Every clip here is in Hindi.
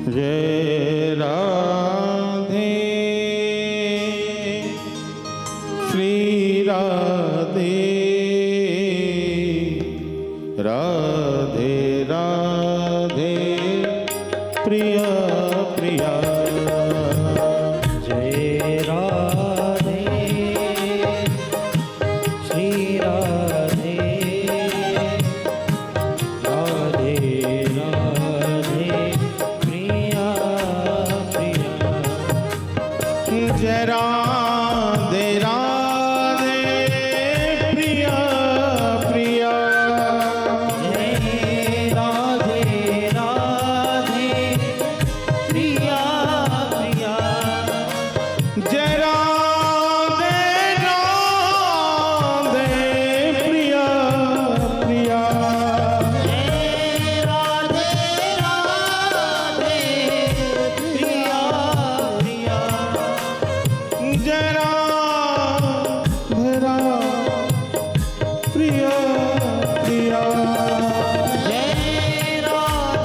जय राधे श्री राधे राधे राधे प्रिया प्रिया। जय राधे श्री राधे राधे राधे प्रिया प्रिया। जय राधे राधे प्रिया प्रिया। जय राधे राधे प्रिया प्रिया। जय राधे राधे प्रिया प्रिया। जय राधे राधे प्रिया प्रिया। जय राधे राधे प्रिया प्रिया। जय राधे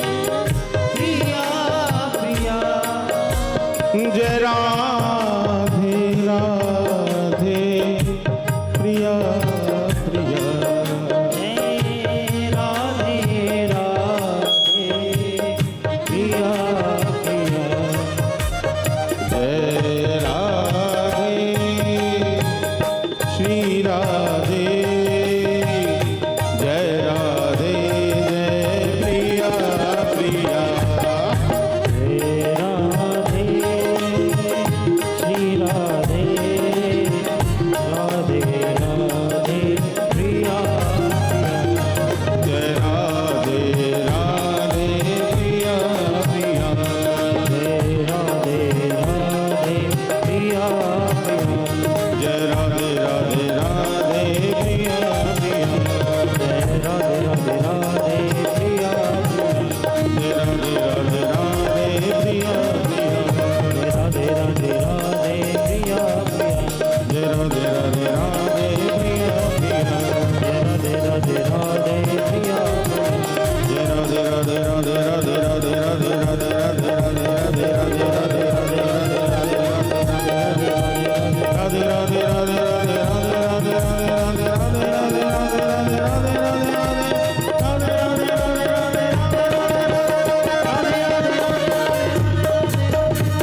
राधे प्रिया प्रिया। जय राधे राधे प्रिया प्रिया। जय राधे राधे प्रिया प्रिया। जय राधे श्री राधे जय राधे जय प्रिया प्रिया। जय राधे श्री राधे राधे राधे प्रिया प्रिया। जय राधे राधे प्रिया प्रिया। जय राधे राधे प्रिया प्रिया। जय राधे राधे राधे प्रिया प्रिया। जय राधे राधे राधे प्रिया प्रिया। जय राधे राधे राधे प्रिया प्रिया। जय राधे राधे राधे प्रिया प्रिया। जय राधे राधे राधे प्रिया प्रिया। जय राधे राधे राधे प्रिया प्रिया। जय राधे राधे राधे राधे राधे राधे राधे राधे राधे राधे राधे राधे राधे राधे राधे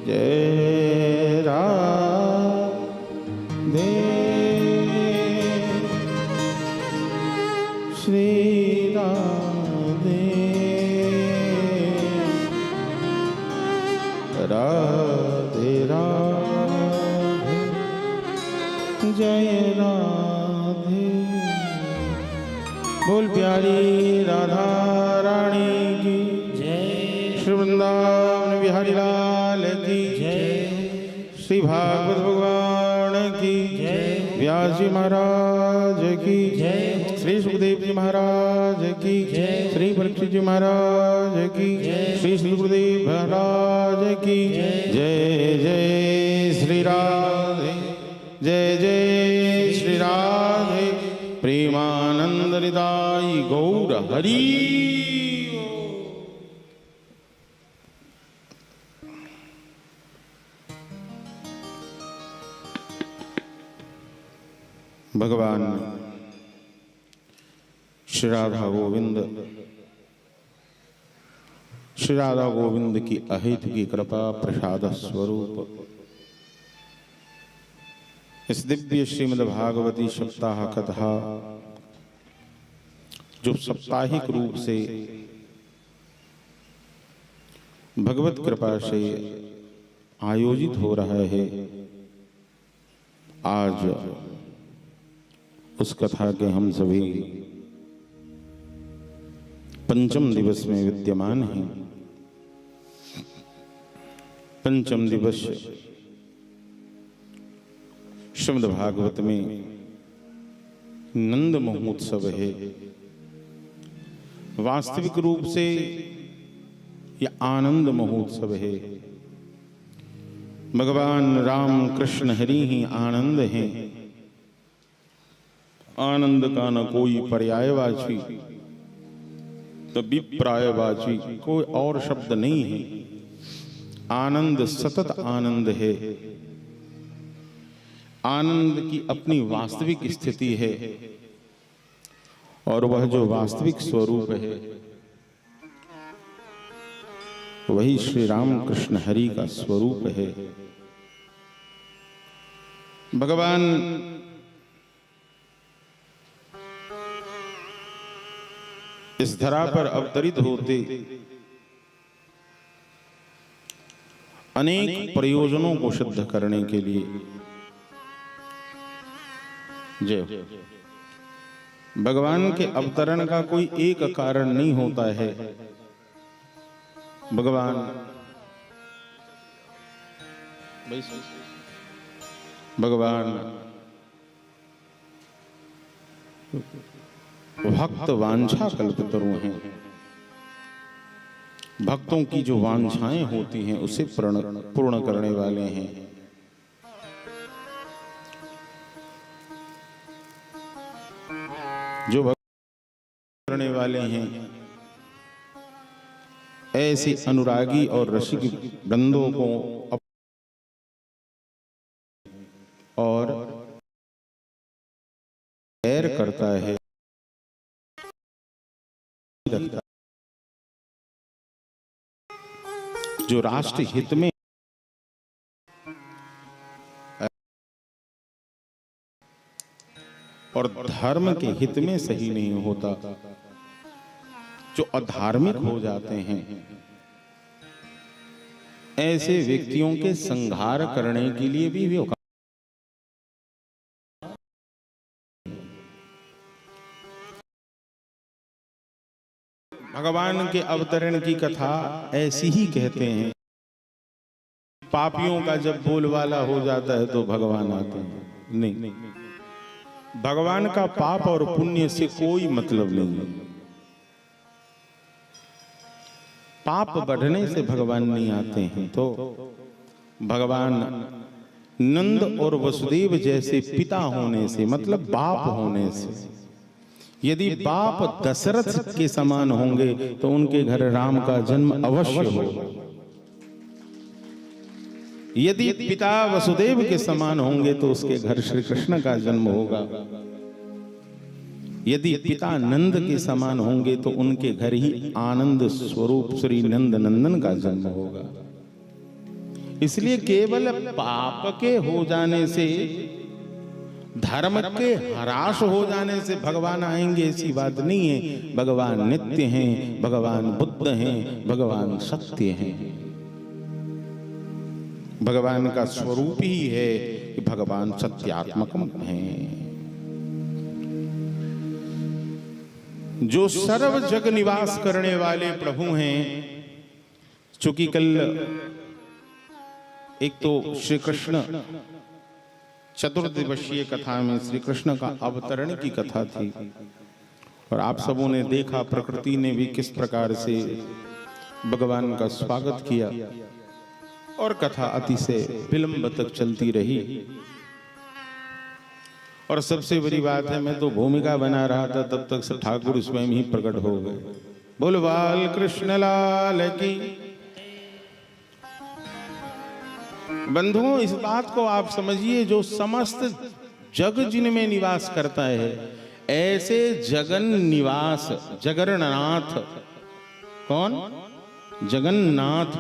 जय राधे श्री राधे राधे राधे जय राधे। बोल प्यारी राधा रानी की जय श्री वृंदावन बिहारी लाल की जय। श्री भागवत भगवान की जय। व्यास जी महाराज की जय। श्री सुखदेव जी महाराज की जय। श्री परीक्षित जी महाराज की जय। श्री श्री गुरुदेव महाराज की जय। जय जय श्री राधे जय जय श्री राधे प्रेमानंद हृदय गौर हरि। भगवान श्री राधा गोविंद की अहित की कृपा प्रसाद स्वरूप इस दिव्य श्रीमद् भागवती सप्ताह कथा जो साप्ताहिक रूप से भगवत कृपा से आयोजित हो रहा है, आज उस कथा के हम सभी पंचम दिवस में विद्यमान हैं। पंचम दिवस श्रीमद् भागवत में नंद महोत्सव है। वास्तविक रूप से यह आनंद महोत्सव है। भगवान राम कृष्ण हरि ही आनंद हैं। आनंद का न कोई पर्यायवाची, तो विप्रायवाची कोई और शब्द नहीं है। आनंद सतत आनंद है। आनंद की अपनी वास्तविक स्थिति है और वह जो वास्तविक स्वरूप है वही श्री राम कृष्ण हरि का स्वरूप है। भगवान इस धरा पर अवतरित होते अनेक प्रयोजनों को सिद्ध करने के लिए। जय। भगवान के अवतरण का कोई एक कारण नहीं होता है। भगवान भक्त वांछा कल्पतरु हैं। भक्तों की जो वांछाएं होती हैं उसे पूर्ण करने वाले हैं। जो भक्त करने वाले हैं ऐसे अनुरागी और रसिक वृंदों को और प्यार करता है, रखता जो राष्ट्र हित में और धर्म के हित में सही नहीं होता, जो अधार्मिक हो जाते हैं, ऐसे व्यक्तियों के संहार करने के लिए भी वे भगवान के अवतरण की कथा ऐसी ही कहते हैं। पापियों का जब बोलबाला हो जाता है तो भगवान आते हैं। नहीं, भगवान का पाप और पुण्य से कोई मतलब नहीं। पाप बढ़ने से भगवान नहीं आते हैं। तो भगवान नंद और वसुदेव जैसे पिता होने से, मतलब बाप होने से, यदि बाप दशरथ के समान होंगे तो उनके घर राम का जन्म अवश्य होगा। यदि पिता वसुदेव के समान होंगे तो उसके घर श्री कृष्ण का जन्म होगा। यदि पिता नंद के समान होंगे तो उनके घर ही आनंद स्वरूप श्री नंद नंदन का जन्म होगा। इसलिए केवल पाप के हो जाने से, धर्म के ह्रास हो जाने से भगवान आएंगे ऐसी बात नहीं है। भगवान नित्य हैं, भगवान बुद्ध हैं, भगवान सत्य हैं। भगवान का स्वरूप ही है कि भगवान सत्यात्मकम हैं। जो सर्व जग निवास करने वाले प्रभु हैं। चूंकि कल एक तो श्री कृष्ण चतुर्दिवसीय कथा में श्री कृष्ण का अवतरण की कथा थी और आप सबों ने देखा प्रकृति ने भी किस प्रकार से भगवान का स्वागत किया और कथा अतिशय विलंब तक चलती रही। और सबसे बड़ी बात है, मैं तो भूमिका बना रहा था तब तक से ठाकुर स्वयं ही प्रकट हो गए। बोल बाल कृष्ण लाल की। बंधुओं, इस बात को आप समझिए, जो समस्त जग जिनमें निवास करता है, ऐसे जगन निवास जगन्नाथ, कौन? जगन्नाथ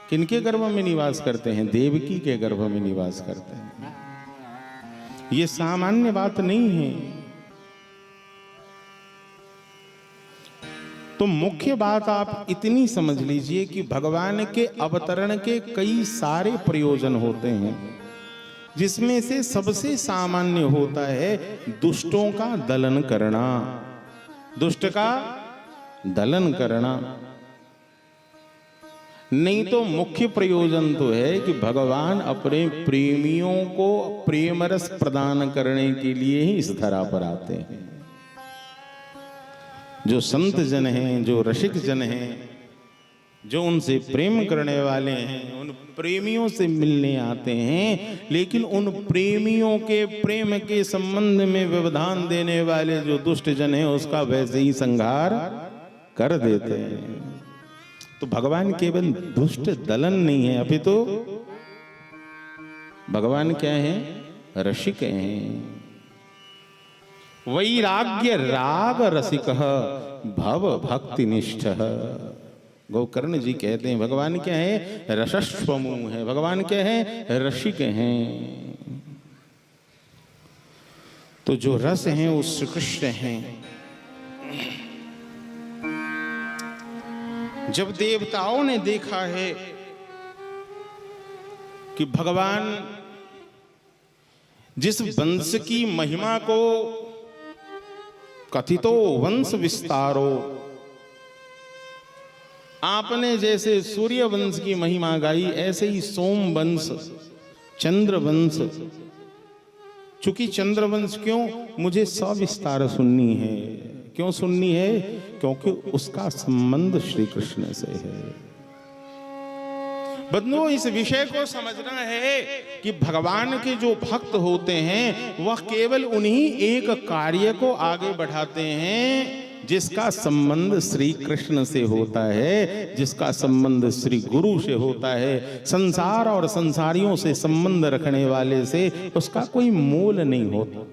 किनके गर्भ में निवास करते हैं? देवकी के गर्भ में निवास करते हैं। ये सामान्य बात नहीं है। तो मुख्य बात आप इतनी समझ लीजिए कि भगवान के अवतरण के कई सारे प्रयोजन होते हैं, जिसमें से सबसे सामान्य होता है दुष्टों का दलन करना। दुष्ट का दलन करना। नहीं तो मुख्य प्रयोजन तो है कि भगवान अपने प्रेमियों को प्रेम रस प्रदान करने के लिए ही इस धरा पर आते हैं। जो संत जन हैं, जो रसिक जन हैं, जो उनसे प्रेम करने वाले हैं, उन प्रेमियों से मिलने आते हैं। लेकिन उन प्रेमियों के प्रेम के संबंध में व्यवधान देने वाले जो दुष्ट जन हैं, उसका वैसे ही संहार कर देते हैं। तो भगवान केवल दुष्ट दलन नहीं है, अभी तो भगवान क्या है? रसिक हैं। वैराग्य राग रसिक भव भक्ति निष्ठ। गोकर्ण जी कहते हैं भगवान क्या है? रसस्वमु है। भगवान क्या है? रसिक हैं। तो जो रस हैं वो श्री कृष्ण हैं। जब देवताओं ने देखा है कि भगवान जिस वंश की महिमा को कथितो वंश विस्तारो, आपने जैसे सूर्य वंश की महिमा गाई, ऐसे ही सोम वंश, चंद्र वंश, चूंकि चंद्र वंश क्यों मुझे सविस्तार सुननी है। क्यों सुननी है? क्योंकि उसका संबंध श्री कृष्ण से है। बंधुओं, इस विषय को समझना है कि भगवान के जो भक्त होते हैं वह केवल उन्हीं एक कार्य को आगे बढ़ाते हैं जिसका संबंध श्री कृष्ण से होता है, जिसका संबंध श्री गुरु से होता है। संसार और संसारियों से संबंध रखने वाले से उसका कोई मोल नहीं होता।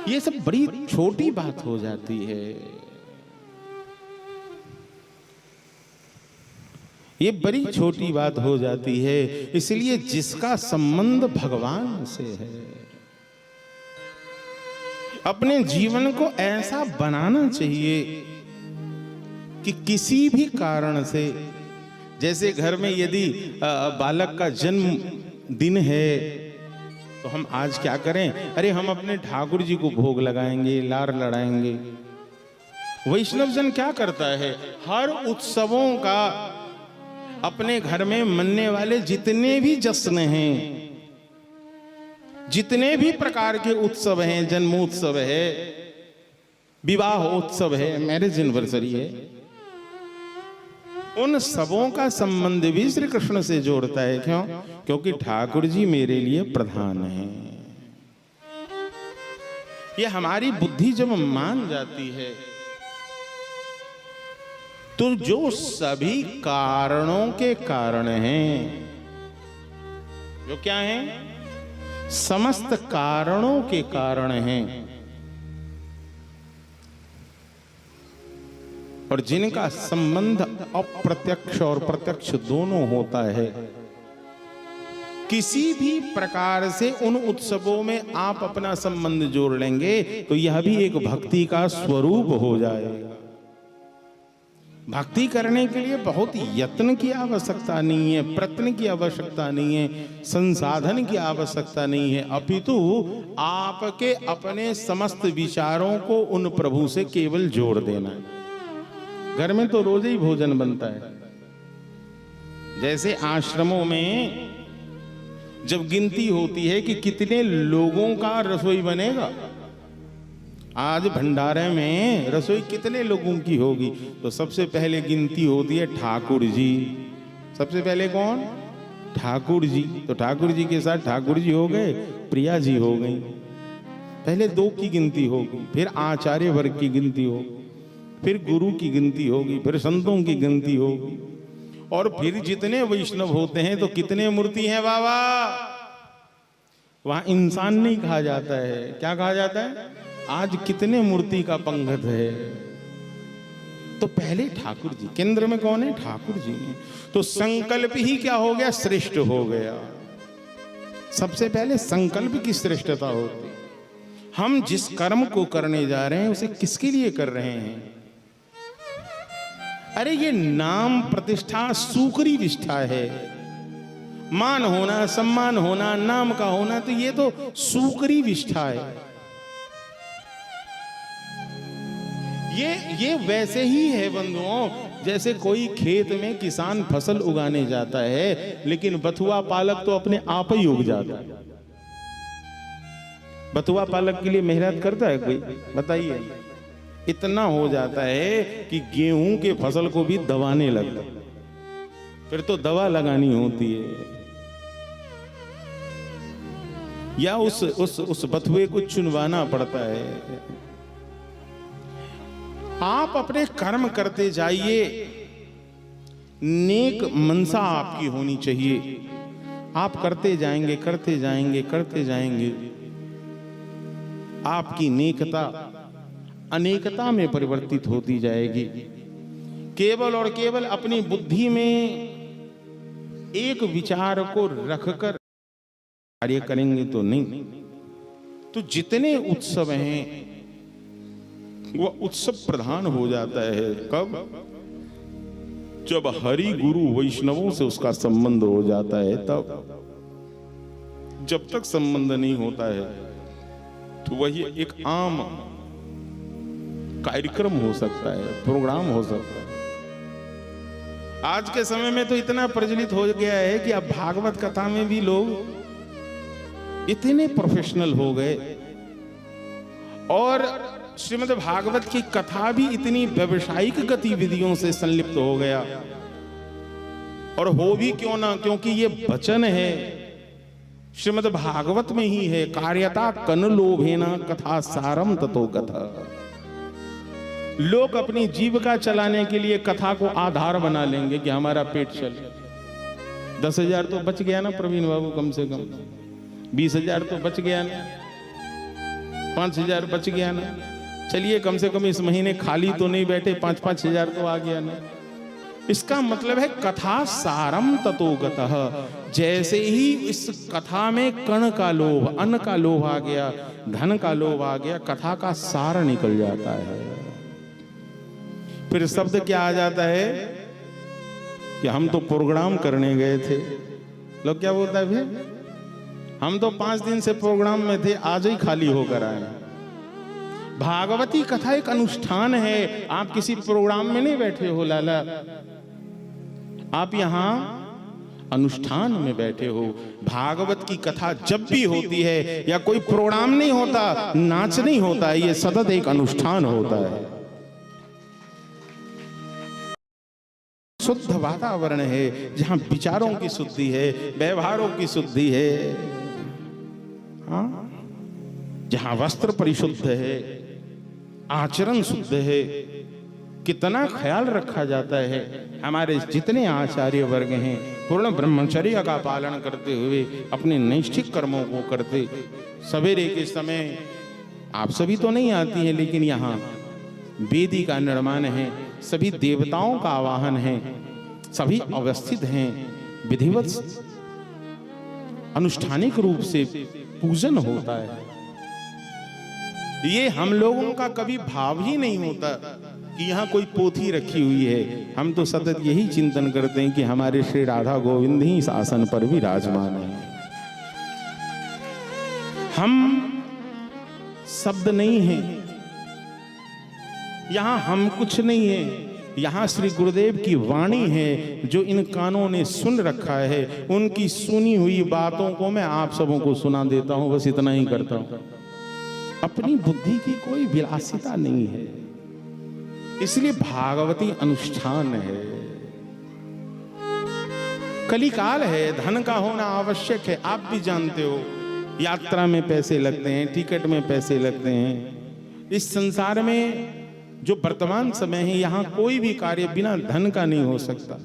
ये सब बड़ी छोटी बात हो जाती है। ये बड़ी छोटी बात हो जाती है। इसलिए जिसका संबंध भगवान से है, अपने जीवन को ऐसा बनाना चाहिए कि किसी भी कारण से, जैसे घर में यदि बालक का जन्म दिन है तो हम आज क्या करें? अरे हम अपने ठाकुर जी को भोग लगाएंगे, लार लड़ाएंगे। वैष्णव जन क्या करता है? हर उत्सवों का अपने घर में मनने वाले जितने भी जश्न हैं, जितने भी प्रकार के उत्सव हैं, जन्मोत्सव है, विवाह उत्सव है, मैरिज एनिवर्सरी है, उन सबों का संबंध भी श्री कृष्ण से जोड़ता है। क्यों? क्योंकि ठाकुर जी मेरे लिए प्रधान हैं। ये हमारी बुद्धि जब मान जाती है तो जो सभी कारणों के कारण हैं, जो क्या हैं? समस्त कारणों के कारण हैं, और जिनका संबंध अप्रत्यक्ष और प्रत्यक्ष दोनों होता है, किसी भी प्रकार से उन उत्सवों में आप अपना संबंध जोड़ लेंगे तो यह भी एक भक्ति का स्वरूप हो जाएगा। भक्ति करने के लिए बहुत यत्न की आवश्यकता नहीं है, प्रयत्न की आवश्यकता नहीं है, संसाधन की आवश्यकता नहीं है, अपितु आपके अपने समस्त विचारों को उन प्रभु से केवल जोड़ देना है। घर में तो रोज ही भोजन बनता है। जैसे आश्रमों में जब गिनती होती है कि कितने लोगों का रसोई बनेगा, आज भंडारे में रसोई कितने लोगों की होगी, तो सबसे पहले गिनती होती है ठाकुर जी। सबसे पहले कौन? ठाकुर जी। तो ठाकुर जी के साथ ठाकुर जी हो गए, प्रिया जी हो गई। पहले दो की गिनती होगी, फिर आचार्य वर्ग की गिनती होगी, फिर गुरु की गिनती होगी, फिर संतों की गिनती होगी, और फिर जितने वैष्णव होते हैं तो कितने मूर्ति हैं बाबा। वहां इंसान नहीं कहा जाता है, क्या कहा जाता है? आज कितने मूर्ति का पंगत है। तो पहले ठाकुर जी, केंद्र में कौन है? ठाकुर जी। तो संकल्प ही क्या हो गया? श्रेष्ठ हो गया। सबसे पहले संकल्प की श्रेष्ठता होती। हम जिस कर्म को करने जा रहे हैं उसे किसके लिए कर रहे हैं? अरे ये नाम प्रतिष्ठा सूकरी विष्ठा है। मान होना, सम्मान होना, नाम का होना, तो ये तो सूकरी विष्ठा है। ये वैसे ही है बंधुओं, जैसे कोई खेत में किसान फसल उगाने जाता है, लेकिन बथुआ पालक तो अपने आप ही उग जाता है। बथुआ पालक के लिए मेहनत करता है कोई? बताइए। इतना हो जाता है कि गेहूं के फसल को भी दबाने लगता है, फिर तो दवा लगानी होती है, या उस बथुए को चुनवाना पड़ता है। आप अपने कर्म करते जाइए, नेक मनसा आपकी होनी चाहिए। आप करते जाएंगे करते जाएंगे करते जाएंगे, आपकी नेकता अनेकता में परिवर्तित होती जाएगी। केवल और केवल अपनी बुद्धि में एक विचार को रखकर कार्य करेंगे तो नहीं। तो जितने उत्सव हैं वह उत्सव प्रधान हो जाता है कब? जब हरि गुरु वैष्णवों से उसका संबंध हो जाता है तब। जब तक संबंध नहीं होता है तो वही एक आम कार्यक्रम हो सकता है, प्रोग्राम हो सकता है। आज के समय में तो इतना प्रचलित हो गया है कि अब भागवत कथा में भी लोग इतने प्रोफेशनल हो गए और श्रीमद् भागवत की कथा भी इतनी व्यवसायिक गतिविधियों से संलिप्त हो गया। और हो भी क्यों ना, क्योंकि ये वचन है श्रीमद् भागवत में ही है, कार्यता कन लोभेना कथा सारम ततो कथा। लोग अपनी जीविका चलाने के लिए कथा को आधार बना लेंगे कि हमारा पेट चले। 10,000 तो बच गया ना प्रवीण बाबू, कम से कम 20,000 तो बच गया ना, 5,000 बच गया ना। चलिए कम से कम इस महीने खाली तो नहीं बैठे, 5-5 हजार तो आ गया ना। इसका मतलब है कथा सारम ततो गतः। जैसे ही इस कथा में कण का लोभ, अन्न का लोभ आ गया, धन का लोभ आ गया, कथा का सार निकल जाता है। फिर शब्द क्या आ जाता है कि हम तो प्रोग्राम करने गए थे। लोग क्या बोलता है भाई, हम तो 5 दिन से प्रोग्राम में थे, आज ही खाली होकर आए। भागवती कथा एक अनुष्ठान है, आप किसी प्रोग्राम में नहीं बैठे हो लाला, आप यहां अनुष्ठान में बैठे हो। भागवत की कथा जब भी होती है या कोई प्रोग्राम नहीं होता, नाच नहीं होता है, ये सतत एक अनुष्ठान होता है। शुद्ध वातावरण है जहां विचारों की शुद्धि है, व्यवहारों की शुद्धि है, हाँ? जहां वस्त्र परिशुद्ध है, आचरण शुद्ध है, कितना ख्याल रखा जाता है। हमारे जितने आचार्य वर्ग हैं पूर्ण ब्रह्मचर्य का पालन करते हुए अपने नैष्ठिक कर्मों को करते। सवेरे के समय आप सभी तो नहीं आती हैं, लेकिन यहाँ वेदी का निर्माण है, सभी देवताओं का आवाहन है, सभी अवस्थित हैं, विधिवत अनुष्ठानिक रूप से पूजन होता है। ये हम लोगों का कभी भाव ही नहीं होता कि यहाँ कोई पोथी रखी हुई है। हम तो सतत यही चिंतन करते हैं कि हमारे श्री राधा गोविंद ही इस आसन पर विराजमान है। हम शब्द नहीं हैं, यहाँ हम कुछ नहीं है, यहाँ श्री गुरुदेव की वाणी है जो इन कानों ने सुन रखा है। उनकी सुनी हुई बातों को मैं आप सबों को सुना देता हूँ, बस इतना ही करता हूँ। अपनी बुद्धि की कोई विलासिता नहीं है, इसलिए भागवती अनुष्ठान है। कलिकाल है, धन का होना आवश्यक है, आप भी जानते हो। यात्रा में पैसे लगते हैं, टिकट में पैसे लगते हैं। इस संसार में जो वर्तमान समय है, यहाँ कोई भी कार्य बिना धन का नहीं हो सकता।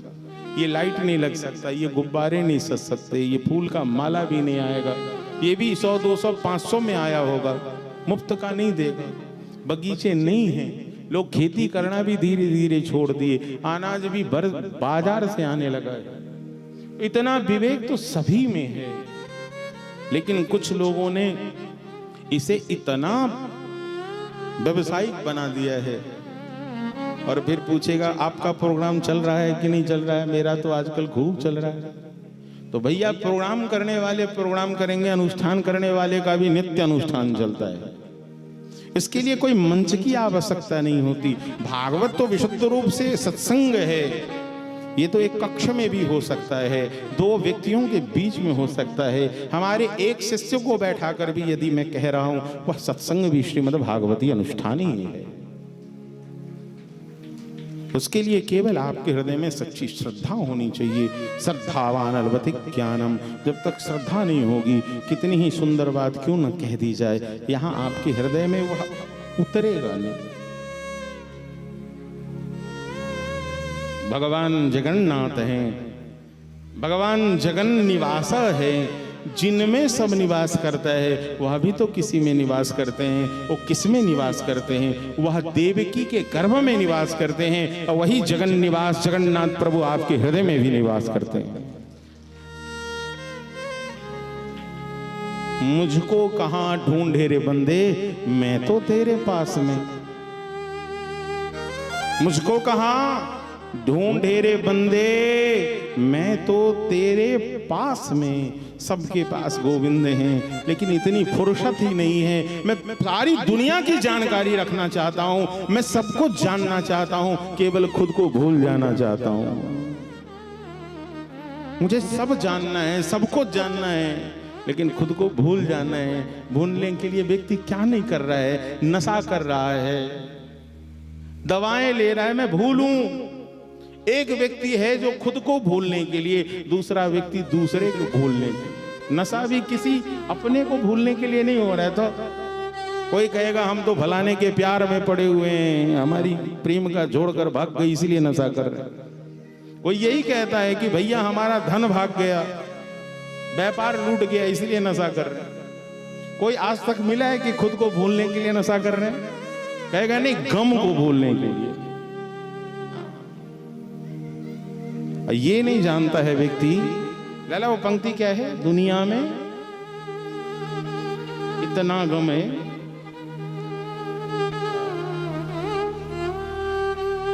ये लाइट नहीं लग सकता, ये गुब्बारे नहीं सज सकते, ये फूल का माला भी नहीं आएगा। ये भी 100, 200, 500 में आया होगा, मुफ्त का नहीं देगा। बगीचे नहीं हैं, लोग खेती करना भी धीरे धीरे छोड़ दिए, अनाज भी बाजार से आने लगा है। इतना विवेक तो सभी में है, लेकिन कुछ लोगों ने इसे इतना व्यवसायिक बना दिया है। और फिर पूछेगा आपका प्रोग्राम चल रहा है कि नहीं चल रहा है? मेरा तो आजकल खूब चल रहा है। तो भैया, प्रोग्राम करने वाले प्रोग्राम करेंगे, अनुष्ठान करने वाले का भी नित्य अनुष्ठान चलता है। इसके लिए कोई मंच की आवश्यकता नहीं होती। भागवत तो विशुद्ध रूप से सत्संग है। ये तो एक कक्ष में भी हो सकता है, 2 व्यक्तियों के बीच में हो सकता है। हमारे एक शिष्य को बैठाकर भी यदि मैं कह रहा हूं, वह सत्संग भी श्रीमद् भागवती अनुष्ठान ही है। उसके लिए केवल आपके हृदय में सच्ची श्रद्धा होनी चाहिए। श्रद्धावान अलवति ज्ञानम। जब तक श्रद्धा नहीं होगी, कितनी ही सुंदर बात क्यों न कह दी जाए, यहाँ आपके हृदय में वह उतरेगा नहीं। भगवान जगन्नाथ हैं, भगवान जगन निवास है, जिनमें सब निवास करता है वह भी तो किसी में निवास करते हैं। वो किस में निवास करते हैं? वह देवकी के गर्भ में निवास करते हैं, और वही जगन निवास जगन्नाथ प्रभु आपके हृदय में भी निवास करते हैं। मुझको कहां ढूंढे रे बंदे, मैं तो तेरे पास में। मुझको कहां ढूंढे रे बंदे, मैं तो तेरे पास में। सबके पास गोविंद हैं, लेकिन इतनी फुर्सत ही नहीं है। मैं सारी दुनिया की जानकारी रखना चाहता हूं, मैं सबको जानना चाहता हूं, केवल खुद को भूल जाना चाहता हूं। मुझे सब जानना है, सबको जानना है, लेकिन खुद को भूल जाना है। भूलने के लिए व्यक्ति क्या नहीं कर रहा है? नशा कर रहा है, दवाएं ले रहा है, मैं भूलूं। एक व्यक्ति है जो खुद को भूलने के लिए, दूसरा व्यक्ति दूसरे को भूलने के लिए। नशा भी किसी अपने को भूलने के लिए नहीं हो रहा है। तो कोई कहेगा हम तो फलाने के प्यार में पड़े हुए हैं, हमारी प्रेम का जोड़कर भाग गई इसलिए नशा कर रहे हैं। कोई यही कहता है कि भैया हमारा धन भाग गया, व्यापार लूट गया इसलिए नशा कर रहे हैं। कोई आज तक मिला है कि खुद को भूलने के लिए नशा कर रहे हैं? कहेगा नहीं, गम को भूलने के लिए। ये नहीं जानता है व्यक्ति, लाला वो पंक्ति क्या है, दुनिया में इतना गम है।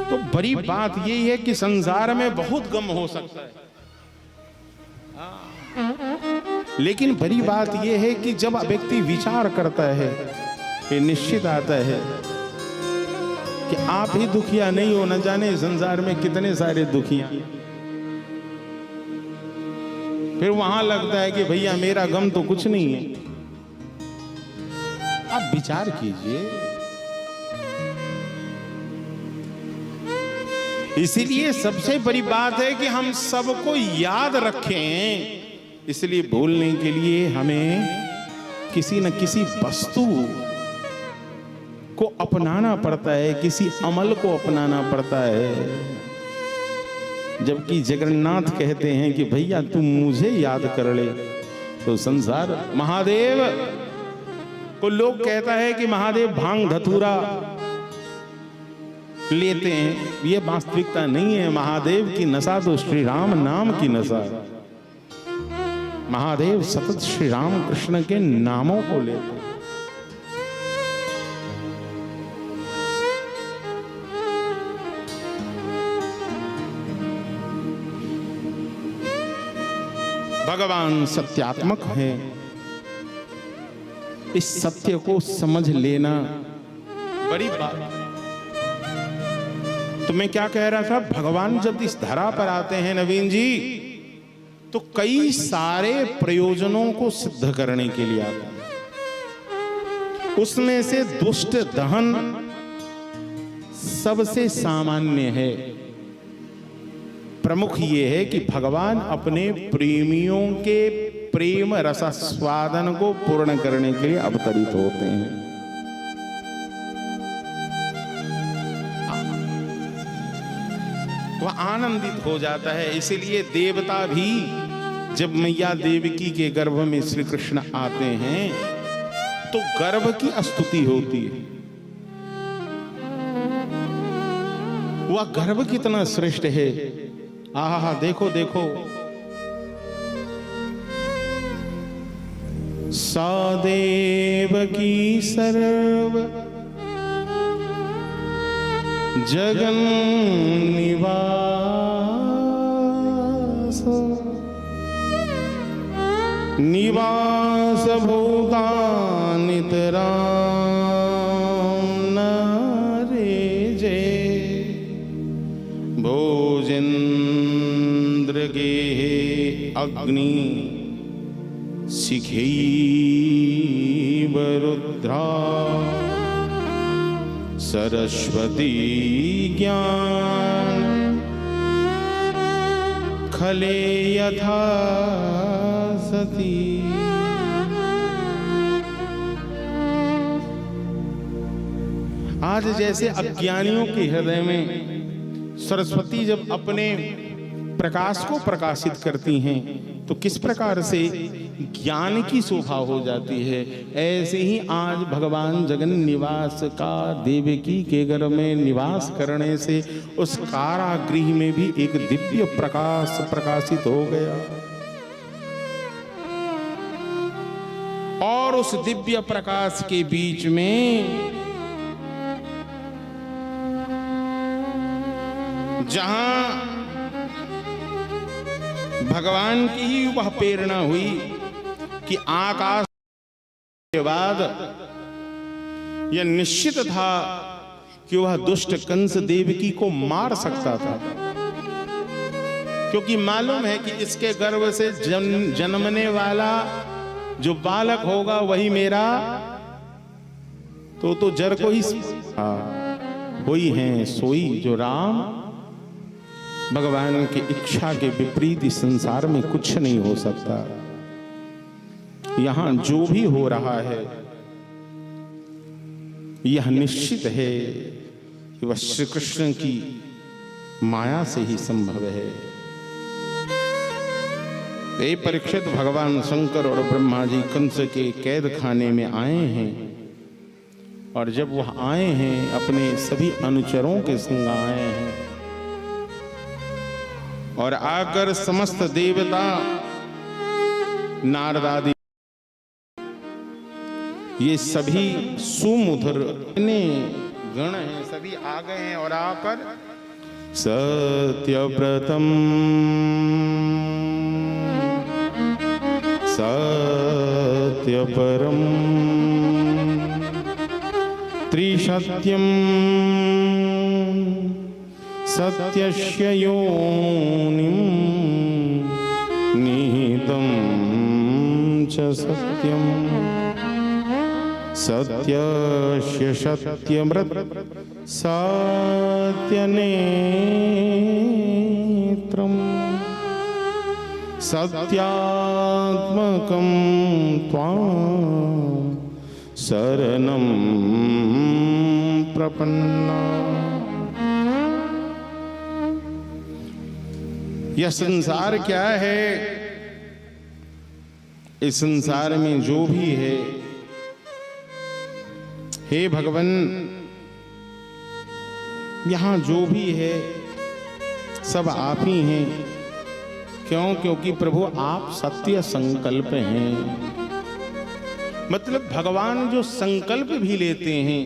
तो बड़ी बात यही है कि संसार में बहुत गम हो सकता है, लेकिन बड़ी बात यह है कि जब व्यक्ति विचार करता है, ये निश्चित आता है कि आप ही दुखिया नहीं हो, न जाने संसार में कितने सारे दुखिया। फिर वहां लगता है कि भैया मेरा गम तो कुछ नहीं है। आप विचार कीजिए। इसीलिए सबसे बड़ी बात है कि हम सबको याद रखें। इसलिए बोलने के लिए हमें किसी न किसी वस्तु को अपनाना पड़ता है, किसी अमल को अपनाना पड़ता है। जबकि जगन्नाथ कहते हैं कि भैया तुम मुझे याद कर ले तो संसार। महादेव को लोग कहता है कि महादेव भांग धतूरा लेते हैं, ये वास्तविकता नहीं है। महादेव की नशा तो श्री राम नाम की नशा है। महादेव सतत श्री राम कृष्ण के नामों को लेते हैं। भगवान सत्यात्मक है, इस सत्य को समझ लेना बड़ी बात। तो मैं क्या कह रहा था, भगवान जब इस धरा पर आते हैं नवीन जी, तो कई सारे प्रयोजनों को सिद्ध करने के लिए आते हैं। उसमें से दुष्ट दहन सबसे सामान्य है। प्रमुख ये है कि भगवान अपने प्रेमियों के प्रेम रसास्वादन को पूर्ण करने के लिए अवतरित होते हैं। वह आनंदित हो जाता है। इसीलिए देवता भी जब मैया देवकी के गर्भ में श्री कृष्ण आते हैं तो गर्भ की स्तुति होती है। वह गर्भ कितना श्रेष्ठ है। आहा, देखो देखो, सदेव की सर्व जगन निवास भूतानितराम नारे जे भोजेन्द्र के अग्नि शिखैव रुद्रा सरस्वती ज्ञान खले यथा सती। आज जैसे अज्ञानियों के हृदय में सरस्वती जब अपने प्रकाश को प्रकाशित करती हैं तो किस प्रकार से ज्ञान की शोभा हो जाती है, ऐसे ही आज भगवान जगन निवास का देवकी के घर में निवास करने से उस कारागृह में भी एक दिव्य प्रकाश प्रकाशित हो गया। और उस दिव्य प्रकाश के बीच में जहां भगवान की ही वह प्रेरणा हुई कि आकाश के बाद यह निश्चित था कि वह दुष्ट कंस देवकी को मार सकता था, क्योंकि मालूम है कि इसके गर्भ से जन्मने वाला जो बालक होगा वही मेरा तो जर को ही होई हैं सोई जो राम। भगवान की इच्छा के विपरीत इस संसार में कुछ नहीं हो सकता। यहां जो भी हो रहा है यह निश्चित है कि वह श्री कृष्ण की माया से ही संभव है। ये परीक्षित भगवान शंकर और ब्रह्मा जी कंस के कैद खाने में आए हैं, और जब वह आए हैं अपने सभी अनुचरों के संग आए हैं, और आकर समस्त देवता नारद आदि ये सभी सुमधुर गण हैं, सभी आ गए हैं और आकर सत्यव्रतम सत्यपरम त्रिसत्यम सत्यस्य योनिं निहितं च सत्यं सत्यस्य सत्यमृत सत्यनेत्रम् सत्यात्मकं त्वां शरणं प्रपन्ना। यह संसार क्या है? इस संसार में जो भी है, हे भगवान, यहां जो भी है सब आप ही हैं। क्यों? क्योंकि प्रभु आप सत्य संकल्प हैं। मतलब भगवान जो संकल्प भी लेते हैं,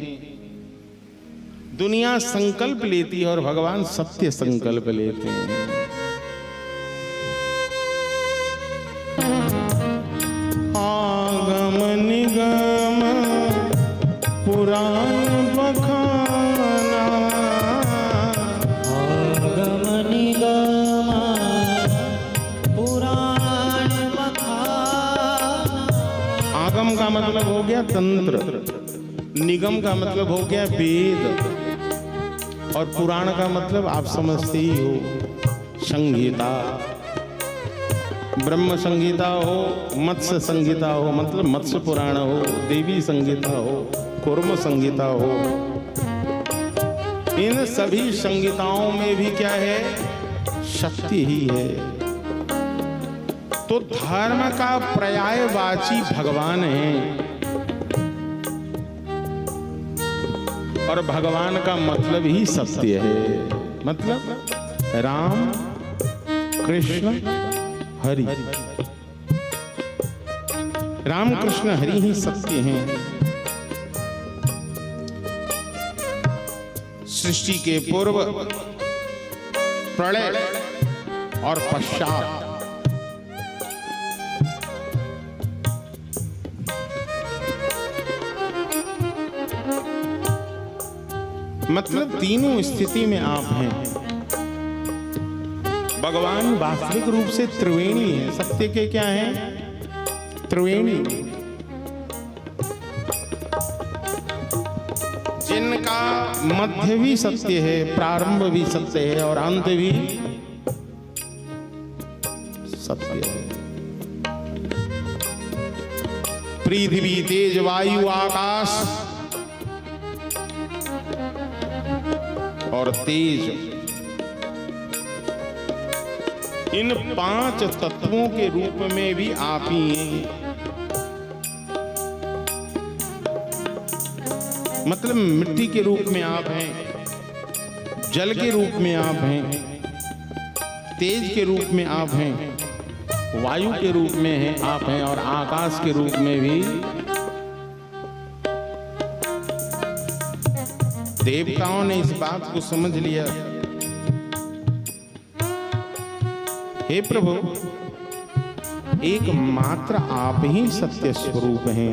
दुनिया संकल्प लेती है और भगवान सत्य संकल्प लेते हैं। आगम निगम पुराण बखाना, आगम निगम पुराण बखाना। आगम का मतलब हो गया तंत्र, निगम का मतलब हो गया वेद, और पुराण का मतलब आप समझते ही हो, संगीता। ब्रह्म संगीता हो, मत्स्य संगीता हो, मतलब मत्स्य पुराण हो, देवी संगीता हो, कूर्म संगीता हो। इन सभी संगीताओं में भी क्या है? शक्ति ही है। तो धर्म का पर्यायवाची भगवान है, और भगवान का मतलब ही सत्य है। मतलब राम कृष्ण हरि, राम कृष्ण हरि ही सत्य हैं। सृष्टि के पूर्व, प्रलय और पश्चात मतलब तीनों स्थिति में आप हैं। भगवान वास्तविक रूप से त्रिवेणी है। सत्य के क्या है? त्रिवेणी, जिनका मध्य भी सत्य है, प्रारंभ भी सत्य है और अंत भी सत्य है। पृथ्वी, तेज, वायु, आकाश और तेज इन 5 तत्वों के रूप में भी आप ही हैं। मतलब मिट्टी के रूप में आप हैं, जल के रूप में आप हैं, तेज के रूप में आप हैं, वायु के रूप में हैं आप हैं, और आकाश के रूप में भी। देवताओं ने इस बात को समझ लिया, हे प्रभु, एकमात्र आप ही सत्य स्वरूप हैं,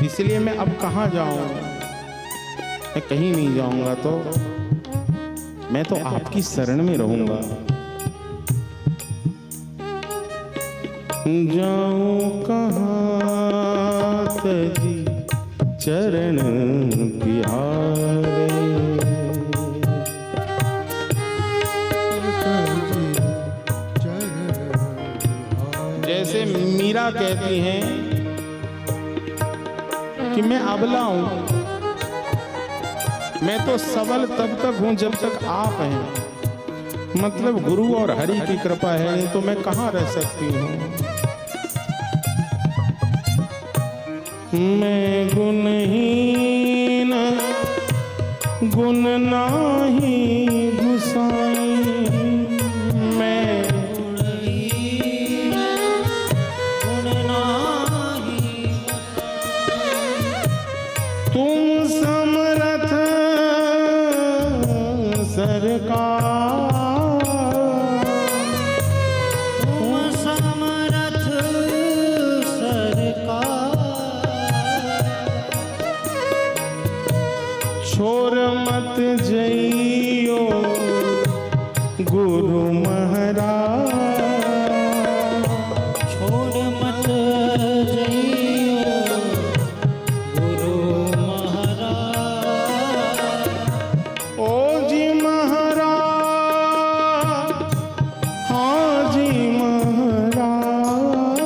इसलिए मैं अब कहाँ जाऊं? मैं कहीं नहीं जाऊंगा, तो मैं तो आपकी शरण में रहूंगा। जाऊं कहाँ तजी चरण प्यारे, जैसे मीरा कहती हैं कि मैं अबला हूं, मैं तो सबल तब तक हूं जब तक आप हैं। मतलब गुरु और हरि की कृपा है तो मैं कहां रह सकती हूं। मैं गुणहीन गुण नाही गुसाई, मैं गुण नाही, तुम समर्थ सरकार, तुम समर्थ सरकार। छोड़ मत जइयो गुरु महाराज, छोड़ मत जइयो गुरु महाराज। ओ जी महाराज, हाँ जी महाराज,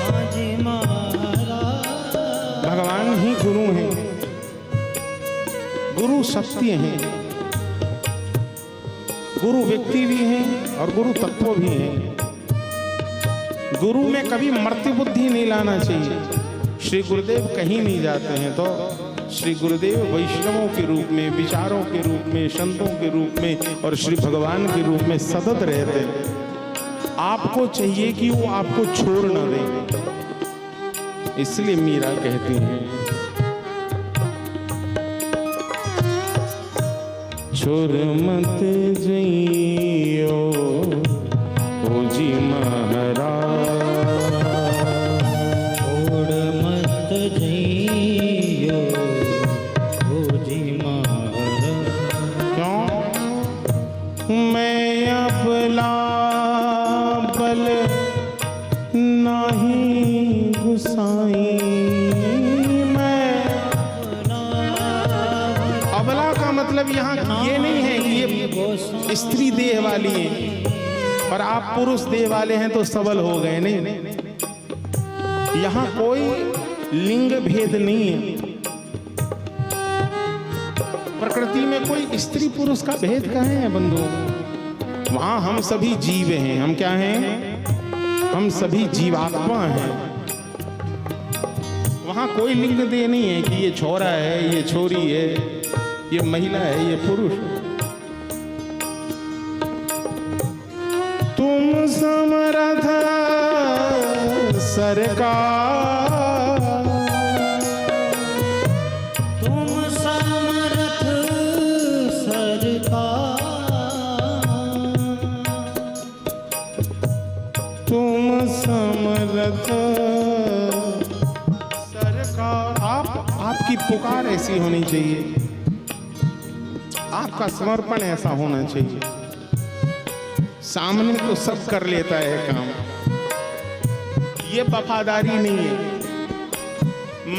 हाँ जी महाराज। भगवान ही गुरु हैं, गुरु सत्य हैं, गुरु व्यक्ति भी हैं और गुरु तत्व भी हैं। गुरु में कभी मर्त्य बुद्धि नहीं लाना चाहिए। श्री गुरुदेव कहीं नहीं जाते हैं तो श्री गुरुदेव वैष्णवों के रूप में, विचारों के रूप में, संतों के रूप में और श्री भगवान के रूप में सतत रहते हैं। आपको चाहिए कि वो आपको छोड़ न दे, इसलिए मीरा कहती हैं, छोड़ मत जइयो ओ जी महाराज, छोड़ मत जइयो ओ जी महाराज। क्यों? मैं अबला बल नाही गुसाई, मैं अबला का मतलब यहाँ ये नहीं है कि ये स्त्री देह वाली है और आप पुरुष देह वाले हैं तो सबल हो गए, नहीं। यहाँ कोई लिंग भेद नहीं है, प्रकृति में कोई स्त्री पुरुष का भेद कहाँ है बंधु। वहां हम सभी जीव हैं। हम क्या हैं? हम सभी जीवात्मा हैं। वहां कोई लिंग देह नहीं है कि ये छोरा है, ये छोरी है, ये महिला है, ये पुरुष। तुम समर्थ सरकार, तुम समर्थ सरकार, तुम समर्थ सरकार। आपकी पुकार ऐसी होनी चाहिए, आपका समर्पण ऐसा होना चाहिए। सामने तो सब कर लेता है काम, ये वफादारी नहीं है।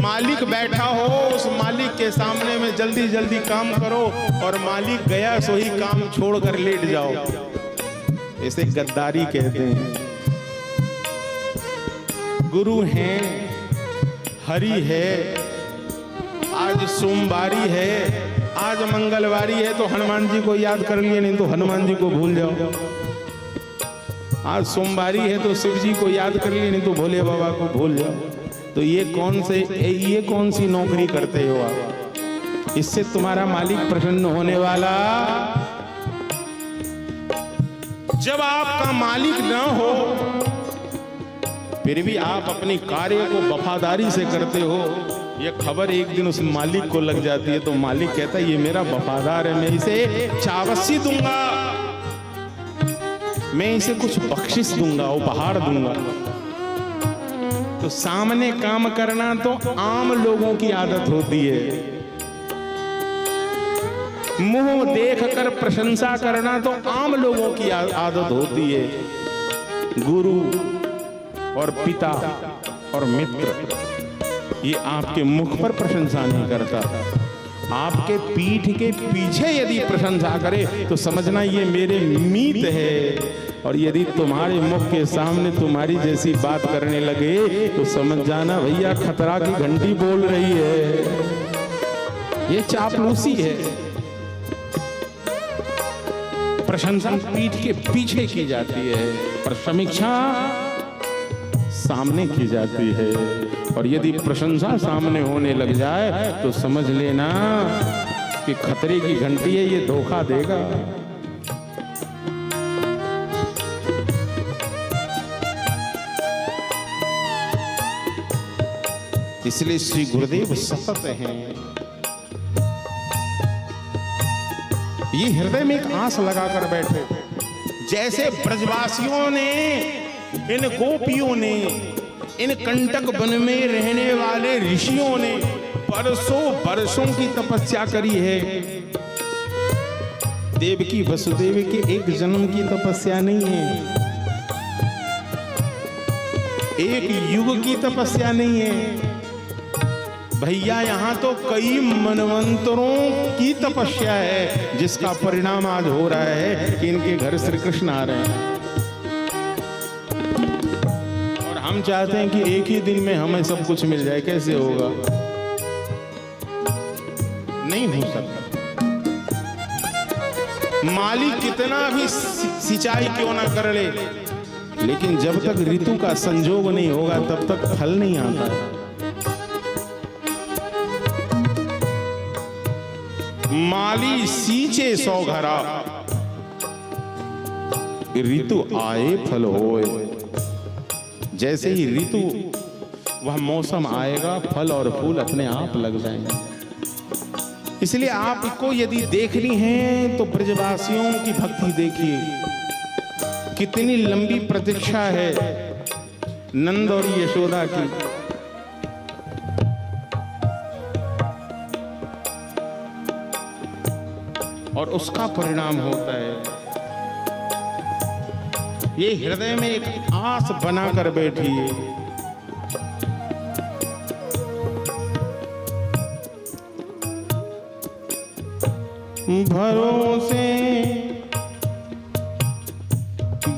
मालिक बैठा हो, उस मालिक के सामने में जल्दी जल्दी काम करो और मालिक गया सो ही काम छोड़कर लेट जाओ, इसे गद्दारी कहते हैं। गुरु हैं, हरि है, आज सोमवारी है, आज मंगलवारी है तो हनुमान जी को याद कर लिए, नहीं तो हनुमान जी को भूल जाओ। आज सोमवारी है तो शिव जी को याद कर लिए, नहीं तो भोले बाबा को भूल जाओ। तो ये कौन सी नौकरी करते हो आप? इससे तुम्हारा मालिक प्रसन्न होने वाला? जब आपका मालिक न हो फिर भी आप अपने कार्य को वफादारी से करते हो, ये खबर एक दिन उस मालिक को लग जाती है तो मालिक कहता है ये मेरा वफादार है, मैं इसे चावसी दूंगा, मैं इसे कुछ बख्शिश दूंगा, उपहार दूंगा। तो सामने काम करना तो आम लोगों की आदत होती है, मुंह देखकर प्रशंसा करना तो आम लोगों की आदत होती है। गुरु और पिता और मित्र ये आपके मुख पर प्रशंसा नहीं करता, आपके पीठ के पीछे यदि प्रशंसा करे तो समझना ये मेरे मीत है, और यदि तुम्हारे मुख के सामने तुम्हारी जैसी बात करने लगे तो समझ जाना भैया खतरा की घंटी बोल रही है, ये चापलूसी है। प्रशंसा पीठ के पीछे की जाती है पर समीक्षा सामने की जाती है, और यदि प्रशंसा सामने होने लग जाए तो समझ लेना कि खतरे की घंटी है, ये धोखा देगा। इसलिए श्री गुरुदेव सतत हैं। ये हृदय में एक आस लगाकर बैठे, जैसे ब्रजवासियों ने, इन गोपियों ने, इन कंटक वन में रहने वाले ऋषियों ने बरसों बरसों की तपस्या करी है। देवकी वसुदेव के एक जन्म की तपस्या नहीं है, एक युग की तपस्या नहीं है भैया, यहाँ तो कई मनवंतरों की तपस्या है, जिसका परिणाम आज हो रहा है कि इनके घर श्री कृष्ण आ रहे हैं। और हम चाहते हैं कि एक ही दिन में हमें सब कुछ मिल जाए, कैसे होगा? नहीं हो सकता। मालिक कितना भी सिंचाई क्यों ना कर ले, लेकिन जब तक ऋतु का संजोग नहीं होगा तब तक फल नहीं आता है। माली सींचे सौ घरा, ऋतु आए फल होए। जैसे ही ऋतु वह मौसम आएगा फल और फूल अपने आप लग जाएंगे। इसलिए आपको यदि देखनी है तो ब्रजवासियों की भक्ति देखिए, कितनी लंबी प्रतीक्षा है नंद और यशोदा की। और उसका परिणाम होता है ये हृदय में एक आस बनाकर बैठी है। भरोसे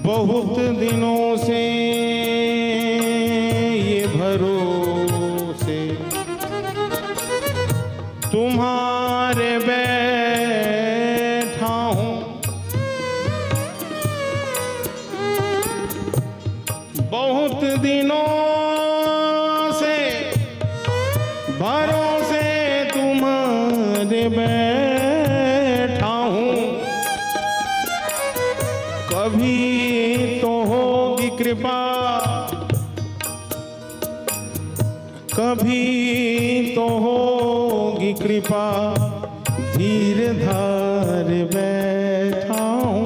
बहुत दिनों से ये भरोसे तुम्हारे बैठा हूं, बहुत दिनों से भरोसे तुम्हारे बैठा हूं, कभी तो होगी कृपा, कभी तो होगी कृपा, धीर धार बैठा हूं।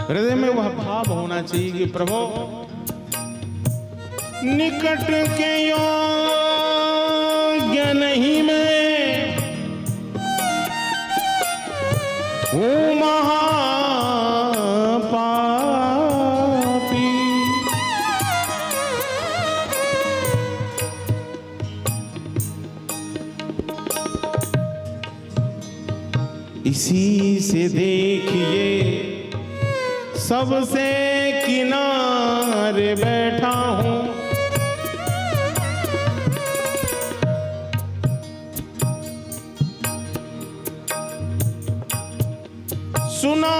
हृदय में वह भाव होना चाहिए कि प्रभु निकट के योग्य नहीं मैं, हूँ महापापी, इसी से देखिए सबसे किनारे बैठा हूँ। सुना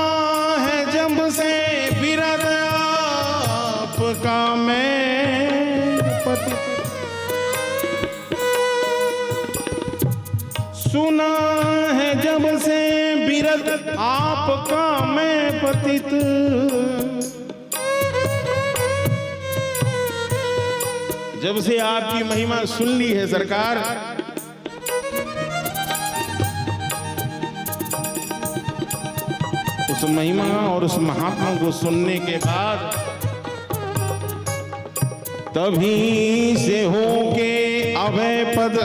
है जब से विरद आपका मैं पति, सुना है जब से विरद आपका मैं पतित, जब से आपकी महिमा सुन ली है सरकार, उस महिमा और उस महात्मा को सुनने के बाद तभी से होके अभय पद,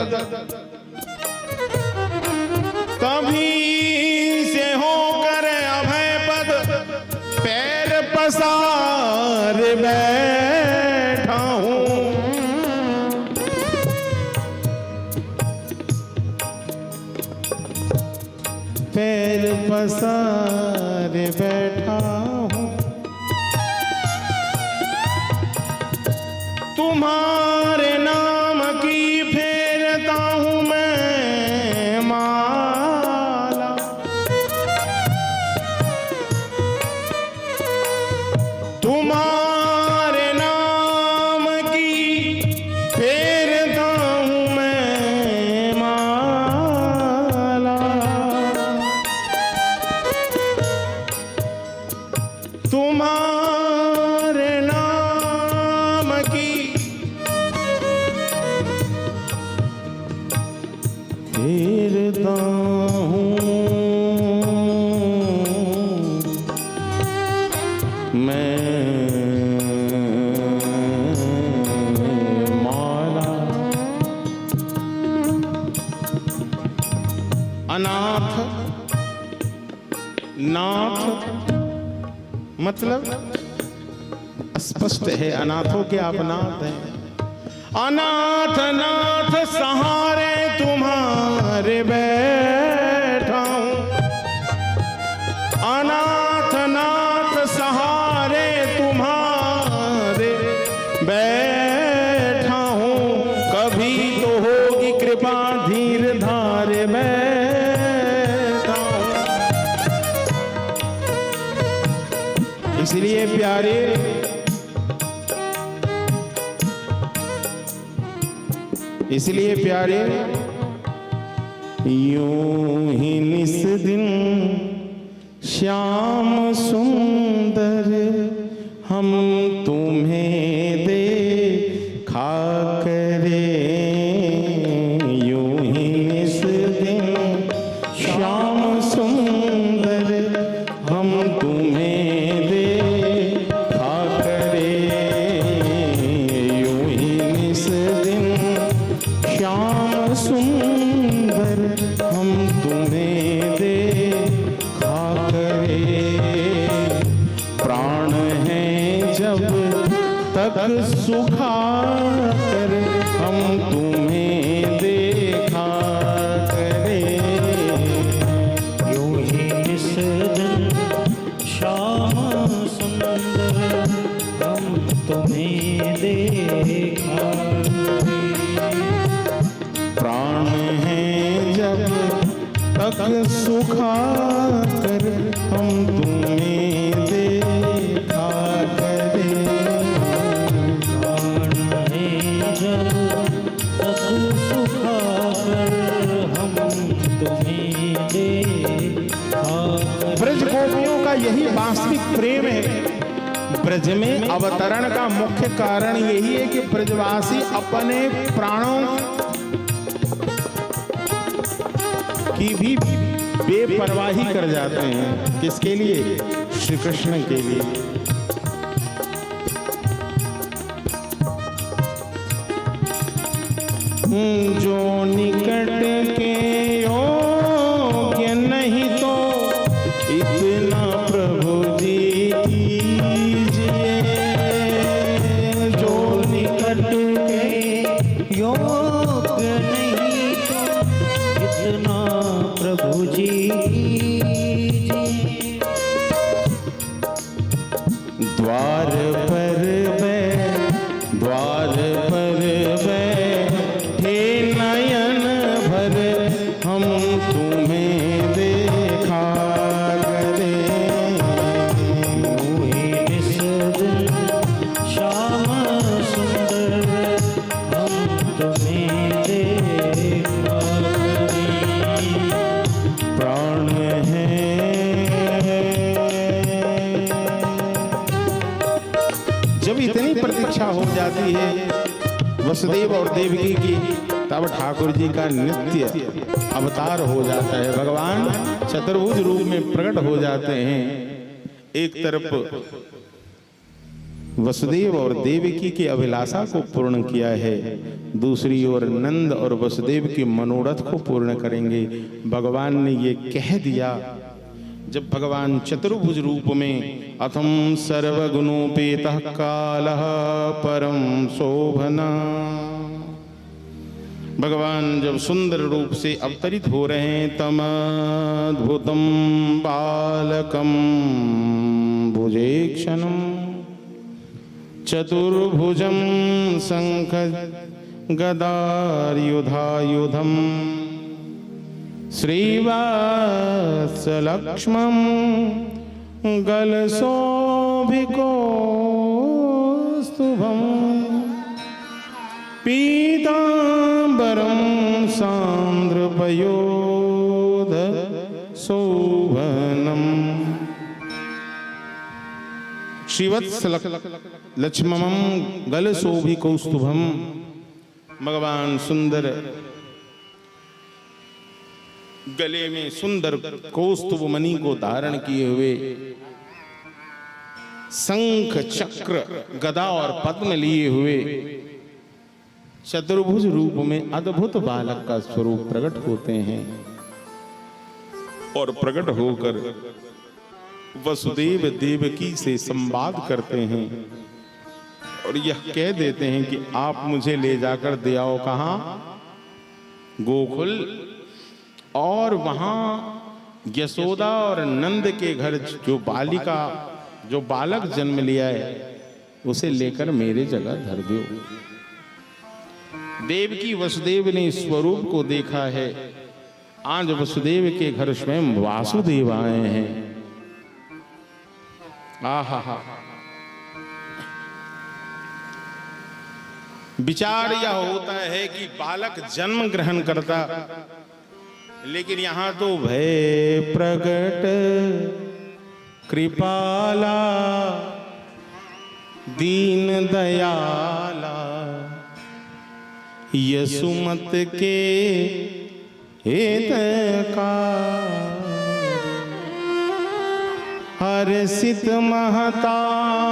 तभी से होकर अभय पद पैर पसार बैठा हूँ। पैर पसार बैठा हूँ। तुम्हारे नाम की फेरता हूँ मैं माला, तुम्हारे नाम की फेरता हूँ मैं माला, तुम्हारे नाम की फेरता हूँ मैं माला। अनाथ नाथ मतलब स्पष्ट है, अनाथों के आप नाथ हैं। अनाथ नाथ सहारे तुम्हारे बैठा हूँ, अनाथ नाथ सहारे तुम्हारे बैठा हूँ। कभी तो होगी कृपा धीर धारे बैठा हूँ। इसलिए प्यारे, इसलिए प्यारे, यूं ही निस दिन श्याम सुंदर हम तुम्हें देखा करे, यूं ही निस दिन श्याम सुंदर हम तुम्हें देखा करे, यूं ही निस दिन श्याम सुंदर हम तुम्हें देखा करे। प्राण है जब तक सुखा कर हम तुम्हें देखा करे, यूं ही इस दिन श्याम सुंदर हम तुम्हें देखा। प्राण है जब तक सुखा कर हम तुम्हें देखा करे, प्राण है जब तक सुखा कर हम तुम्हें देखा। ब्रज गोपियों का यही वास्तविक प्रेम है। ब्रज में अवतरण का मुख्य कारण यही है कि ब्रजवासी अपने प्राणों की भी बेपरवाही कर जाते हैं। किसके लिए? श्री कृष्ण के लिए। जो निकट के योग्य नहीं तो इतना प्रभु जी कीजिए, जो निकट के योग्य नहीं तो इतना प्रभु जी कीजिए। तुम्हें देखा करे। मोहे निस दिन श्याम सुंदर हम तुम्हें देखा करें। प्राण है जब इतनी प्रतीक्षा हो जाती है वसुदेव और देवकी की, तब ठाकुर जी का नित्य अवतार हो जाता है। भगवान चतुर्भुज रूप में प्रकट हो जाते हैं। एक तरफ वसुदेव और देवकी की अभिलाषा को पूर्ण किया है, दूसरी ओर नंद और वसुदेव के मनोरथ को पूर्ण करेंगे। भगवान ने ये कह दिया जब भगवान चतुर्भुज रूप में अथम सर्वगुणोपेतः कालः परम शोभना, भगवान जब सुंदर रूप से अवतरित हो रहे हैं, तमद्भुतम बालकम भुजेक्षणम चतुर्भुजम शंख गदायुधायुधम श्रीवात्सलक्ष्मं गलशोभिकौस्तुभम् पीताम्बरं सान्द्रपयोध शोभनम्। श्रीवत्सलक्ष्मं गलशोभिकौस्तुभम्, भगवान सुंदर गले में सुंदर कौस्तुभ मणि को धारण किए हुए, शंख चक्र गदा और पद्म लिए हुए, चतुर्भुज रूप में अद्भुत बालक का स्वरूप प्रकट होते हैं और प्रकट होकर वसुदेव देवकी से संवाद करते हैं और यह कह देते हैं कि आप मुझे ले जाकर दे आओ कहां, गोकुल, और वहां यशोदा और नंद के घर जो बालक जन्म लिया है उसे लेकर मेरे जगह धर दो। देवकी वसुदेव ने स्वरूप को देखा है। आज वसुदेव के घर स्वयं वासुदेव आए हैं। आहा हा, विचार यह होता है कि बालक जन्म ग्रहण करता, लेकिन यहां तो भय प्रगट कृपाला दीन दयाला यसुमत के हेतका हर्षित महतारी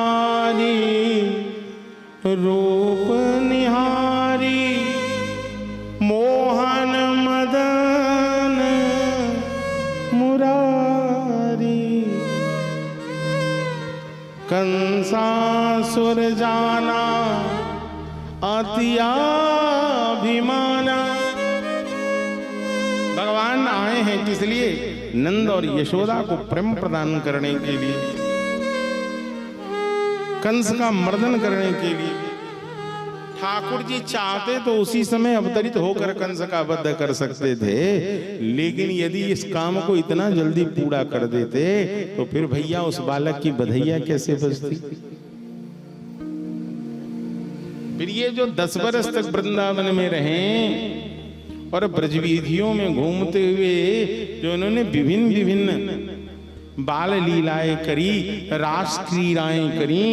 रूप निहारी मोहन मदन मुरारी कंसासुर जाना अतियाभिमाना। भगवान आए हैं किस लिए? नंद और यशोदा को प्रेम प्रदान करने के लिए, कंस का मर्दन करने के लिए। ठाकुर जी चाहते तो उसी समय अवतरित होकर कंस का वध कर सकते थे, लेकिन यदि इस काम को इतना जल्दी पूरा कर देते तो फिर भैया उस बालक की बधैया कैसे बजती। फिर ये जो 10 वर्ष तक वृंदावन में रहे और ब्रजवीधियों में घूमते हुए जो उन्होंने विभिन्न विभिन्न बाल लीलाएं करी, रास क्रीड़ाएं करी,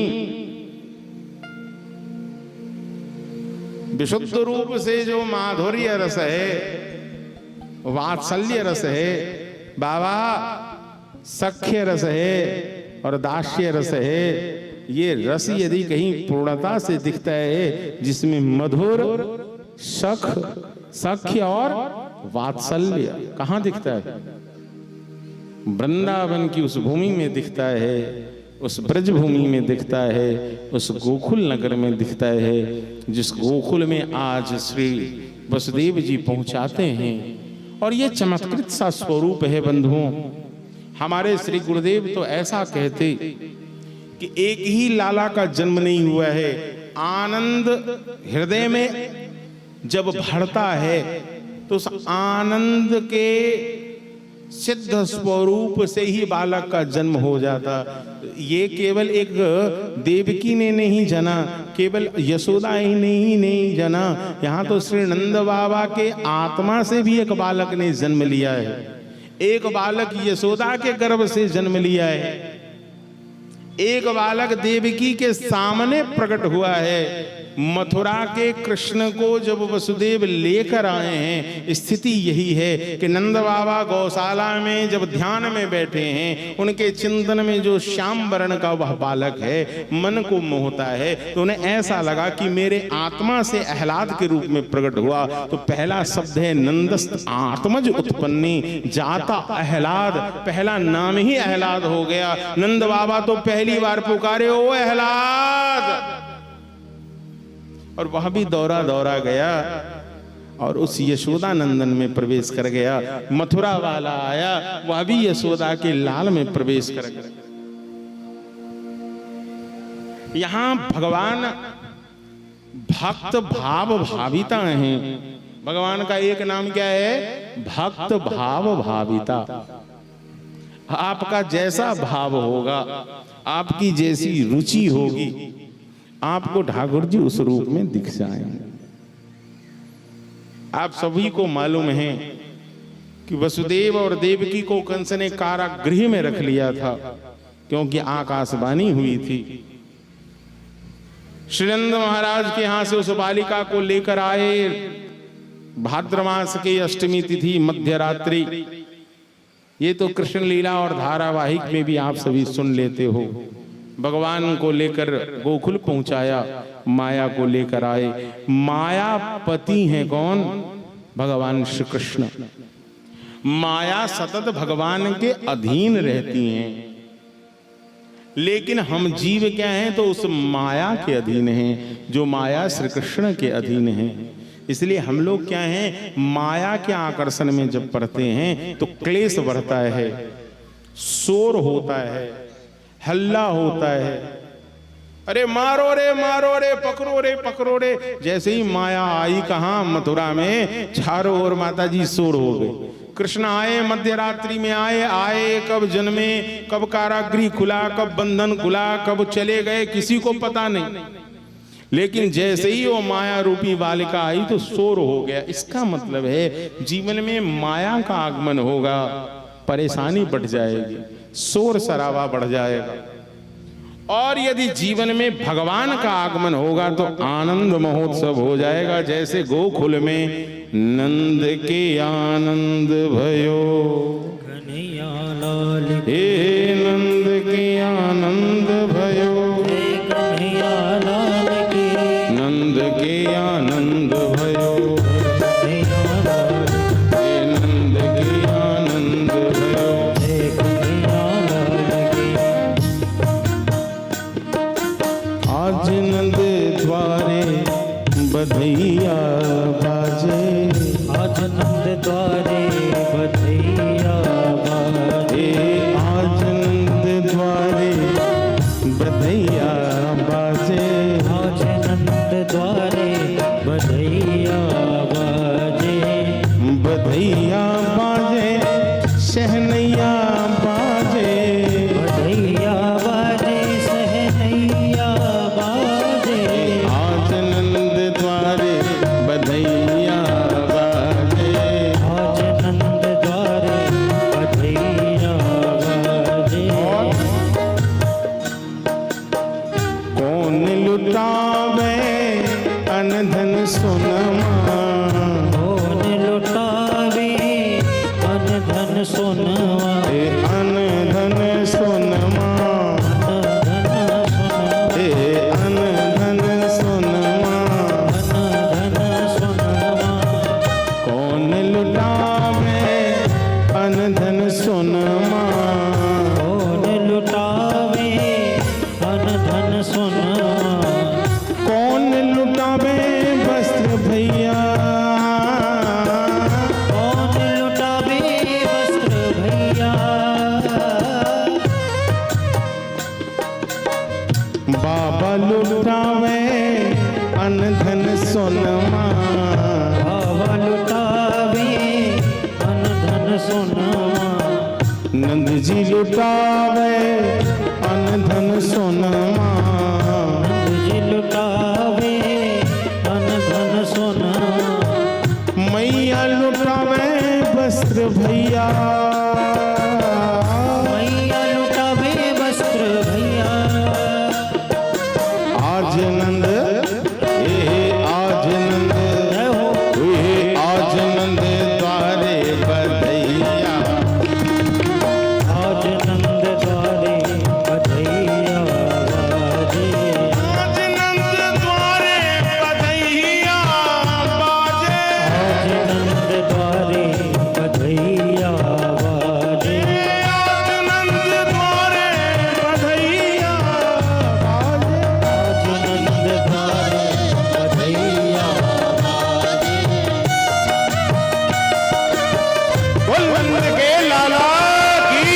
विशुद्ध रूप से जो माधुर्य रस है, वात्सल्य रस है, बाबा सख्य रस है और दास्य रस है, ये रस यदि कहीं पूर्णता से दिखता है जिसमें मधुर सख्य और वात्सल्य कहाँ दिखता है? वृंदावन की उस भूमि में दिखता है, उस ब्रज भूमि में दिखता है, उस गोकुल नगर में दिखता है, जिस गोकुल में आज श्री वसुदेव जी पहुंचाते हैं। और ये चमत्कृत सा स्वरूप है बंधुओं। हमारे श्री गुरुदेव तो ऐसा कहते कि एक ही लाला का जन्म नहीं हुआ है, आनंद हृदय में जब भरता है तो उस आनंद के सिद्ध स्वरूप से ही बालक का जन्म हो जाता। ये केवल एक देवकी ने नहीं जना, केवल यशोदा ही नहीं जना, यहाँ तो श्री नंद बाबा के आत्मा से भी एक बालक ने जन्म लिया है। एक बालक यशोदा के गर्भ से जन्म लिया है, एक बालक देवकी के सामने प्रकट हुआ है। मथुरा के कृष्ण को जब वसुदेव लेकर आए हैं, स्थिति यही है कि नंद बाबा गौशाला में जब ध्यान में बैठे हैं, उनके चिंतन में जो श्याम वर्ण का वह बालक है मन को मोहता है, तो उन्हें ऐसा लगा कि मेरे आत्मा से आह्लाद के रूप में प्रकट हुआ। तो पहला शब्द है नंदस्त आत्मज उत्पन्नी, जाता आह्लाद, पहला नाम ही आह्लाद हो गया। नंद बाबा तो पहली बार पुकारे ओ आह्लाद, और वह भी दौड़ा दौड़ा गया और उस यशोदा नंदन में प्रवेश कर गया। मथुरा वाला आया, वह भी यशोदा के लाल में प्रवेश कर गया। यहां भगवान भक्त भाव भाविता हैं। भगवान का एक नाम क्या है? भक्त भाव भाविता। आपका जैसा भाव होगा, आपकी जैसी रुचि होगी, आपको ठाकुर जी उस रूप में दिख जाएंगे। आप सभी को मालूम है कि वसुदेव और देवकी को कंस ने कारागृह में रख लिया था, क्योंकि आकाशवाणी हुई थी। श्रीनंद महाराज के यहां से उस बालिका को लेकर आए। भाद्र मास की अष्टमी तिथि मध्यरात्रि। ये तो कृष्ण लीला और धारावाहिक में भी आप सभी सुन लेते हो। भगवान को लेकर गोकुल पहुंचाया, माया को लेकर आए। मायापति हैं कौन? भगवान श्री कृष्ण। माया सतत भगवान के अधीन रहती हैं, लेकिन हम जीव क्या हैं? तो उस माया के अधीन हैं, जो माया श्री कृष्ण के अधीन है। इसलिए हम लोग क्या हैं? माया के आकर्षण में जब पड़ते हैं तो क्लेश बढ़ता है, शोर होता है, हल्ला होता है, अरे मारो रे पकड़ो रे। जैसे ही माया आई कहां? मथुरा में, चारों ओर माता जी शोर हो गए। कृष्ण आए, मध्यरात्रि में आए, कब जन्मे, कब कारागृह खुला, कब बंधन खुला, कब चले गए, किसी को पता नहीं। लेकिन जैसे ही वो माया रूपी बालिका आई तो शोर हो गया। इसका मतलब है जीवन में माया का आगमन होगा, परेशानी बढ़ जाएगी, शोर शराबा बढ़ जाएगा। और यदि जीवन में भगवान का आगमन होगा तो आनंद महोत्सव हो जाएगा। जैसे गोकुल में नंद के आनंद भयो, हे नंद के आनंद भयो, नंद के आनंद भयो, हे नंद के आनंद भयो। आज नंद द्वारे बधैया बाजे, आज नंद द्वारे बधैया बाजे, आज नंद द्वारे बधैया बाजे, आज नंद द्वारे बधैया बाजे, बधैया बाजे, शहनैया बाजे, बधैया बाजे, सहनैया बाजे, आज नंद द्वारे बधैया बाजे, आज नंद द्वारे बधैया बाजे। कौन लुटावे अनधन सोनमा, कौन लुटावे अनधन सोनवा, अनधन सोनमा, अनधन सोनमा, अनधन सोनवा, कौन लुटावे अनधन सोनमा, कौन लुटावे अनधन सोनवा, कौन लुटावे वस्त्र भैया, कौन लुटावे वस्त्र भैया, बाबा लुटावे अनधन सोनमा, बाबा लुटावे अनधन सोनवा, नंद जी लुटावे अन धन सोनमा, जी लुटावे अन धन सोना, मैया लुटावे वस्त्र भैया, मैया लुटावे वस्त्र भैया। आज नंद आज नंद जय हो आज नंद द्वारे बधैया, आज नंद द्वारे बधैया बाजे, आज नंद द्वारे बधैया बाजे, आज नंद द्वारे बधैया बाजे, आज नंद द्वारे बधैया बाजे। आज नंद द्वारे बधैया बाजे। बोल नंद के लाला की।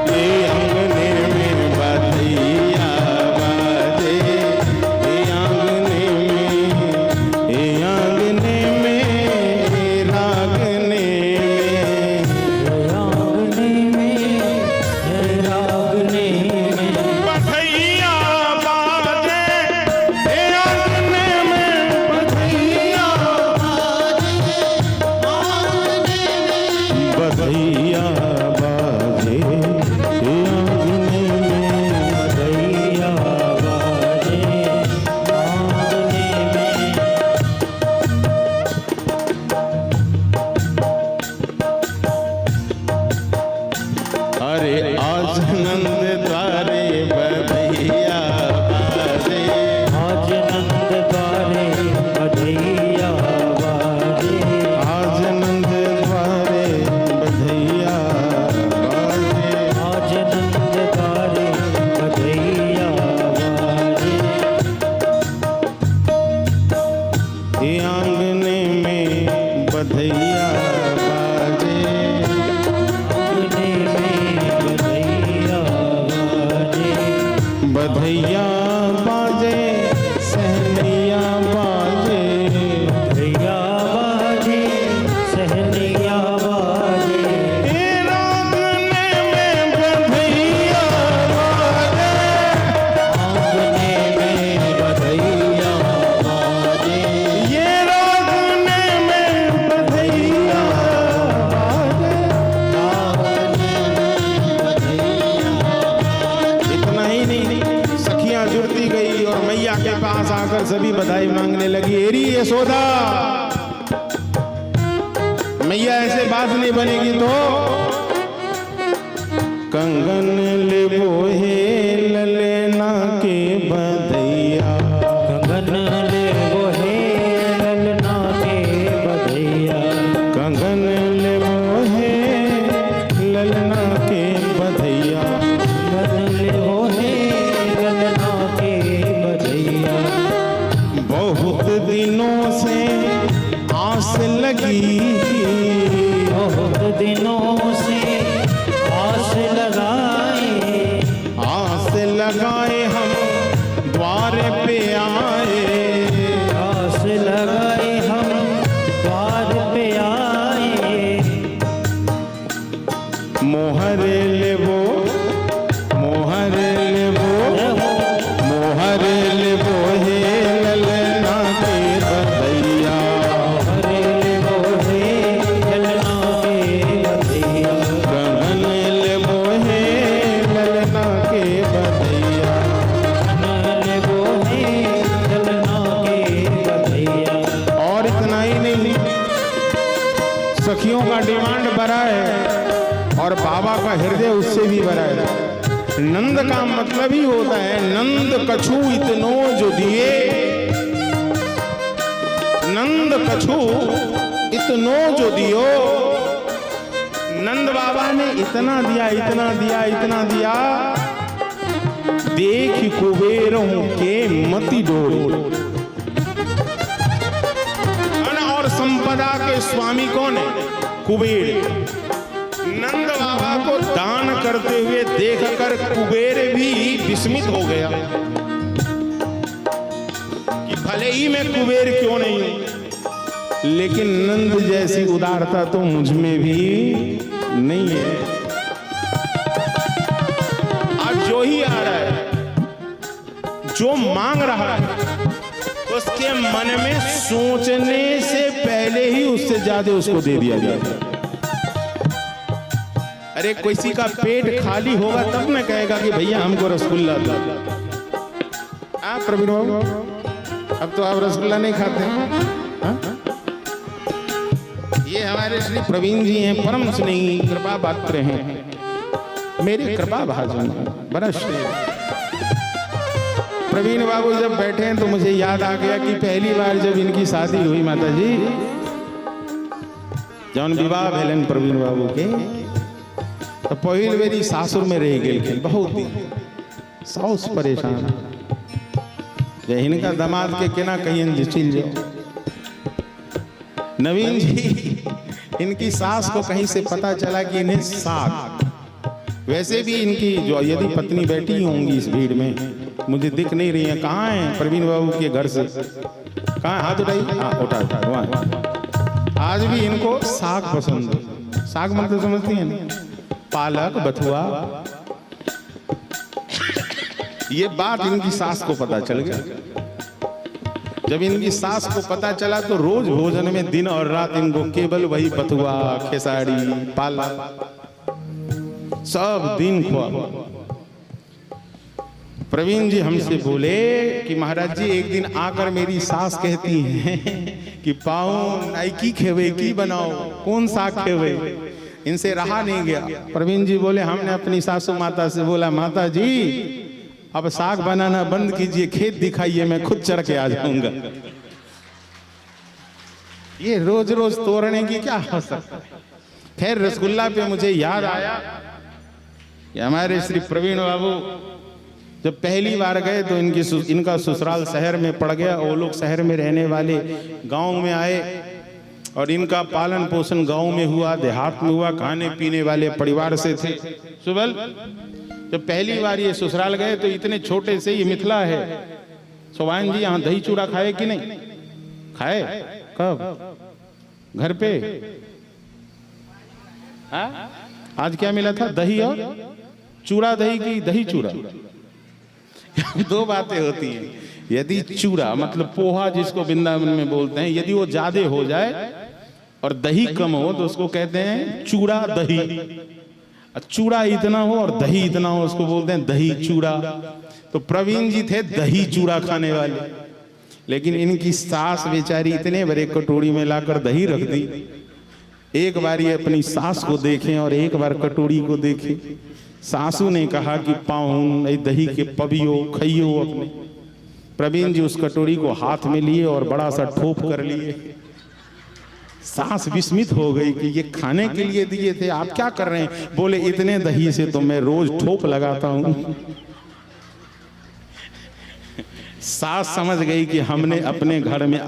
ये आंगने में बधैया बाजे, ये आंगने में रागने में रागने में बधैया बाजे, ये आंगने में बधैया बधैया बाजे, ये आंगने में बधैया बाजे, आंगने में अरे आज नंद द्वारे बधैया बाजे, आज नंद द्वारे बधैया बाजे, आज नंद द्वारे बधैया बाजे, आज नंद द्वारे बधैया बाजे, ये आंगने में बधैया बाजे, आंगने में बधैया बाजे, बधैया बाजे सहनैया बाजे, बधैया बाजे, सहनैया बाजे, ये आंगने में बधैया बाजे, आंगने में बधैया बाजे, ये आंगने में बधैया बाजे। इतना ही नहीं, सखियां जुड़ती गई और मैया के पास आकर सभी बधाई मांगने लगी। एरी यशोदा, मैया ऐसे बात नहीं बनेगी तो कंगन लेबो हे ललेना के बधैया, कंगन ले वो हे ललना के बधैया, कंगन लेबो हे ललना के बधैया, कंगन ले वो हे ललना के बधैया। बहुत दिनों से आस लगी, बहुत दिनों से आस लगाए, आस लगाए हम द्वार पे आए, आस लगाए हम द्वार पे आए, मोहर लेबो मोहर लेबो मोहर लेबो हे ललना के बधैया, हरे ले वो हे ललना के बधैया, कंगन लेबो हे ललना के बधैया। ले वो हे ललना के बधैया। और इतना ही नहीं, सखियों का डिमांड बड़ा है और बाबा का हृदय उससे भी बड़ा है। नंद का मतलब ही होता है नंद कछु इतनो जो दिए, नंद कछु इतनो जो दियो। नंद बाबा ने इतना दिया, इतना दिया, इतना दिया देख कुबेरों के मति डोरे। धन और संपदा के स्वामी कौन है? कुबेर। नंद बाबा को दान करते हुए देखकर कुबेर भी विस्मित हो गया कि भले ही मैं कुबेर क्यों नहीं हूं, लेकिन नंद जैसी उदारता तो मुझ में भी नहीं है। आज जो ही आ रहा है, जो मांग रहा है, उसके मन में सोचने से पहले ही उससे ज्यादा उसको दे दिया जाता है। अरे किसी का पेट खाली होगा तब न कहेगा कि भैया हमको रसगुल्ला दो। आप प्रवीण बाबू, अब तो आप रसगुल्ला नहीं खाते हैं। ये हमारे श्री प्रवीण जी हैं, परम स्नेही कृपा पात्र हैं, मेरे कृपा भाजन बड़ा श्रेय। प्रवीण बाबू जब बैठे हैं तो मुझे याद आ गया कि पहली बार जब इनकी शादी हुई माता जी, जौन विवाह भेलन प्रवीण बाबू के, तो पहिल बेरी सासुर में रह गए बहुत दिन। साउस परेशान, इनका दामाद के केना कहीं चिल जाओ। नवीन जी, इनकी सास को कहीं से पता चला कि इन्हें साग, वैसे भी इनकी जो यदि पत्नी बैठी होंगी इस भीड़ में, मुझे दिख नहीं रही है। कहाँ है प्रवीण बाबू के घर से? कहाँ? हाथ उठाई। हाँ उठा उठा। आज भी इनको साग पसंद है। साग मतलब समझती हैं ना? पालक, बथुआ। ये बात इनकी सास को पता चल गया। जब इनकी सास को पता चला तो रोज भोजन में दिन और रात इनको केवल वही बथुआ, खेसारी, पालक सब दिन खुआ। प्रवीण जी हमसे बोले कि महाराज जी, एक दिन आकर मेरी सास कहती है कि पाओ नाइकी खेवे की बनाओ, कौन साग खेवे? इनसे रहा नहीं गया। प्रवीण जी बोले, हमने अपनी सासू माता से बोला, माता जी अब साग बनाना बंद कीजिए, खेत दिखाइए, मैं खुद चढ़ के आ जाऊंगा। ये रोज रोज तोड़ने की क्या हो सकता है। फिर रसगुल्ला पे मुझे याद आया कि हमारे श्री प्रवीण बाबू जब पहली बार गए तो इनका ससुराल शहर में पड़ गया। वो लोग शहर में रहने वाले गांव में आए और इनका पालन पोषण गांव में हुआ, देहात में हुआ, खाने पीने वाले परिवार से थे। सुबल जब पहली बार ये ससुराल गए तो इतने छोटे से, ये मिथिला है। सोवान जी यहाँ दही चूड़ा खाए कि नहीं खाए? कब? घर पे? आज क्या मिला था? दही और चूड़ा। दही की दही चूड़ा। दो बातें होती हैं। यदि चूड़ा मतलब पोहा जिसको वृंदावन में बोलते हैं, यदि वो ज्यादा हो जाए और दही कम हो तो उसको कहते हैं चूड़ा दही। चूड़ा इतना हो और दही इतना हो उसको बोलते हैं दही चूड़ा। तो प्रवीण जी थे दही चूड़ा खाने वाले, लेकिन इनकी सास बेचारी इतने बड़े कटोरी में लाकर दही रख दी। एक बार ये अपनी सास को देखें और एक बार कटोरी को देखें। सासू ने कहा कि पाऊं दही के पबियो खइयो अपने। प्रवीण जी उस कटोरी को हाथ में लिए और बड़ा सा ठोप कर लिए। सास विस्मित हो गई कि ये खाने के लिए दिए थे, आप क्या कर रहे हैं? बोले इतने दही से तो मैं रोज ठोप लगाता हूं। सास समझ गई कि हमने अपने घर में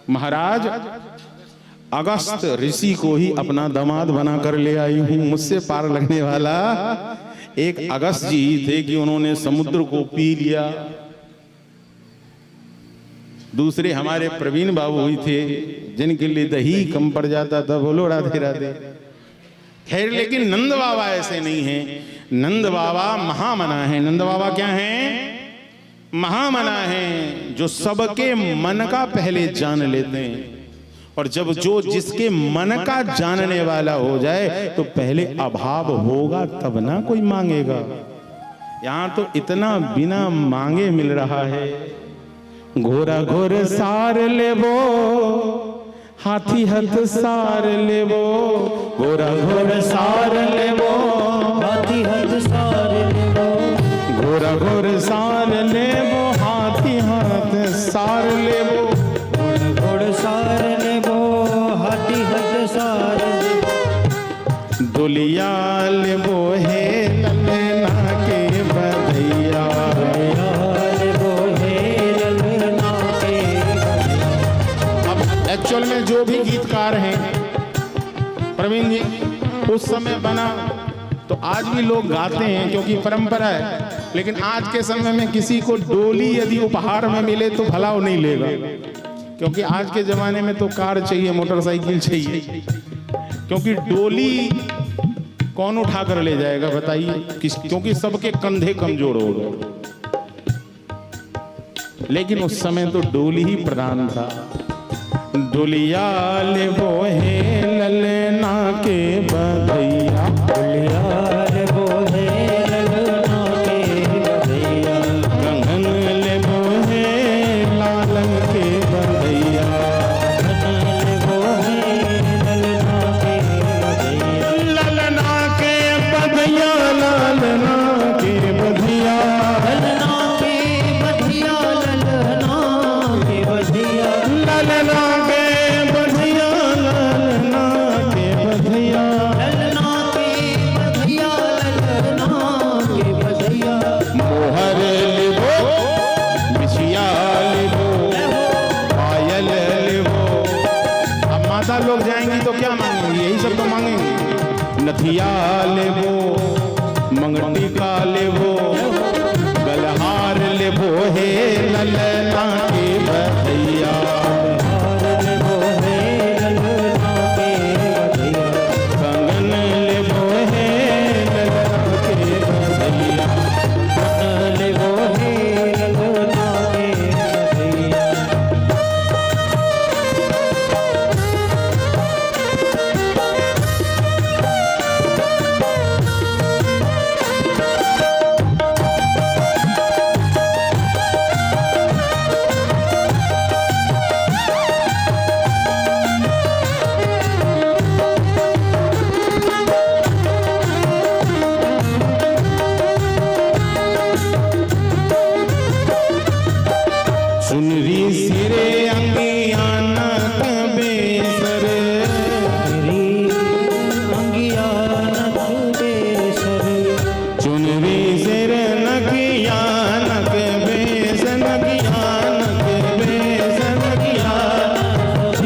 महाराज अगस्त ऋषि को ही अपना दामाद बना कर ले आई हूं। मुझसे पार लगने वाला एक अगस्त जी थे कि उन्होंने समुद्र को पी लिया। दूसरे हमारे प्रवीण बाबू ही थे जिनके लिए दही कम पड़ जाता था। बोलो राधे राधे। खैर, लेकिन नंद बाबा ऐसे नहीं हैं। नंद बाबा महामना है। नंद बाबा क्या हैं? महामना है, जो सबके मन का पहले जान लेते हैं। और जब जो जिसके मन का जानने वाला हो जाए तो पहले अभाव होगा तब ना कोई मांगेगा। यहां तो इतना बिना मांगे मिल रहा है। घोरा घोर सार लेबो, हाथी हथ सार लेबो। घोरा घोर सार लेबो, हाथी हथ सार लेबो। घोरा घोर सार लेबो, हाथी हाथ सार लेबो। घोड़ सार लेबो, हाथी हथ सार लेबो। दुलिया लेबो हे गीतकार हैं प्रवीण जी, उस समय बना तो आज भी लोग गाते हैं क्योंकि परंपरा है। लेकिन आज के समय में किसी को डोली यदि उपहार में मिले तो भला वो नहीं लेगा, क्योंकि आज के जमाने में तो कार चाहिए, मोटरसाइकिल चाहिए, क्योंकि डोली कौन उठा कर ले जाएगा बताइए, क्योंकि सबके कंधे कमजोर हो गए। लेकिन उस समय तो डोली ही प्रधान था। डोलिया ले वो है ललना के बधैया, डोलिया ले वो है ललना के बधैया, कंगन ले वो है लालन के बधैया, कंगन ले वो है ललना के बधैया, ललना के बधैया, लालना के बधैया, ललना के बधिया, ललना के बधिया, ललना के बधैया, लालना के बधैया, ललना के बधिया, ललना के बधिया, मोहर लेबो, बिछिया लेबो, पायल लेबो। अब माता लोग जाएंगी तो क्या मांगेंगी? यही सब तो मांगेंगी। नथिया लेबो, मंगटी का लेबो, गलहार लेबो हे ललना के बधैया, हार ले वो है ललना के बधिया, कंगन लेबो हे ललना के बधैया। कंगन ले वो है ललना के बधिया। सुनरी सिरे अंगियानक बेसर, मेरी अंगिया नख बेसर, चुनरी सिर नकियानक बेस, नकियानक बेस, नकियानक,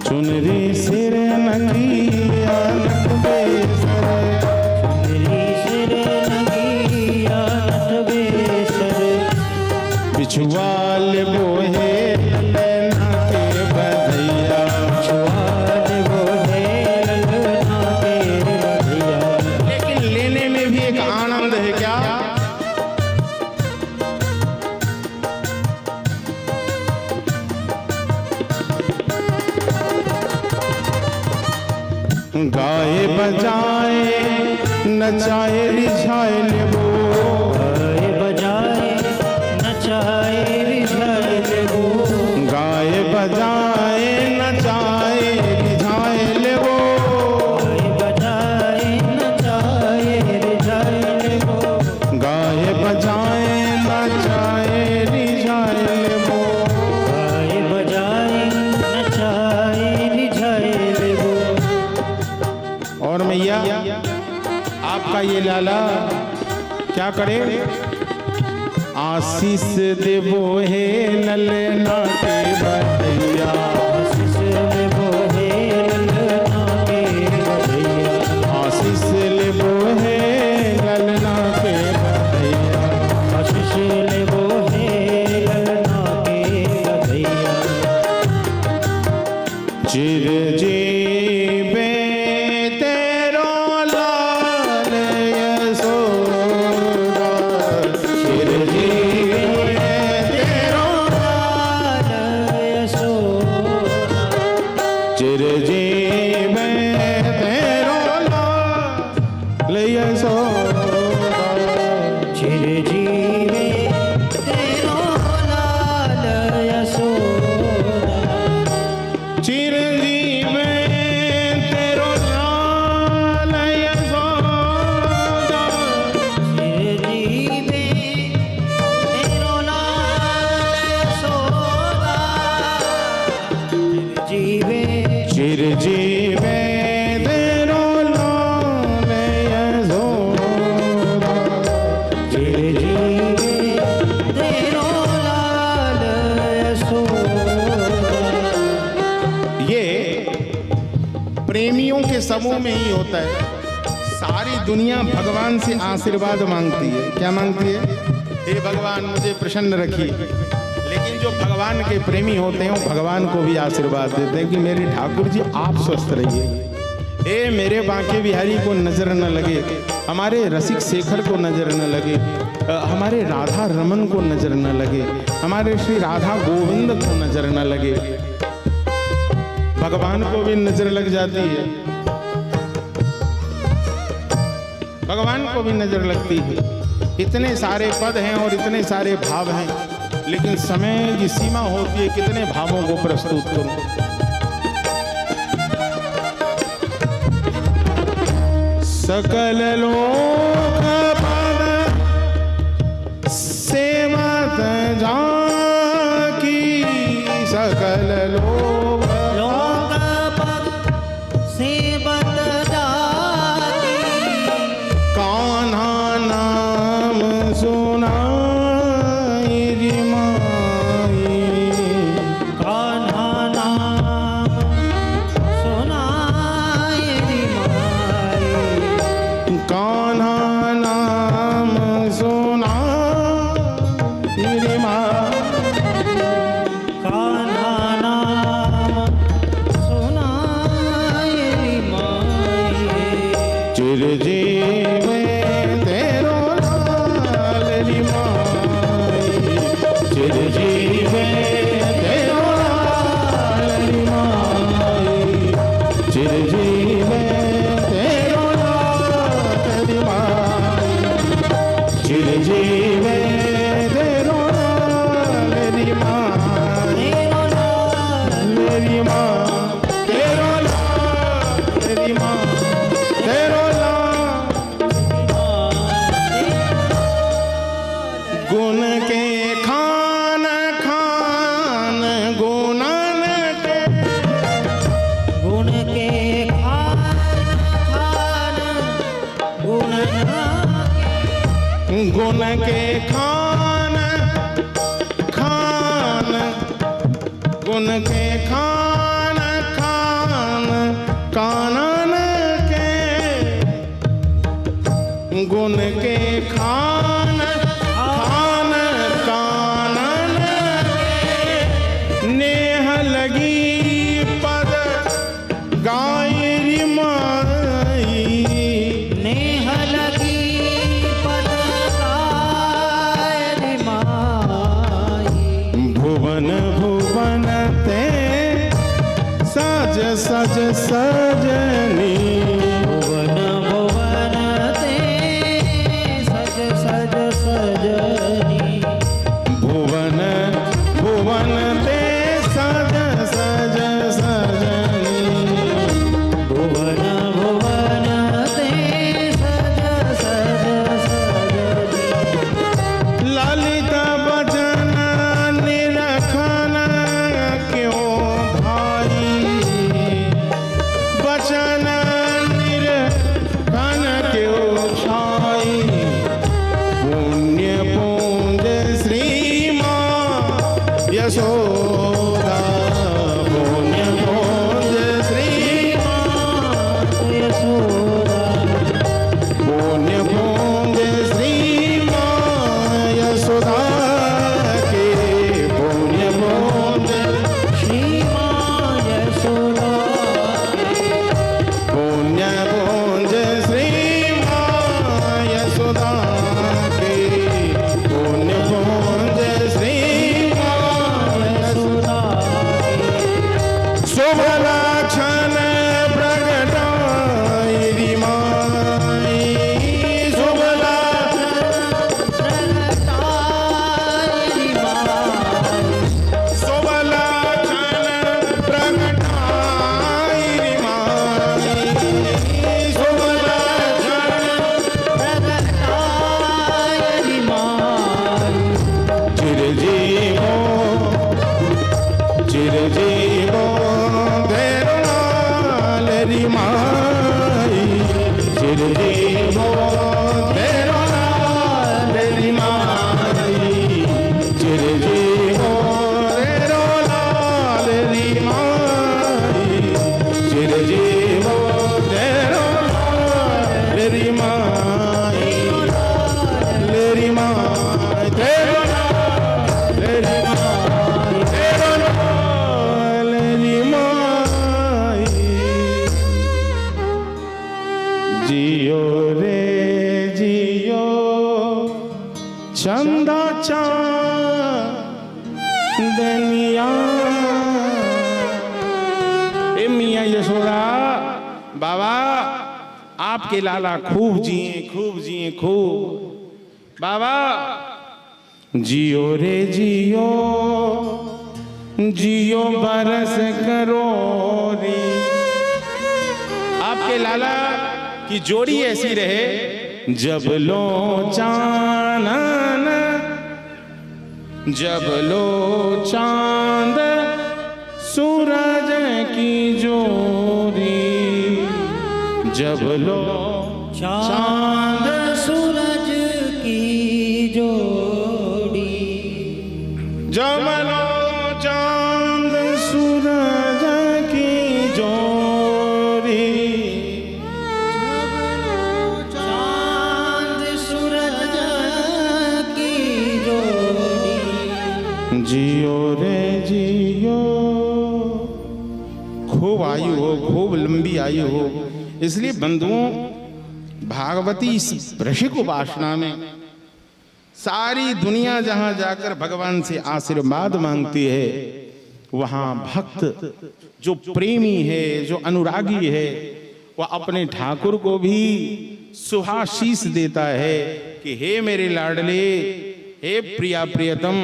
चुनरी सिर नकियानक बेसर, मेरी सिर नगिया नख बेसर, बिछुआ लेबो हे ललना के बधैया, छुआल वो है ललना के बधिया। लेकिन लेने में भी एक आनंद है क्या? गाए बजाए नचाए रिझाए लेबो, गाए बजाए नचाए रिझाए लेबो, गाए बजाए नचाए रिझाए लेबो, गाए बजाए नचाए रिझाए लेबो, गाए बजाए नचाए रिझाए लेबो। गाए बजाए नचाए रिझाए लेबो। और मैया आपका ये लाला क्या करे? आशीष देबो हे ललना के बधैया, आशीष लेबो हे ललना के बधिया, आशीष लेबो हे ललना के बधैया, आशीष लेबो हे ललना के बधिया। चिर जीवे तेरो लाल यशोदा, चिर जीवे तेरो लाल यशोदा, के समूह में ही होता है। सारी दुनिया भगवान से आशीर्वाद मांगती है। क्या मांगती है? हे भगवान मुझे प्रसन्न रखिए। लेकिन जो भगवान के प्रेमी होते हैं वो भगवान को भी आशीर्वाद देते हैं कि मेरे ठाकुर जी आप स्वस्थ रहिए। ए मेरे बांके बिहारी को नजर न लगे, हमारे रसिक शेखर को नजर न लगे, हमारे राधा रमन को नजर न लगे, हमारे श्री राधा गोविंद को नजर न लगे। भगवान को भी नजर लग जाती है, भगवान को भी नजर लगती है। इतने सारे पद हैं और इतने सारे भाव हैं, लेकिन समय की सीमा होती है कितने भावों को प्रस्तुत करूं। सकल लोक पद सेवत जाकी, सकल लोक पद सेवत जाकी, कान्हा नाम सुनाई रे माई, कान्हा नाम सुनाई रे माई, कान्हा नाम सुनाई रे माई, कान्हा नाम सुनाई रे माई। चिरजीव तेरो लाल रे माई, चिरजीव तेरो लाल रे माई, चिरजीव तेरो लाल रे माई, चिरजीव तेरो लाल रे माई, मेरी माँ तेरो लाल मेरी माँ तेरो लाल। गुण के खान खान गुणन के, गुण के खान खान गुण गुण के खान खान गुण के खान खान कानन के, गुण के खान खान कानन के, नेह लगी पद गाय रे माई, नेह लगी पद गाय रे माई, भुवन भुवन ते सज सज सजनी, भुवन भुवन ते सज सज सजनी, भुवन भुवन ते सज सज सजनी, भुवन भुवन ते सज सज सजनी, ललित बचन निरखन क्यों भाई, बचन निरखन क्यों छाई, पुण्य पूंज श्री माँ यशोदा, पुण्य पूंज श्री माँ यशोदा, पुण्य पूंज श्री माँ यशोदा के, पुण्य पूंज श्री माँ यशोदा, पुण्य पूंज श्री माँ यशोदा के, पुण्य पूंज श्री माँ यशोदा, शुभ लक्षण प्रगटाई री माई, शुभ लक्षण शुभ लक्षण प्रगटाई री माई, शुभ लक्षण चिरजीवो चिरजीवो तेरो लाल री माई, चिरजीवो तेरो लाल री माई, चिरजीवो तेरो लाल री माई, चिरजीवो जियो रे जियो चंदा चांदनिया। ए मियाँ यशोदा, बाबा आपके लाला खूब जिए खूब। बाबा जियो रे जियो जियो बरस करो रे। आपके लाला की जोड़ी ऐसी रहे, जब लो चानन जब लो चांद सूरज की जोड़ी, जब लो चांद सूरज की जोड़ी, जब लो चांद सूरज की जोड़ी, चांद सूरज की जोड़ी। जियो रे जियो, खूब आयु हो, खूब लंबी आयु हो। इसलिए बंधुओं, भागवती इस वृश्चिक उपासना में सारी दुनिया जहां जाकर भगवान से आशीर्वाद मांगती है, वहां भक्त जो प्रेमी है, जो अनुरागी है, वह अपने ठाकुर को भी सुहाशीष देता है कि हे मेरे लाडले, हे प्रिया प्रियतम,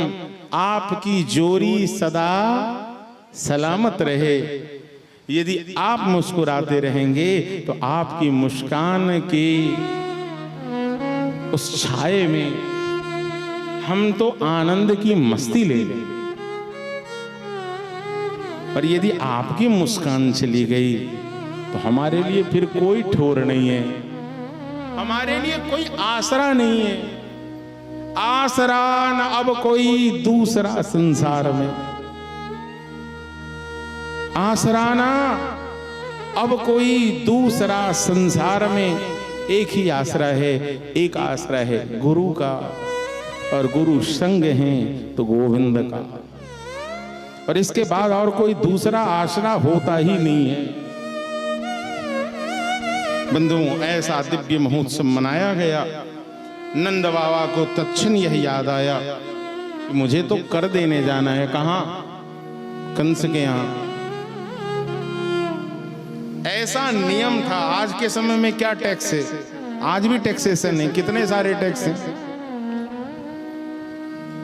आपकी जोड़ी सदा सलामत रहे। यदि आप मुस्कुराते रहेंगे तो आपकी मुस्कान की उस छाये में हम तो आनंद की मस्ती ले लें, पर यदि आपकी मुस्कान चली गई तो हमारे लिए फिर कोई ठोर नहीं है, हमारे लिए कोई आसरा नहीं है। आसरा न अब कोई दूसरा संसार में, आसराना अब कोई दूसरा संसार में। एक ही आसरा है, एक आसरा है गुरु का, और गुरु संग है तो गोविंद का, और इसके बाद और कोई दूसरा आसरा होता ही नहीं है। बंधुओं, ऐसा दिव्य महोत्सव मनाया गया। नंद बाबा को तत्क्षण यह याद आया कि मुझे तो कर देने जाना है। कहां? कंस के यहां। ऐसा नियम था। आज के समय में क्या टैक्स है? आज भी टैक्सेशन है, कितने सारे टैक्स हैं।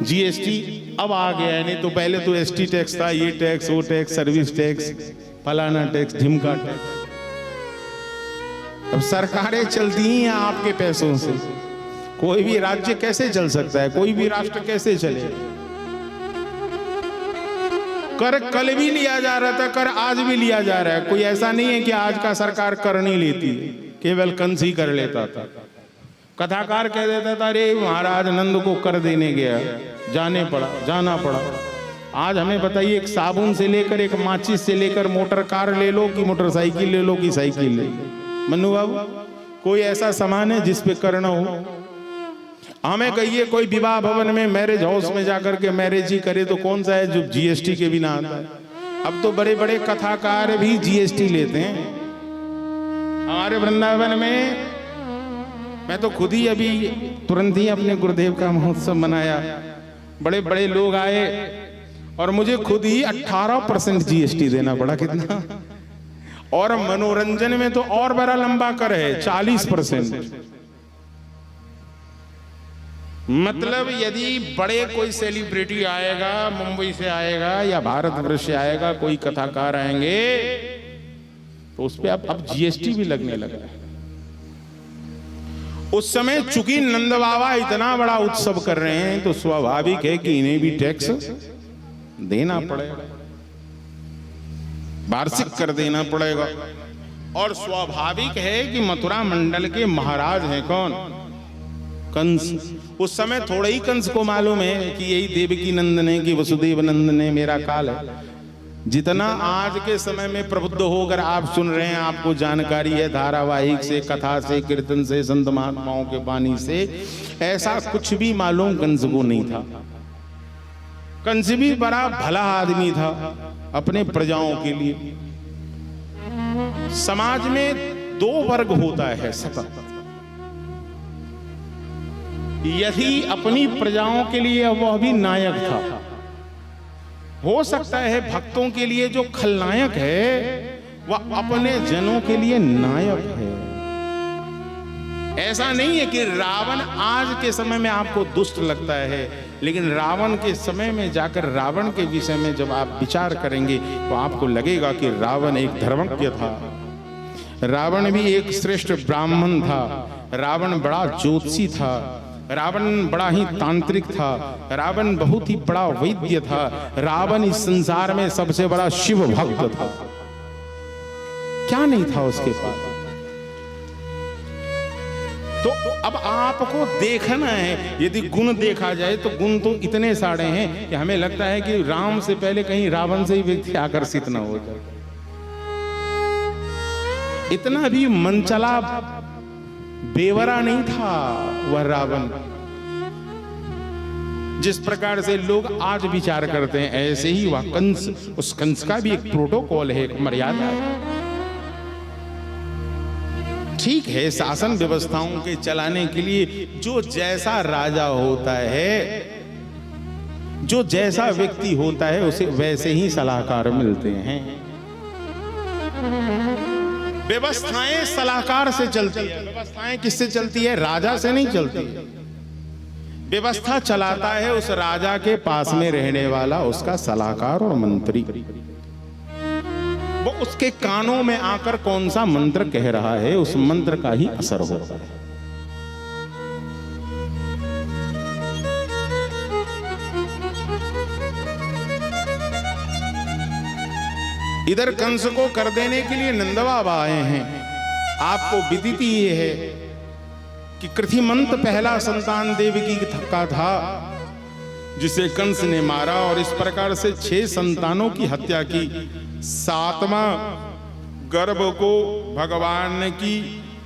जीएसटी अब आ गया है, नहीं तो पहले तो एसटी टैक्स था, ये टैक्स, वो टैक्स, सर्विस टैक्स, फलाना टैक्स, ढिमका टैक्स। अब सरकारें चलती ही हैं आपके पैसों से। कोई भी राज्य कैसे चल सकता है? कोई भी राष्ट्र कैसे चले? कर कल भी लिया जा रहा था, कर आज भी लिया जा रहा है। कोई ऐसा नहीं है कि आज का सरकार कर नहीं लेती, केवल कंस ही कर लेता था। कथाकार कह देता था, अरे महाराज नंद को कर देने गया, जाना पड़ा। आज हमें बताइए, एक साबुन से लेकर, एक माचिस से लेकर, मोटर कार ले लो कि मोटरसाइकिल ले लो कि साइकिल ले लो, मन्नू बाबू, कोई ऐसा सामान है जिस पे करना हो? हमें कहिए कोई विवाह भवन में, मैरिज हाउस में जाकर के मैरिज ही करे तो कौन सा है जो जीएसटी के बिना आता है? अब तो बड़े बड़े कथाकार भी जीएसटी लेते हैं। हमारे वृंदावन में मैं तो खुद ही अभी तुरंत ही अपने गुरुदेव का महोत्सव मनाया। बड़े बड़े लोग आए और मुझे खुद ही 18% जीएसटी देना पड़ा। कितना? और मनोरंजन में तो और बड़ा लंबा कर है, 40%। मतलब यदि बड़े कोई सेलिब्रिटी आएगा, मुंबई से आएगा या भारतवर्ष से आएगा, कोई कथाकार आएंगे, तो उस पे अब जीएसटी भी लगने लगा है। उस समय चूंकि नंद बाबा इतना बड़ा उत्सव कर रहे हैं, तो स्वाभाविक है कि इन्हें भी टैक्स देना पड़ेगा, वार्षिक कर देना पड़ेगा। और स्वाभाविक है कि मथुरा मंडल के महाराज हैं कौन? कंस। उस समय थोड़ा ही कंस को मालूम है कि यही देवकी नंदन है, कि वसुदेव नंदन है, मेरा काल है। जितना आज के समय में प्रबुद्ध होकर आप सुन रहे हैं, आपको जानकारी है धारावाहिक से, कथा से, कीर्तन से, संत महात्माओं के वाणी से, ऐसा कुछ भी मालूम कंस को नहीं था। कंस भी बड़ा भला आदमी था अपने प्रजाओं के लिए। समाज में दो वर्ग होता है सतत। यदि अपनी प्रजाओं के लिए वह भी नायक था, हो सकता है भक्तों के लिए जो खलनायक है वह अपने जनों के लिए नायक है। ऐसा नहीं है कि रावण आज के समय में आपको दुष्ट लगता है, लेकिन रावण के समय में जाकर रावण के विषय में जब आप विचार करेंगे तो आपको लगेगा कि रावण एक धर्मज्ञ था, रावण भी एक श्रेष्ठ ब्राह्मण था, रावण बड़ा ज्योतिषी था, रावण बड़ा ही तांत्रिक था, रावण बहुत ही बड़ा वैद्य था, रावण इस संसार में सबसे बड़ा शिव भक्त था। क्या नहीं था उसके पास? तो अब आपको देखना है, यदि गुण देखा जाए तो गुण तो इतने सारे हैं कि हमें लगता है कि राम से पहले कहीं रावण से ही व्यक्ति आकर्षित ना हो जाए। इतना भी मनचला बेवरा नहीं था वह रावण, जिस प्रकार से लोग आज विचार करते हैं ऐसे ही वह कंस, उस कंस का भी एक प्रोटोकॉल है, एक मर्यादा है। ठीक है, शासन व्यवस्थाओं के चलाने के लिए जो जैसा राजा होता है, जो जैसा व्यक्ति होता है, उसे वैसे ही सलाहकार मिलते हैं। व्यवस्थाएं सलाहकार से चलती है। व्यवस्थाएं किससे चलती है? राजा से नहीं चलती है। व्यवस्था चलाता है उस राजा के पास में रहने वाला उसका सलाहकार और मंत्री। वो उसके कानों में आकर कौन सा मंत्र कह रहा है, उस मंत्र का ही असर होता है। इधर कंस को कर देने के लिए नंद बाबा आए हैं। आपको विदित ये है कि कृथिमंत पहला संतान देवकी का था जिसे कंस ने मारा, और इस प्रकार से 6 संतानों की हत्या की। 7वां गर्भ को भगवान की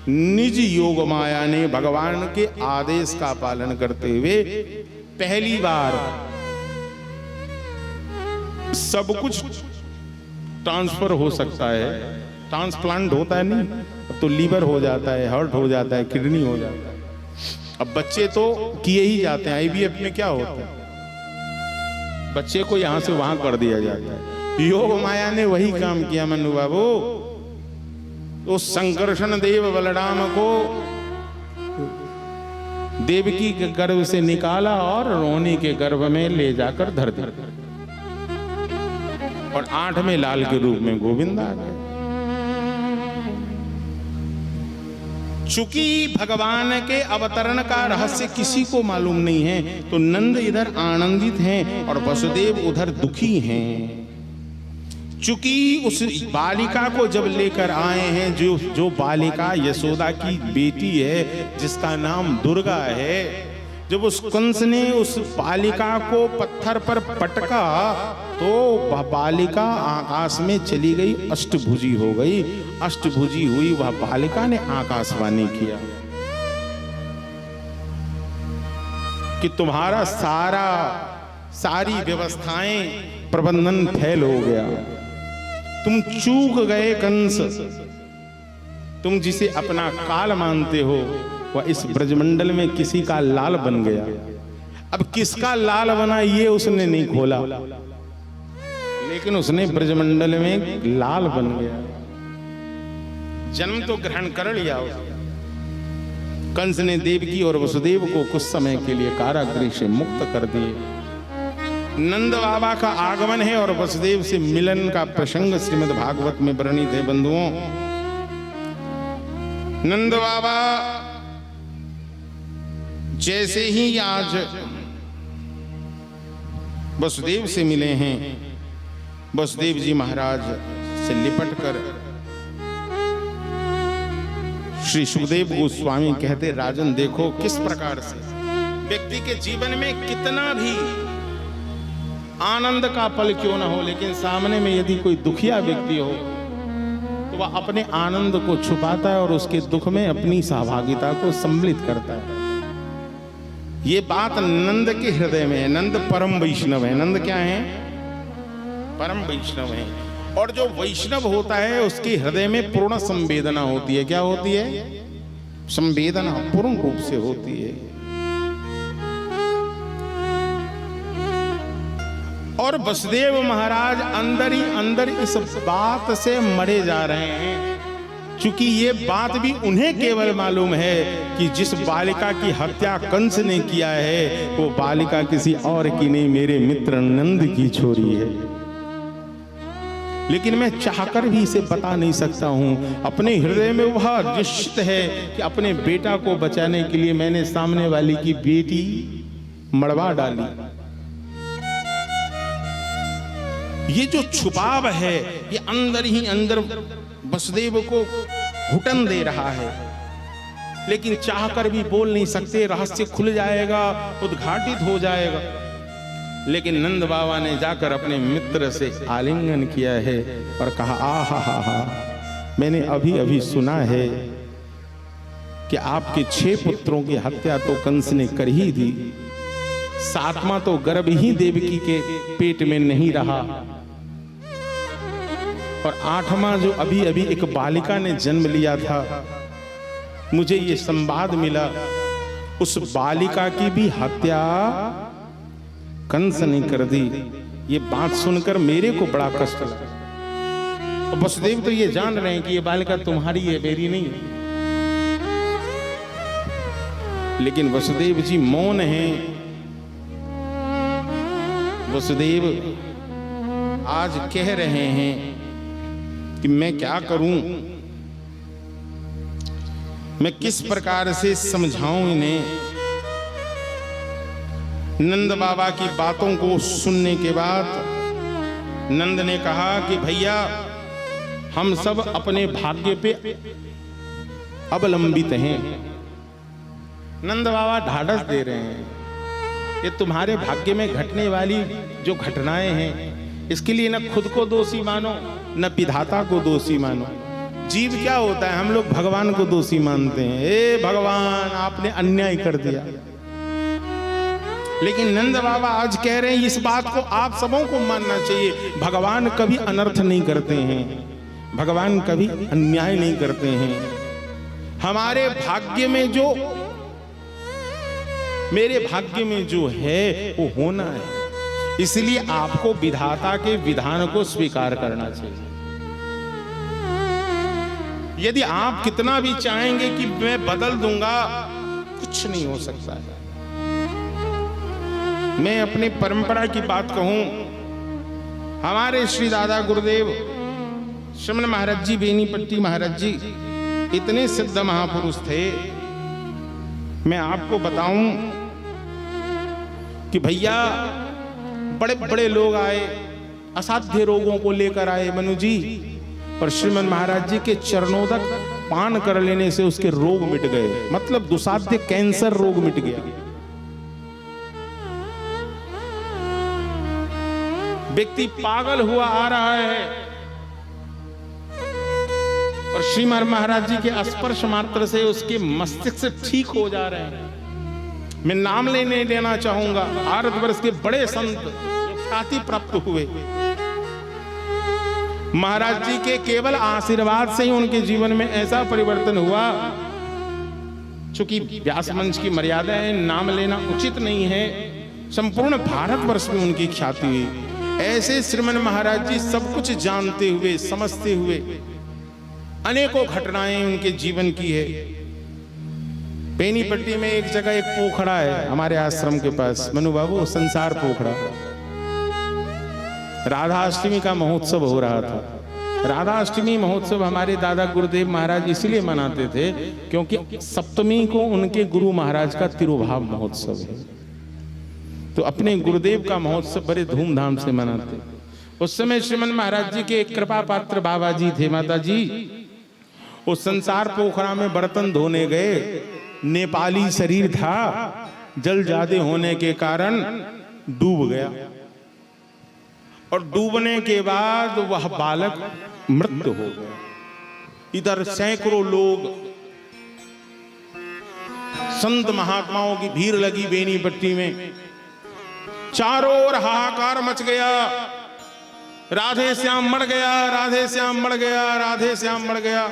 निज योग माया ने भगवान के आदेश का पालन करते हुए पहली बार सब कुछ ट्रांसफर हो सकता है, ट्रांसप्लांट होता है नहीं, अब तो लीवर हो जाता है, हार्ट हो जाता है, किडनी हो जाता है। अब बच्चे तो किए ही जाते हैं। आईवीएफ में क्या होता है, बच्चे को यहां से वहां कर दिया जाता है। योग माया ने वही काम किया मनु बाबू। तो संकर्षण देव बलराम को देवकी के गर्भ से निकाला और रोहिणी के गर्भ में ले जाकर धर दिया, और 8वें लाल के रूप में गोविंद आ गए। चूंकि भगवान के अवतरण का रहस्य किसी को मालूम नहीं है, तो नंद इधर आनंदित हैं और वसुदेव उधर दुखी हैं। चूंकि उस बालिका को जब लेकर आए हैं, जो बालिका यशोदा की बेटी है, जिसका नाम दुर्गा है, जब उस कंस ने उस बालिका को पत्थर पर पटका तो वह बालिका आकाश में चली गई, अष्टभुजी हो गई। अष्टभुजी हुई वह बालिका ने आकाशवाणी किया कि तुम्हारा सारी व्यवस्थाएं प्रबंधन फेल हो गया, तुम चूक गए कंस। तुम जिसे अपना काल मानते हो वह इस ब्रजमंडल में किसी का लाल बन गया। अब किसका लाल बना ये उसने नहीं खोला, लेकिन उसने ब्रजमंडल में लाल बन गया। जन्म तो ग्रहण कर लिया उसने। कंस ने देवकी और वसुदेव को कुछ समय के लिए कारागृह से मुक्त कर दिए। नंद बाबा का आगमन है और वसुदेव से मिलन का प्रसंग श्रीमद् भागवत में वर्णित है। बंधुओं, नंद बाबा जैसे ही आज वसुदेव से मिले हैं, वसुदेव जी महाराज से लिपटकर श्री सुखदेव गोस्वामी कहते, राजन देखो किस प्रकार से व्यक्ति के जीवन में कितना भी आनंद का पल क्यों ना हो, लेकिन सामने में यदि कोई दुखिया व्यक्ति हो तो वह अपने आनंद को छुपाता है और उसके दुख में अपनी सहभागिता को सम्मिलित करता है। ये बात नंद के हृदय में है। नंद परम वैष्णव है। नंद क्या है? परम वैष्णव है। और जो वैष्णव होता है उसके हृदय में पूर्ण संवेदना होती है। क्या होती है? संवेदना पूर्ण रूप से होती है। और वसुदेव महाराज अंदर ही अंदर इस बात से मरे जा रहे हैं, क्योंकि ये बात भी उन्हें केवल मालूम है कि जिस बालिका की हत्या कंस ने किया है वो बालिका किसी और की नहीं, मेरे मित्र नंद की छोरी है। लेकिन मैं चाहकर भी इसे बता नहीं सकता हूं। अपने हृदय में वह निश्चित है कि अपने बेटा को बचाने के लिए मैंने सामने वाली की बेटी मरवा डाली। ये जो छुपाव है ये अंदर ही अंदर वसुदेव को घुटन दे रहा है, लेकिन चाहकर भी बोल नहीं सकते। रहस्य खुल जाएगा, उद्घाटित हो जाएगा। लेकिन नंद बाबा ने जाकर अपने मित्र से आलिंगन किया है और कहा, आहा, मैंने अभी अभी सुना है कि आपके 6 पुत्रों की हत्या तो कंस ने कर ही दी, 7वां तो गर्भ ही देवकी के पेट में नहीं रहा, और 8वां जो अभी अभी एक बालिका ने जन्म लिया था, मुझे ये संवाद मिला उस बालिका की भी हत्या कंस ने कर दी। ये बात सुनकर मेरे को बड़ा कष्ट लगा। और वसुदेव तो ये जान रहे हैं कि ये बालिका तुम्हारी है, मेरी नहीं है। लेकिन वसुदेव जी मौन हैं। वसुदेव आज कह रहे हैं कि मैं क्या करूं, मैं किस प्रकार से समझाऊं इन्हें। नंद बाबा की बातों को सुनने के बाद नंद ने कहा कि भैया हम सब अपने भाग्य पे अवलंबित हैं। नंद बाबा ढाढ़स दे रहे हैं, ये तुम्हारे भाग्य में घटने वाली जो घटनाएं हैं इसके लिए न खुद को दोषी मानो न विधाता को दोषी मानो। जीव क्या होता है, हम लोग भगवान को दोषी मानते हैं, ए भगवान आपने अन्याय कर दिया। लेकिन नंद बाबा आज कह रहे हैं इस बात को आप सबों को मानना चाहिए, भगवान कभी अनर्थ नहीं करते हैं, भगवान कभी अन्याय नहीं करते हैं। हमारे भाग्य में जो, मेरे भाग्य में जो है वो होना है, इसलिए आपको विधाता के विधान को स्वीकार करना चाहिए। यदि आप कितना भी चाहेंगे कि मैं बदल दूंगा, कुछ नहीं हो सकता है। मैं अपनी परंपरा की बात कहूं, हमारे श्री दादा गुरुदेव श्रमण महाराज जी, बेनीपट्टी महाराज जी इतने सिद्ध महापुरुष थे। मैं आपको बताऊं कि भैया बड़े बड़े लोग आए, असाध्य रोगों को लेकर आए मनु जी, और श्रीमन महाराज जी के चरणोदक पान कर लेने से उसके रोग मिट गए। मतलब दुसाध्य कैंसर रोग मिट गया। व्यक्ति पागल हुआ आ रहा है और श्रीमान महाराज जी के स्पर्श मात्र से उसके मस्तिष्क ठीक हो जा रहे हैं। मैं नाम लेना चाहूंगा, भारतवर्ष के बड़े संत जो ख्याति प्राप्त हुए, महाराज जी के केवल आशीर्वाद से ही उनके जीवन में ऐसा परिवर्तन हुआ। चूंकि व्यास मंच की मर्यादा है, नाम लेना उचित नहीं है, संपूर्ण भारतवर्ष में उनकी ख्याति हुई। ऐसे श्रीमन महाराज जी सब कुछ जानते हुए समझते हुए अनेकों घटनाएं उनके जीवन की है। बेनीपट्टी में एक जगह एक पोखड़ा है हमारे आश्रम के पास, मनु बाबू, संसार पोखड़ा। राधाष्टमी का महोत्सव हो रहा था। राधाष्टमी महोत्सव हमारे दादा गुरुदेव महाराज इसलिए मनाते थे क्योंकि सप्तमी को उनके गुरु महाराज का तिरुभाव महोत्सव है, तो अपने गुरुदेव का महोत्सव बड़े धूमधाम से मनाते। उस समय श्रीमन महाराज जी के एक कृपा पात्र बाबा जी थे, माता जी, वो संसार पोखरा में बर्तन धोने गए। नेपाली शरीर था, जल ज्यादा होने के कारण डूब गया, और डूबने के बाद वह बालक मृत हो गया। इधर सैकड़ों लोग, संत महात्माओं की भीड़ लगी बेनीपट्टी में। चारों ओर हाहाकार मच गया। राधे श्याम मर गया, राधे श्याम मर गया, राधे श्याम मर गया।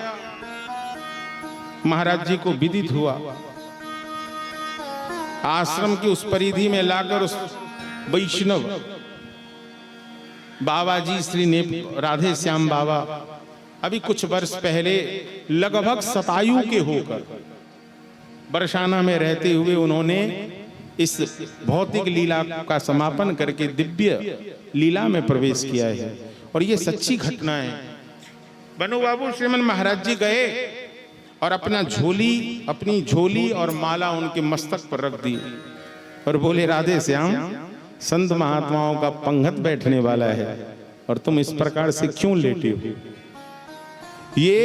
महाराज जी को विदित हुआ, आश्रम की उस परिधि में लाकर उस वैष्णव बाबा जी श्री ने राधे श्याम बाबा अभी कुछ वर्ष पहले लगभग शतायु के होकर बरसाना में रहते हुए उन्होंने इस भौतिक लीला का समापन करके दिव्य लीला में प्रवेश किया है। और ये सच्ची घटना है। बनु बाबू श्रीमन महाराज जी गए और अपनी झोली और माला उनके मस्तक पर रख दी और बोले, राधे श्याम, संत महात्माओं का पंगत बैठने वाला है और तुम इस प्रकार से क्यों लेटे हो? ये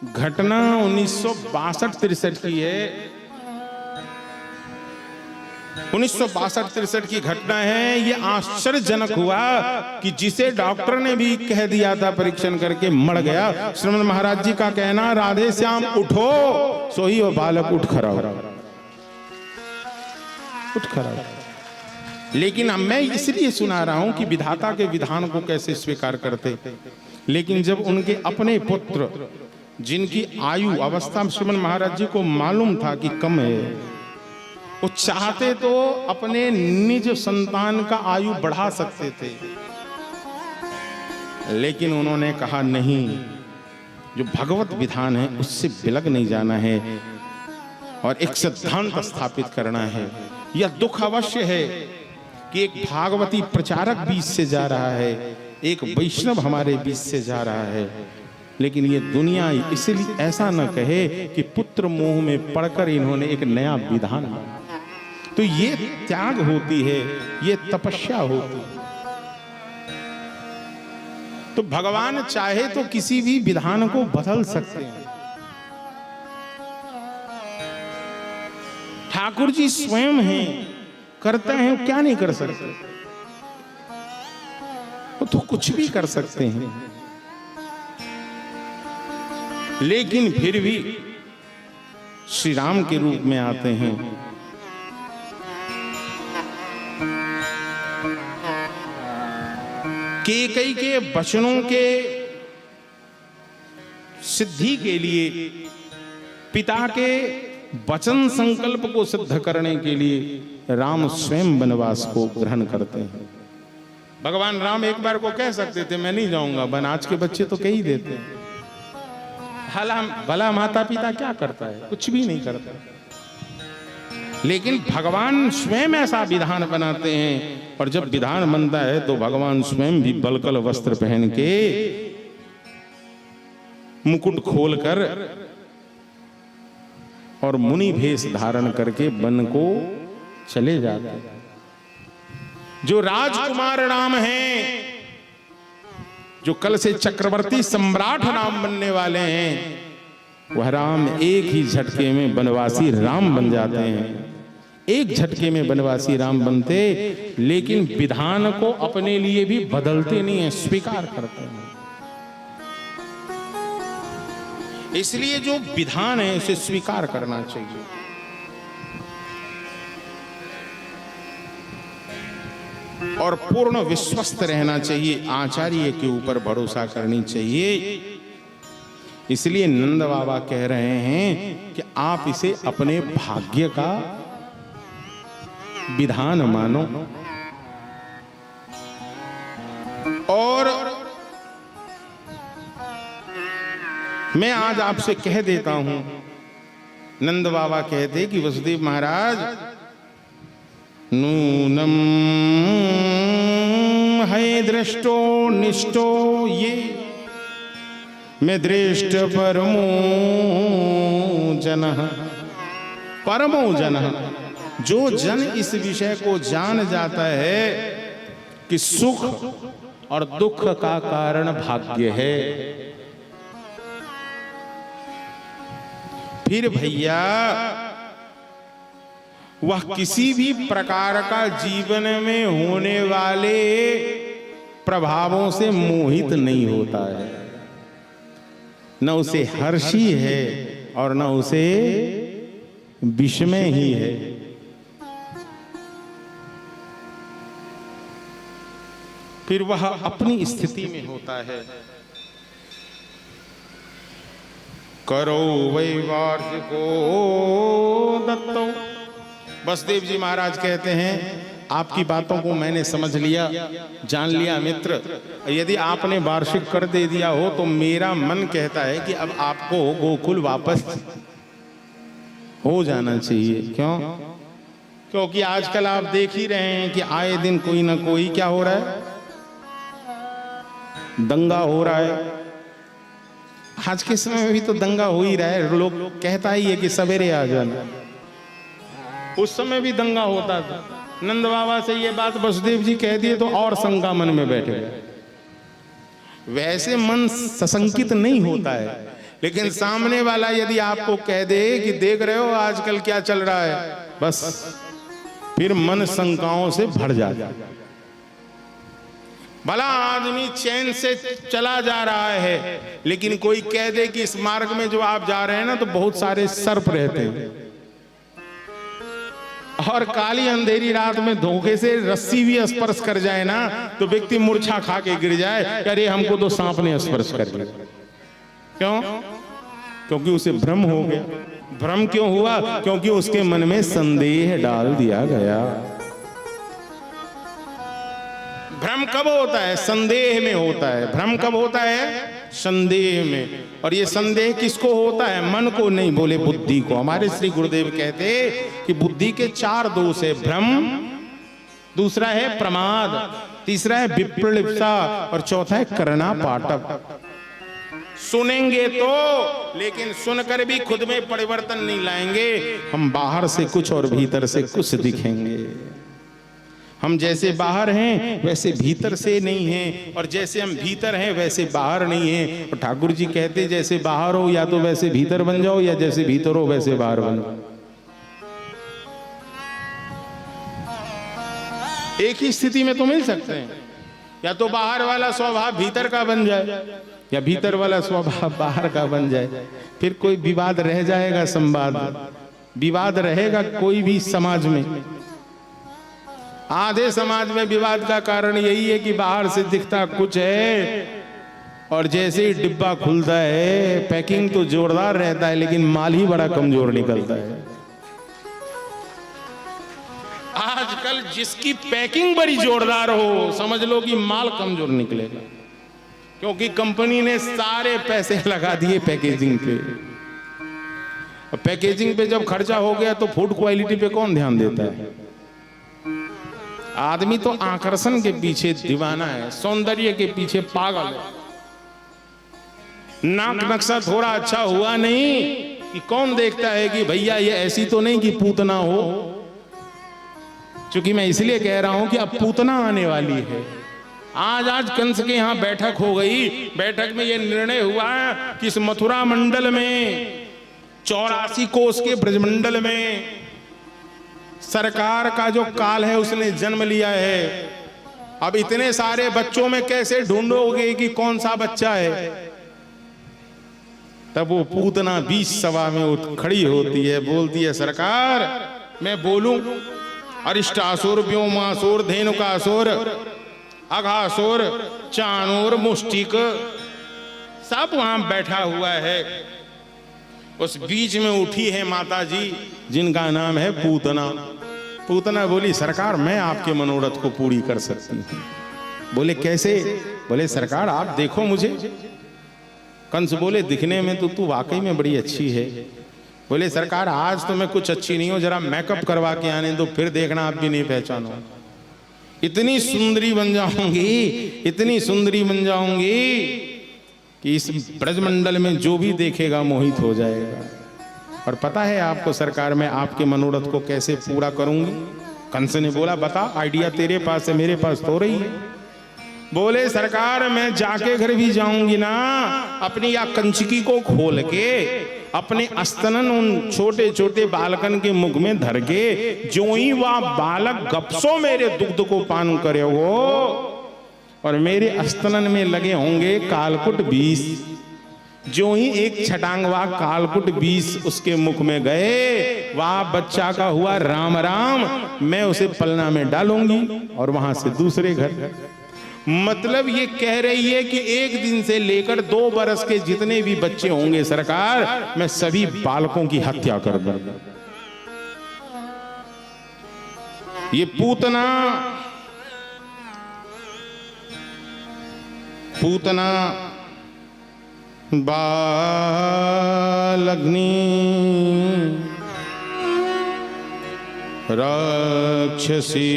घटना 1962-63 की है। 1962-63 की घटना है। ये आश्चर्यजनक हुआ कि जिसे डॉक्टर ने भी कह दिया था परीक्षण करके मर गया, श्रीमन महाराज जी का कहना, राधे श्याम उठो, सोई वो बालक उठ खड़ा हो, उठ खड़ा हो। लेकिन अब मैं इसलिए सुना रहा हूं कि विधाता के विधान को कैसे स्वीकार करते। लेकिन जब उनके अपने पुत्र, जिनकी आयु अवस्था श्रीमन महाराज जी को मालूम था कि कम है, वो चाहते तो अपने निज संतान का आयु बढ़ा सकते थे, लेकिन उन्होंने कहा नहीं, जो भगवत विधान है उससे बिलग नहीं जाना है और एक सिद्धांत स्थापित करना है। यह दुख अवश्य है कि एक भागवती प्रचारक बीच से जा रहा है, एक वैष्णव हमारे बीच से जा रहा है, लेकिन ये दुनिया इसलिए ऐसा न कहे कि पुत्र मोह में पड़कर इन्होंने एक नया विधान बनाया। तो ये त्याग होती है, ये तपस्या होती है। तो भगवान चाहे तो किसी भी विधान को बदल सकते हैं। ठाकुर जी स्वयं हैं, करते हैं, क्या नहीं कर सकते? तो कुछ भी कर सकते हैं, लेकिन फिर भी श्री राम के रूप में आते हैं। कैकेयी के वचनों के सिद्धि के लिए, पिता के वचन संकल्प को सिद्ध करने के लिए राम स्वयं वनवास को ग्रहण करते हैं। भगवान राम एक बार को कह सकते थे मैं नहीं जाऊंगा वन, आज के बच्चे तो कह ही देते हैं। भला माता पिता क्या करता है? कुछ भी नहीं करता। लेकिन भगवान स्वयं ऐसा विधान बनाते हैं, और जब विधान बनता है तो भगवान स्वयं भी बलकल वस्त्र पहन के, मुकुट खोलकर और मुनि भेष धारण करके वन को चले जाते हैं। जो राजकुमार राम हैं, जो कल से चक्रवर्ती सम्राट राम बनने वाले हैं, वह राम एक ही झटके में वनवासी राम बन जाते हैं। एक झटके में वनवासी राम बनते, लेकिन विधान को अपने लिए भी बदलते नहीं है, स्वीकार करते हैं। इसलिए जो विधान है उसे स्वीकार करना चाहिए। और पूर्ण विश्वस्त रहना चाहिए, आचार्य के ऊपर भरोसा करनी चाहिए। इसलिए नंद बाबा कह रहे हैं कि आप इसे अपने भाग्य का विधान मानो। और मैं आज आपसे कह देता हूं, नंद बाबा कहते कि वसुदेव महाराज, नूनम है दृष्टो निष्ठो ये मैं दृष्ट परमो जनः। परमो जनः, जो जन इस विषय को जान जाता है कि सुख और दुख का कारण भाग्य है, फिर भैया वह किसी भी प्रकार का जीवन में होने वाले प्रभावों से मोहित नहीं होता है। न उसे हर्षी है और न उसे विस्मय ही है। फिर वह अपनी स्थिति में होता है। करो वै वार्षिको दत्तो। वसुदेव जी महाराज कहते हैं आपकी बातों को मैंने समझ लिया, जान लिया मित्र। यदि आपने वार्षिक कर दे दिया हो तो मेरा मन कहता है कि अब आपको गोकुल वापस हो जाना चाहिए। क्यों? क्योंकि आजकल आप देख ही रहे हैं कि आए दिन कोई ना कोई क्या हो रहा है, दंगा हो रहा है। आज के समय में भी तो दंगा हो ही रहा है। लोग कहता ही है कि सवेरे आ जाना, उस समय भी दंगा होता था। नंद बाबा से ये बात वसुदेव जी कह दिए तो और शंका मन में बैठ गए। वैसे मन सशंकित नहीं होता है, लेकिन सामने वाला यदि आपको कह दे कि देख रहे हो आजकल क्या चल रहा है, बस फिर मन शंकाओं से भर जाता है। भला आदमी चैन से चला जा रहा है, लेकिन कोई कह दे कि इस मार्ग में जो आप जा रहे हैं ना तो बहुत सारे सर्प रहते हैं, और काली अंधेरी रात में धोखे से रस्सी भी स्पर्श कर जाए ना तो व्यक्ति मूर्छा खा के गिर जाए, अरे हमको तो सांप ने स्पर्श कर लिया। क्यों? क्योंकि उसे भ्रम हो गया। भ्रम क्यों हुआ? क्योंकि उसके मन में संदेह डाल दिया गया। भ्रम कब होता है? संदेह में होता है। भ्रम कब होता है? संदेह में। और ये संदेह किसको होता है? मन को नहीं, बोले बुद्धि को। हमारे श्री गुरुदेव कहते कि बुद्धि के 4 दोष है। भ्रम, दूसरा है प्रमाद, तीसरा है विप्रलिप्सा, और चौथा है करना पाटक। सुनेंगे तो, लेकिन सुनकर भी खुद में परिवर्तन नहीं लाएंगे। हम बाहर से कुछ और भीतर से कुछ दिखेंगे। हम जैसे बाहर हैं वैसे भीतर से नहीं हैं, और जैसे हम भीतर हैं वैसे बाहर नहीं हैं। और ठाकुर जी कहते जैसे बाहर हो या तो वैसे भीतर बन जाओ, या जैसे भीतर हो वैसे बाहर बन जाओ। एक ही स्थिति में तो मिल सकते हैं। या तो बाहर वाला स्वभाव भीतर का बन जाए, या भीतर वाला स्वभाव बाहर का बन जाए। फिर कोई विवाद रह जाएगा, संवाद विवाद रहेगा कोई भी समाज में। आधे समाज में विवाद का कारण यही है कि बाहर से दिखता कुछ है, और जैसे ही डिब्बा खुलता है पैकिंग तो जोरदार रहता है, लेकिन माल ही बड़ा कमजोर निकलता है। आजकल जिसकी पैकिंग बड़ी जोरदार हो, समझ लो कि माल कमजोर निकलेगा, क्योंकि कंपनी ने सारे पैसे लगा दिए पैकेजिंग पे। पैकेजिंग पे जब खर्चा हो गया तो फूड क्वालिटी पे कौन ध्यान देता है? आदमी तो आकर्षण के पीछे दीवाना है, सौंदर्य के पीछे पागल है। नाक नक्शा थोड़ा अच्छा हुआ नहीं कि कौन देखता है कि भैया ये ऐसी तो नहीं कि पूतना हो। क्योंकि मैं इसलिए कह रहा हूं कि अब पूतना आने वाली है। आज कंस के यहां बैठक हो गई। बैठक में यह निर्णय हुआ कि इस मथुरा मंडल में 84 कोस के ब्रजमंडल में सरकार का जो काल है उसने जन्म लिया है। अब इतने सारे बच्चों में कैसे ढूंढोगे कि कौन सा बच्चा है? तब वो पूतना 20 सभा में उठ खड़ी होती है, बोलती है सरकार मैं बोलूं? अरिष्टासुर, व्योमासुर, धेनुकासुर, अघासुर, चाणूर, मुष्टिक सब वहां बैठा हुआ है। उस बीच में उठी है माता जी जिनका नाम है पूतना। पूतना बोली सरकार मैं आपके मनोरथ को पूरी कर सकती हूँ। बोले कैसे? बोले सरकार आप देखो मुझे। कंस बोले दिखने में तो तू वाकई में बड़ी अच्छी है। बोले सरकार आज तो मैं कुछ अच्छी नहीं हूं, जरा मेकअप करवा के आने दो, फिर देखना आप भी नहीं पहचानो। इतनी सुंदरी बन जाऊंगी, इतनी सुंदरी बन जाऊंगी कि इस ब्रजमंडल में जो भी देखेगा मोहित हो जाएगा। और पता है आपको सरकार मैं आपके मनोरथ को कैसे पूरा करूंगी? कंस ने बोला बता, आइडिया तेरे पास है, मेरे पास तो रही है। बोले सरकार मैं जाके घर भी जाऊंगी ना, अपनी या कंचकी को खोल के अपने स्तनन उन छोटे छोटे बालकन के मुख में धर के जो ही वह बालक गपसो मेरे दुग्ध को पान करे हो, और मेरे स्तनन में लगे होंगे कालकुट 20। जो ही एक छटांगवा कालकुट 20 उसके मुख में गए, वह बच्चा का हुआ राम राम, मैं उसे पलना में डालूंगी और वहां से दूसरे घर। मतलब ये कह रही है कि 1 दिन से लेकर 2 बरस के जितने भी बच्चे होंगे सरकार, मैं सभी बालकों की हत्या कर दूंगा। ये पूतना बालग्नि राक्षसी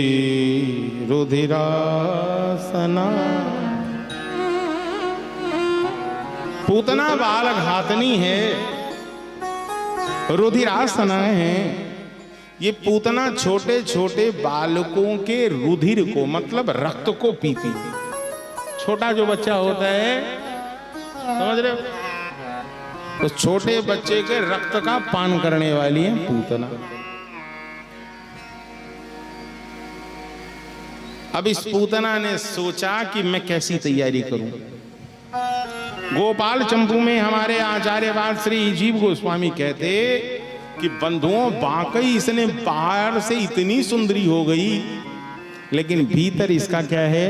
रुधिरासना। पूतना बाल घातनी है, रुधिरासना है। ये पूतना छोटे छोटे बालकों के रुधिर को, मतलब रक्त को पीती है। छोटा जो बच्चा होता है, समझ रहे हो, तो छोटे बच्चे के रक्त का पान करने वाली है पूतना। अब इस पूतना ने सोचा कि मैं कैसी तैयारी करूं। गोपाल चंपू में हमारे आचार्यवाद श्री जीव गोस्वामी कहते कि बंधुओं, वाकई इसने बाहर से इतनी सुंदरी हो गई, लेकिन भीतर इसका क्या है,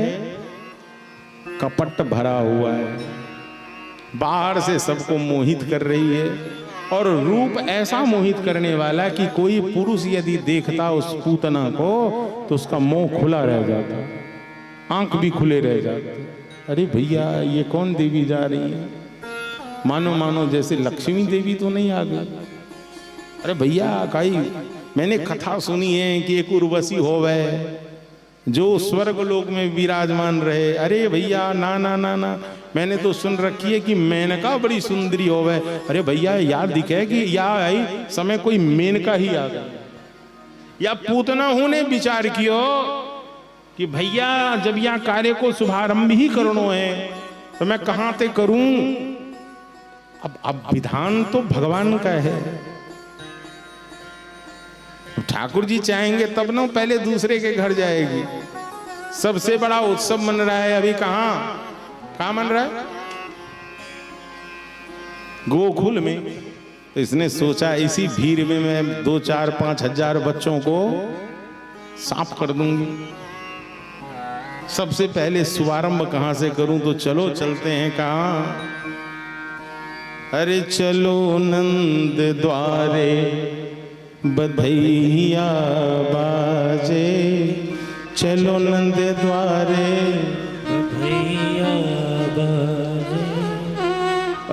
कपट भरा हुआ है। बाहर से सबको मोहित कर रही है, और रूप ऐसा मोहित करने वाला कि कोई पुरुष यदि देखता उस पूतना को तो उसका मुंह खुला रह जाता, आंख भी खुले रह जाते। अरे भैया, ये कौन देवी जा रही है? मानो जैसे लक्ष्मी देवी तो नहीं आ गई। अरे भैया, कई मैंने कथा सुनी है कि एक उर्वशी होवे जो स्वर्ग लोक में विराजमान रहे। अरे भैया, ना ना ना ना, मैंने तो सुन रखी है कि मेनका बड़ी सुंदरी होवे। अरे भैया, याद दिखे कि या आई समय कोई मेनका ही आ गया। या पूतना ने विचार कियो कि भैया, जब यहाँ कार्य को शुभारंभ ही करनो है तो मैं कहां से करूं। अब विधान तो भगवान का है। ठाकुर जी चाहेंगे तब ना पहले दूसरे के घर जाएगी। सबसे बड़ा उत्सव मन रहा है अभी, कहां मन रहा है, गोकुल में। तो इसने सोचा इसी भीड़ में मैं 2, 4, 5 हजार बच्चों को साफ कर दूंगी। सबसे पहले शुभारंभ कहां से करूं, तो चलो चलते हैं कहां। अरे चलो नंद द्वारे बधैया बाजे, चलो नंद द्वारे बधैया बाजे।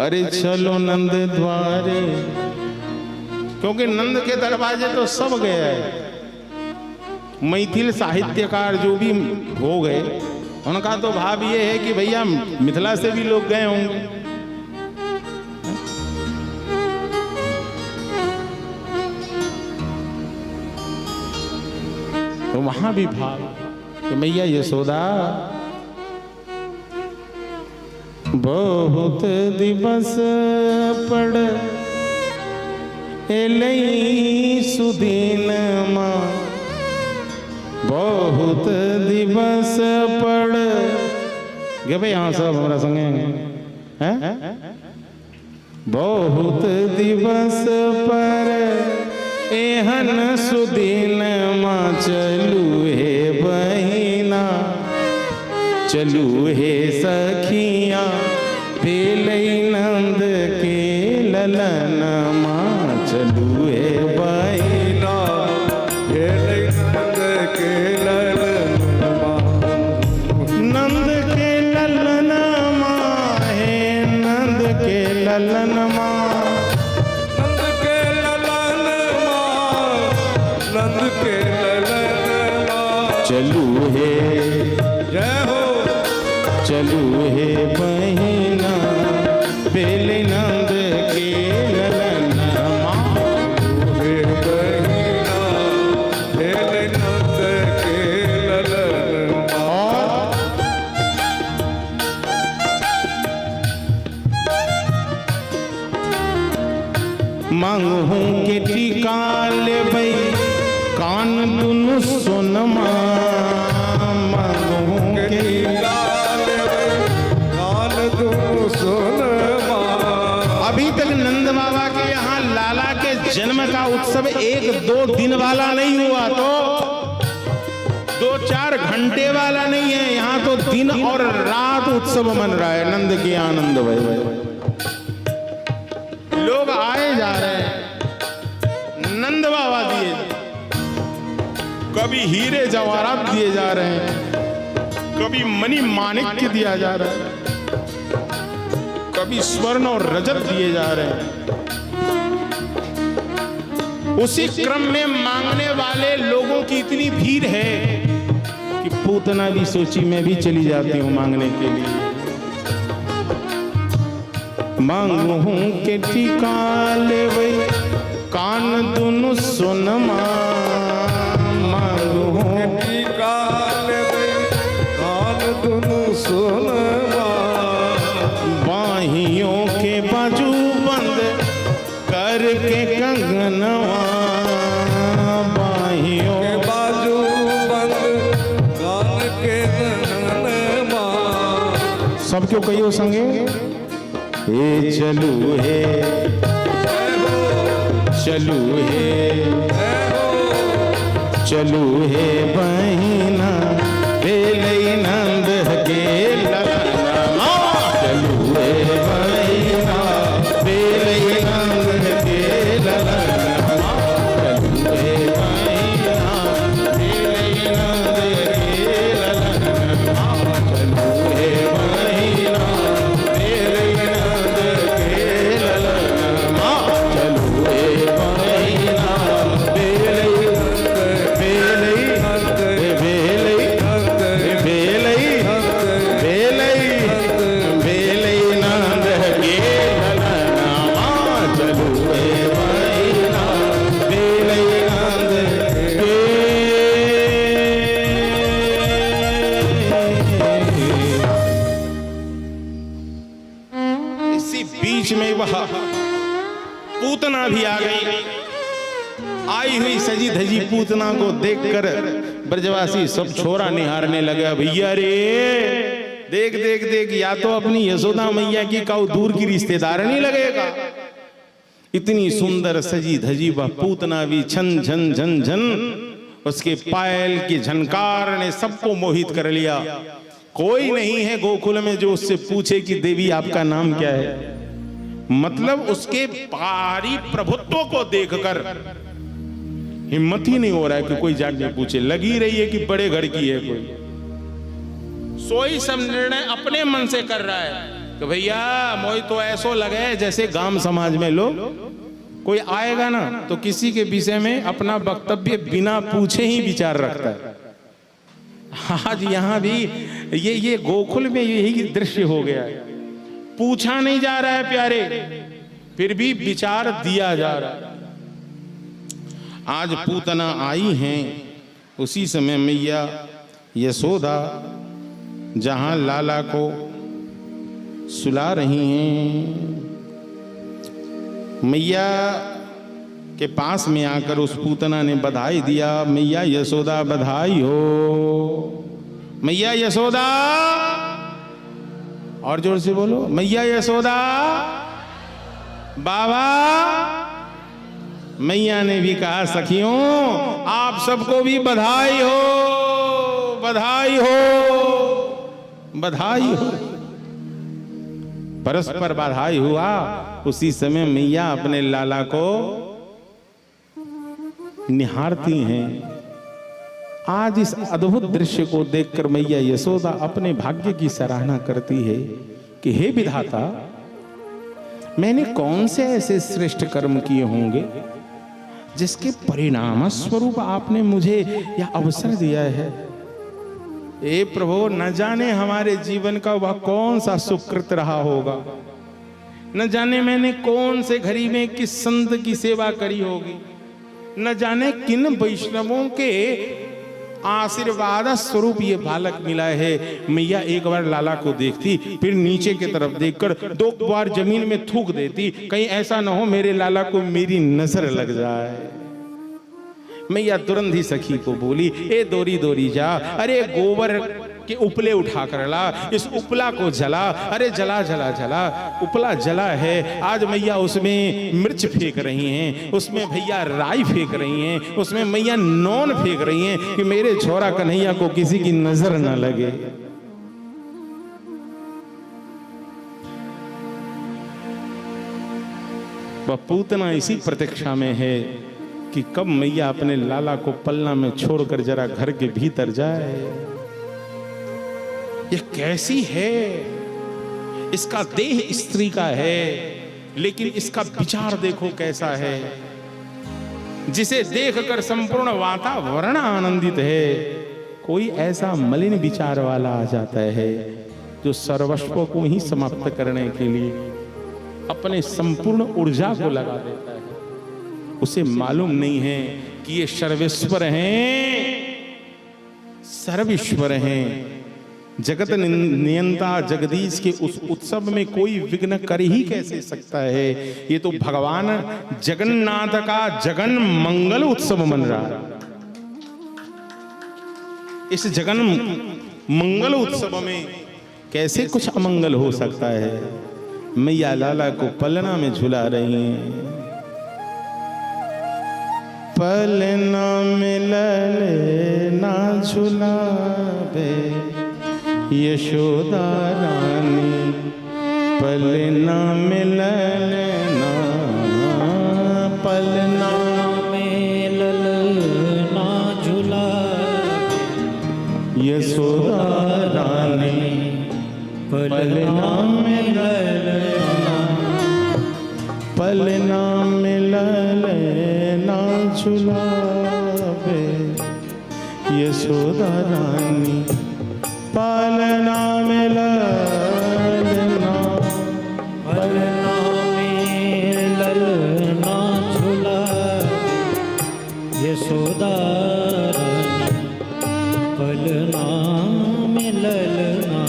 अरे चलो नंद द्वारे, क्योंकि नंद के दरवाजे तो सब गए हैं। मैथिल साहित्यकार जो भी हो गए, उनका तो भाव ये है कि भैया मिथिला से भी लोग गए होंगे। तो वहां भी भाव कि मैया यशोदा, बहुत दिवस पड़ एलई सुदीन मां, बहुत दिवस पड़ गे भाई, हाँ सब हमारा संगे हैं। बहुत दिवस पर एहन सुदीन मां, चलू हे बहिना, चलू हे सखिया, भेलई नंद के ललन मां, चलू हे बहिना, भेलई नंद के ललन मां, नंद के ललन मां, हे नंद के ललन मां, चलू हे जय हो, चलू हे बहिना, बेले नंद के ललन मां, हे बहिना, बेले नंद के ललन मां। मांगू के टीका ले भई कान दुनु सोनमा, मांगू के कान दुनु सोनमा। अभी तक नंद बाबा के यहाँ लाला के जन्म का उत्सव 1-2 दिन वाला नहीं हुआ, तो 2-4 घंटे वाला नहीं है, यहाँ तो दिन और रात उत्सव मन रहा है। नंद के आनंद भय लोग आए जा रहे हैं, नंद बाबा दिए, कभी हीरे जवाहरात दिए जा रहे हैं, कभी मणि माणिक्य दिया जा रहा है, कभी स्वर्ण और रजत दिए जा रहे हैं। उसी क्रम में मांगने वाले लोगों की इतनी भीड़ है कि पूतना भी सोची मैं भी चली जाती हूँ मांगने के लिए। मांगू के टीका लेवे कान दुनु सोनमा, मांगू टीका लेवे कान दुनु सोनमा, बाहियों के बाजू बंद करके कंगनवा, बाहियों के बाजू बंद करके कंगनवा। सब क्यों कहियो संगे हे चलू हे, चलू हे, चलू हे बहिना बेलई नंद के ललना, चलू हे बहिना बेलई नंद के ललना, चलू हे बहिना बेलई नंद के ललना, चलू हे बहिना बेलई नंद के ललना, चलू हे बहिना बेलई इसी बीच में वह पूतना भी आ गई। आई हुई सजी धजी पूतना को देखकर ब्रजवासी सब छोरा निहारने लगा। भैया रे देख देख देख, या तो अपनी यशोदा मैया की काऊ दूर की रिश्तेदार नहीं लगेगा। इतनी सुंदर सजी धजी वह पूतना भी छन झन झन झन, उसके पायल की झनकार ने सबको मोहित कर लिया। कोई नहीं है गोकुल में जो उससे पूछे कि देवी आपका नाम क्या है। मतलब उसके बाहरी प्रभुत्व को देखकर हिम्मत ही नहीं हो रहा है कि कोई जाके पूछे। लगी रही है कि बड़े घर की है कोई, सोई सब निर्णय अपने मन से कर रहा है कि भैया मोई तो ऐसो लगे जैसे गांव समाज में लोग कोई आएगा ना तो किसी के विषय में अपना वक्तव्य बिना पूछे ही विचार रखता है। आज यहाँ भी ये गोकुल में यही दृश्य हो गया है। पूछा नहीं जा रहा है प्यारे, फिर भी विचार दिया जा रहा है। आज पूतना आई हैं, उसी समय मैया यशोदा जहां लाला को सुला रही हैं, मैया के पास में आकर उस पूतना ने बधाई दिया। मैया यशोदा बधाई हो, मैया यशोदा, और जोर से बोलो, मैया यशोदा। बाबा मैया ने भी कहा सखियों आप सबको भी बधाई हो, बधाई हो, बधाई हो। परस्पर बधाई हुआ। उसी समय मैया अपने लाला को निहारती हैं। आज इस अद्भुत दृश्य को देखकर मैया यशोदा अपने भाग्य की सराहना करती है कि हे विधाता, मैंने कौन से ऐसे श्रेष्ठ कर्म किए होंगे जिसके परिणाम स्वरूप आपने मुझे यह अवसर दिया है। ए प्रभु, न जाने हमारे जीवन का वह कौन सा सुकृत रहा होगा, न जाने मैंने कौन से घड़ी में किस संत की सेवा करी होगी, न जाने किन वैष्णवों के आशीर्वाद स्वरूप ये बालक मिला है। मैया एक बार लाला को देखती, फिर नीचे की तरफ देखकर 2 बार जमीन में थूक देती, कहीं ऐसा न हो मेरे लाला को मेरी नजर लग जाए। मैया तुरंत ही सखी को बोली, ए दोरी दोरी जा, अरे गोबर कि उपले उठा कर ला, इस उपला को जला। अरे जला जला जला, उपला जला है। आज मैया उसमें मिर्च फेंक रही हैं, उसमें भैया राई फेंक रही हैं, उसमें मैया नौन फेंक रही हैं कि मेरे छोरा कन्हैया को किसी की नजर न लगे। वह पूतना इसी प्रतीक्षा में है कि कब मैया अपने लाला को पलना में छोड़कर जरा घर के भीतर जाए। यह कैसी है? इसका देह स्त्री का है, लेकिन इसका विचार देखो कैसा है, जिसे देखकर संपूर्ण वातावरण आनंदित है। कोई ऐसा मलिन विचार वाला आ जाता है जो सर्वस्व को ही समाप्त करने के लिए अपने संपूर्ण ऊर्जा को लगा देता है। उसे मालूम नहीं है कि ये सर्वेश्वर हैं, सर्वेश्वर हैं, जगत नियंता जगदीश के उस उत्सव में कोई विघ्न कर ही कैसे सकता है। ये तो भगवान जगन्नाथ का जगन मंगल उत्सव मन रहा है। इस जगन मंगल उत्सव में कैसे कुछ अमंगल हो सकता है। मैया लाला को पलना में झुला रही हैं। पलना में ललना झुलावे यशोदा रानी, पलना में ललना, पलना में ललना झुलावे यशोदा रानी, पलना में ललना, पलना में ललना झुलावे यशोदा रानी, पलना में ललना, पलना में ललना झुलावे यशोदा रानी, पलना में ललना।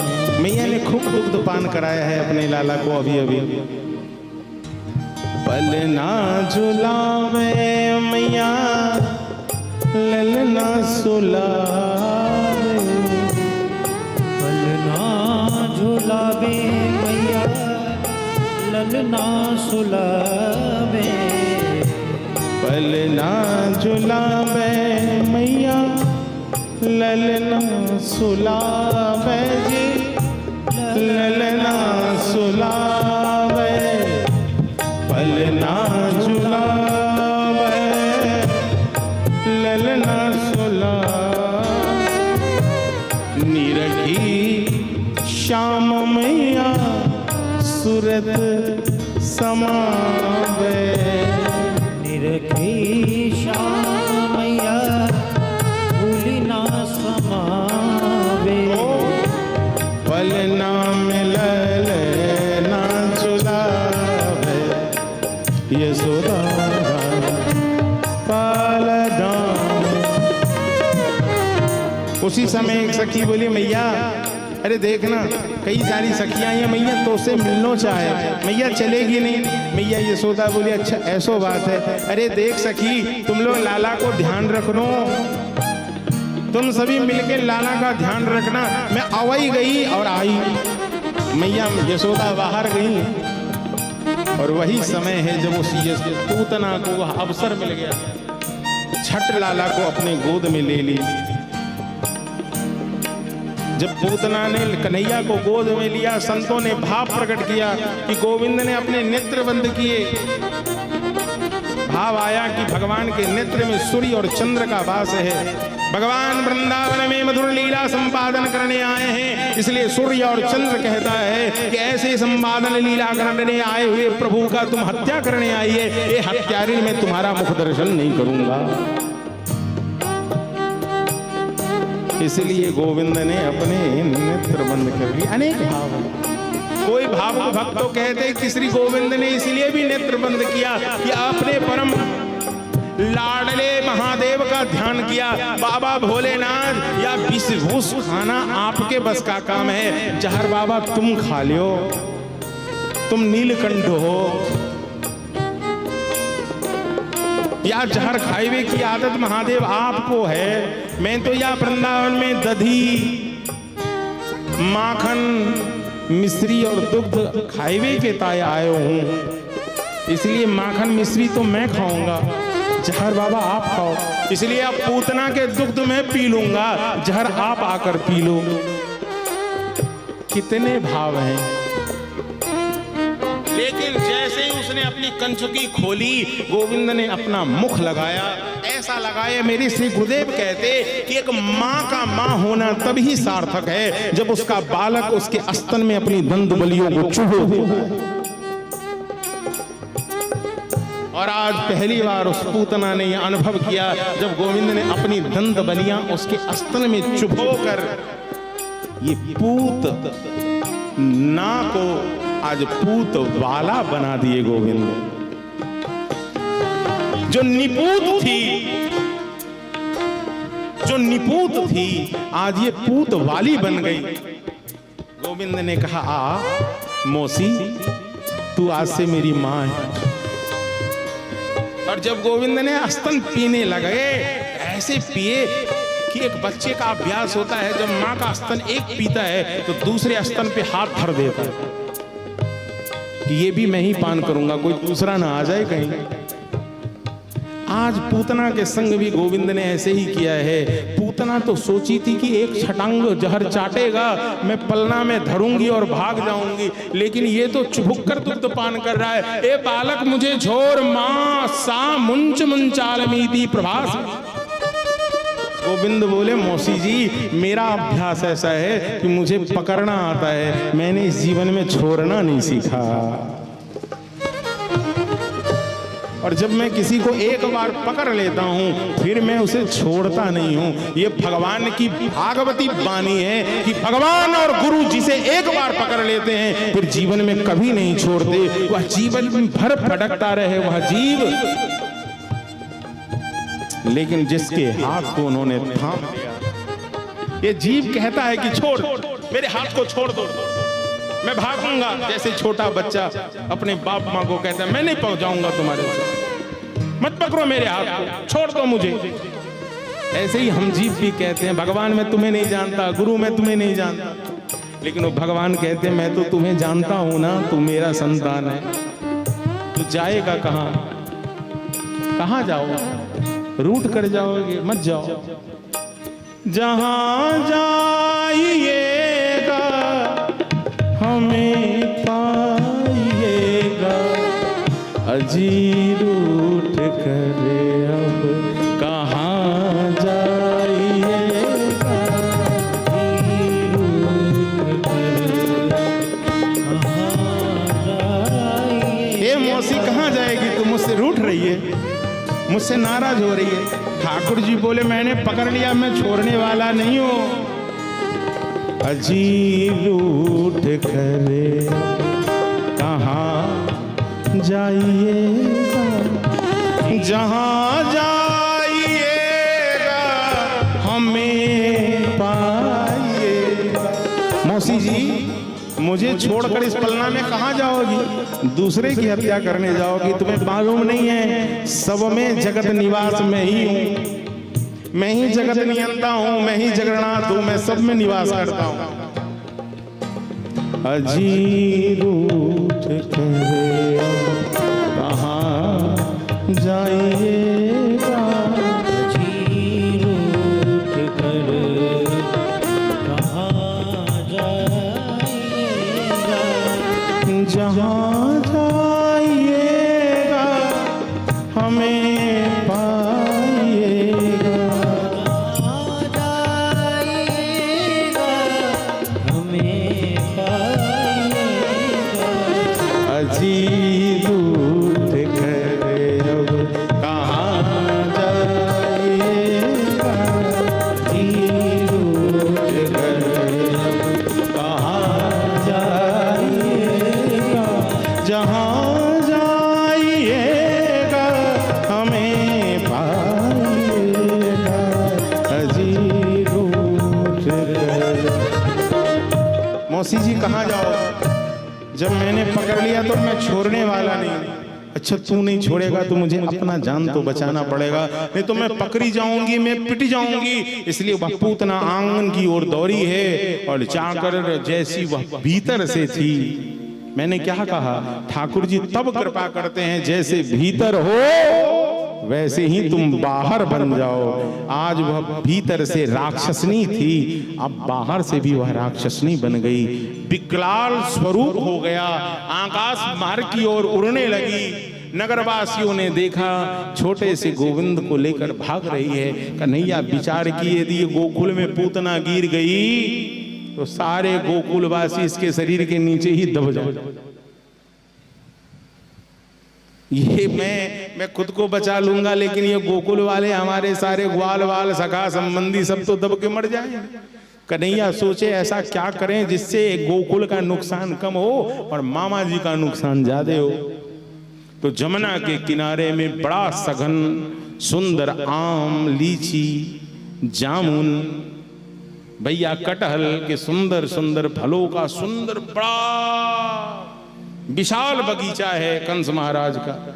मैया ने खूब दुग्ध पान कराया है अपने लाला को अभी अभी। पलना झुलावे मैया ललना सुलावे, पलना झुलावे मैया ललना सुलावे, पलना झुलावे मैया ललना सुलावे जी, ललना सुलावे, पलना झुलावे ललना सुलावे। निरखी श्याम मैया सूरत समावे, निरखी श्याम मैया भूली ना समावे, पलना में ललना झुलावे यशोदा पलना। उसी समय एक सखी बोली मैया अरे देखना कई सारी सखियां हैं मैया तो से मिलना चाहे, मैया चलेगी नहीं। मैया यशोदा बोली अच्छा ऐसो बात है। अरे देख सखी तुम लोग लाला को ध्यान रखनो, तुम सभी मिलके लाला का ध्यान रखना। मैं अवई गई और आई, मैया यशोदा बाहर गई और वही समय है जब उस पूतना को वह अवसर मिल गया, छठ लाला को अपने गोद में ले ली। जब पूतना ने कन्हैया को गोद में लिया, संतों ने भाव प्रकट किया कि गोविंद ने अपने नेत्र बंद किए। भाव आया कि भगवान के नेत्र में सूर्य और चंद्र का वास है। भगवान वृंदावन में मधुर लीला संपादन करने आए हैं, इसलिए सूर्य और चंद्र कहता है कि ऐसे संपादन लीला करने आए हुए प्रभु का तुम हत्या करने आई है। ये हत्यारी में तुम्हारा मुख दर्शन नहीं करूंगा। इसलिए गोविंद ने अपने नेत्र बंद कर लिए। अनेक भाव, कोई भावुक भक्त तो कहते कि श्री गोविंद ने इसलिए भी नेत्र बंद किया कि अपने परम लाडले महादेव का ध्यान किया। बाबा भोलेनाथ या विषभूष खाना आपके बस का काम है। जहर बाबा तुम खा लियो, तुम नीलकंठ हो, या जहर खाइबे की आदत महादेव आपको है। मैं तो या वृंदावन में दधी माखन मिश्री और दुग्ध खाइवे के ताय आयो हूँ, इसलिए माखन मिश्री तो मैं खाऊंगा, जहर बाबा आप खाओ, इसलिए अब पूतना के दुग्ध में पी लूंगा, जहर आप आकर पी लो। कितने भाव हैं। लेकिन जैसे ही उसने अपनी कंचुकी खोली, गोविंद ने अपना मुख लगाया, ऐसा लगाया मेरे श्री गुरुदेव कहते कि एक माँ का माँ होना तभी सार्थक है जब उसका बालक उसके स्तन में अपनी दंत बलियों को चुभो। और आज पहली बार उस पूतना ने यह अनुभव किया जब गोविंद ने अपनी दंत बलियां उसके स्तन में चुभो कर ये पूत ना को आज पूत वाला बना दिए गोविंद। जो निपूत थी आज ये पूत वाली बन गई। गोविंद ने कहा आ मौसी तू आज से मेरी माँ है। और जब गोविंद ने स्तन पीने लगे, ऐसे पिए कि एक बच्चे का अभ्यास होता है, जब माँ का स्तन एक पीता है तो दूसरे स्तन पे हाथ धर देता है कि ये भी मैं ही पान करूंगा, कोई दूसरा ना आ जाए कहीं। आज पूतना के संग भी गोविंद ने ऐसे ही किया है। पूतना तो सोची थी कि एक छटांग जहर चाटेगा, मैं पलना में धरूंगी और भाग जाऊंगी, लेकिन ये तो चुभुक कर दुग्ध पान कर रहा है। ए बालक मुझे छोड़, मां सा मुंच मुंचालमीति प्रभास। गोविंद बोले मौसी जी मेरा अभ्यास ऐसा है कि मुझे पकड़ना आता है, मैंने इस जीवन में छोड़ना नहीं सीखा। और जब मैं किसी को एक बार पकड़ लेता हूं फिर मैं उसे छोड़ता नहीं हूं। ये भगवान की भागवती वाणी है कि भगवान और गुरु जिसे एक बार पकड़ लेते हैं फिर जीवन में कभी नहीं छोड़ते, वह जीवन भर भटकता रहे वह जीव, लेकिन जिसके हाथ को उन्होंने थाम लिया। ये जीव कहता है कि छोड़, मेरे हाथ को छोड़ दो, मैं भागूंगा। जैसे छोटा बच्चा अपने बाप माँ को कहता है मैं नहीं पहुंचाऊंगा तुम्हारे साथ, मत पकड़ो मेरे हाथ को, छोड़ दो मुझे। ऐसे ही हम जीव भी कहते हैं भगवान मैं तुम्हें नहीं जानता, गुरु मैं तुम्हें नहीं जानता, लेकिन वो भगवान कहते हैं मैं तो तुम्हें जानता हूं ना, तू मेरा संतान है। तू जाएगा कहाँ, कहाँ जाओ, रूठ कर जाओगे, मत जाओ। जहां जाइएगा हमें पाइएगा, अजी रूठ कर अब कहाँ जाइएगा, रूठ कर कहाँ जाइएगा। ये मौसी कहाँ जाएगी, तुम मुझसे रूठ रही है, मुझसे नाराज हो रही है। ठाकुर जी बोले मैंने पकड़ लिया, मैं छोड़ने वाला नहीं हूं। अजी रूठ करे कहाँ जाइएगा, जहाँ जाइएगा हमें पाइएगा। मौसी जी मुझे छोड़कर इस पलना में कहाँ जाओगी, दूसरे की हत्या करने जाओगी। तुम्हें मालूम नहीं है सब में जगत निवास में ही हूँ, मैं ही जगत नियंता हूँ, मैं ही जगन्नाथ हूँ, मैं सब में निवास करता हूँ। अजी रूठ करे कहाँ जाइएगा, अजी रूठ कर कहाँ जाइएगा, जहाँ जाइएगा हमें पाइएगा, हमें पाइएगा। अजी रूठ करे अब कहाँ जाइएगा, अजी रूठ करे अब कहाँ जाइएगा, जहाँ जाइएगा हमें पाइएगा, अजी रूठ करे। मौसी जी कहाँ जाओ, जब मैंने पकड़ लिया तो मैं छोड़ने वाला नहीं। अच्छा तू नहीं छोड़ेगा तो मुझे अपना जान तो बचाना पड़ेगा, नहीं तो मैं पकड़ी जाऊंगी, मैं पिट जाऊंगी। इसलिए वह पूतना आंगन की ओर दौड़ी है और जाकर जैसी वह भीतर से थी, मैंने क्या कहा, ठाकुर जी तब कृपा करते हैं जैसे भीतर हो वैसे ही तुम बाहर बन जाओ। आज वह भीतर से राक्षसनी थी, अब बाहर से भी वह राक्षसनी बन गई, विकराल स्वरूप हो गया, आकाश मार्ग की ओर उड़ने लगी। नगरवासियों ने देखा छोटे से गोविंद को लेकर भाग रही है। कन्हैया विचार किए, यदि गोकुल में पूतना गिर गई तो सारे गोकुलवासी इसके शरीर के नीचे ही दब जाए। ये मैं खुद को बचा लूंगा, लेकिन ये गोकुल वाले हमारे सारे ग्वाल वाल सखा संबंधी सब तो दब के मर जाए। कन्हैया सोचे ऐसा क्या करें जिससे गोकुल का नुकसान कम हो और मामा जी का नुकसान ज्यादा हो। तो जमुना के किनारे में बड़ा सघन सुंदर आम, लीची, जामुन, भैया कटहल के सुंदर सुंदर फलों का सुंदर बड़ा विशाल बगीचा है कंस महाराज का।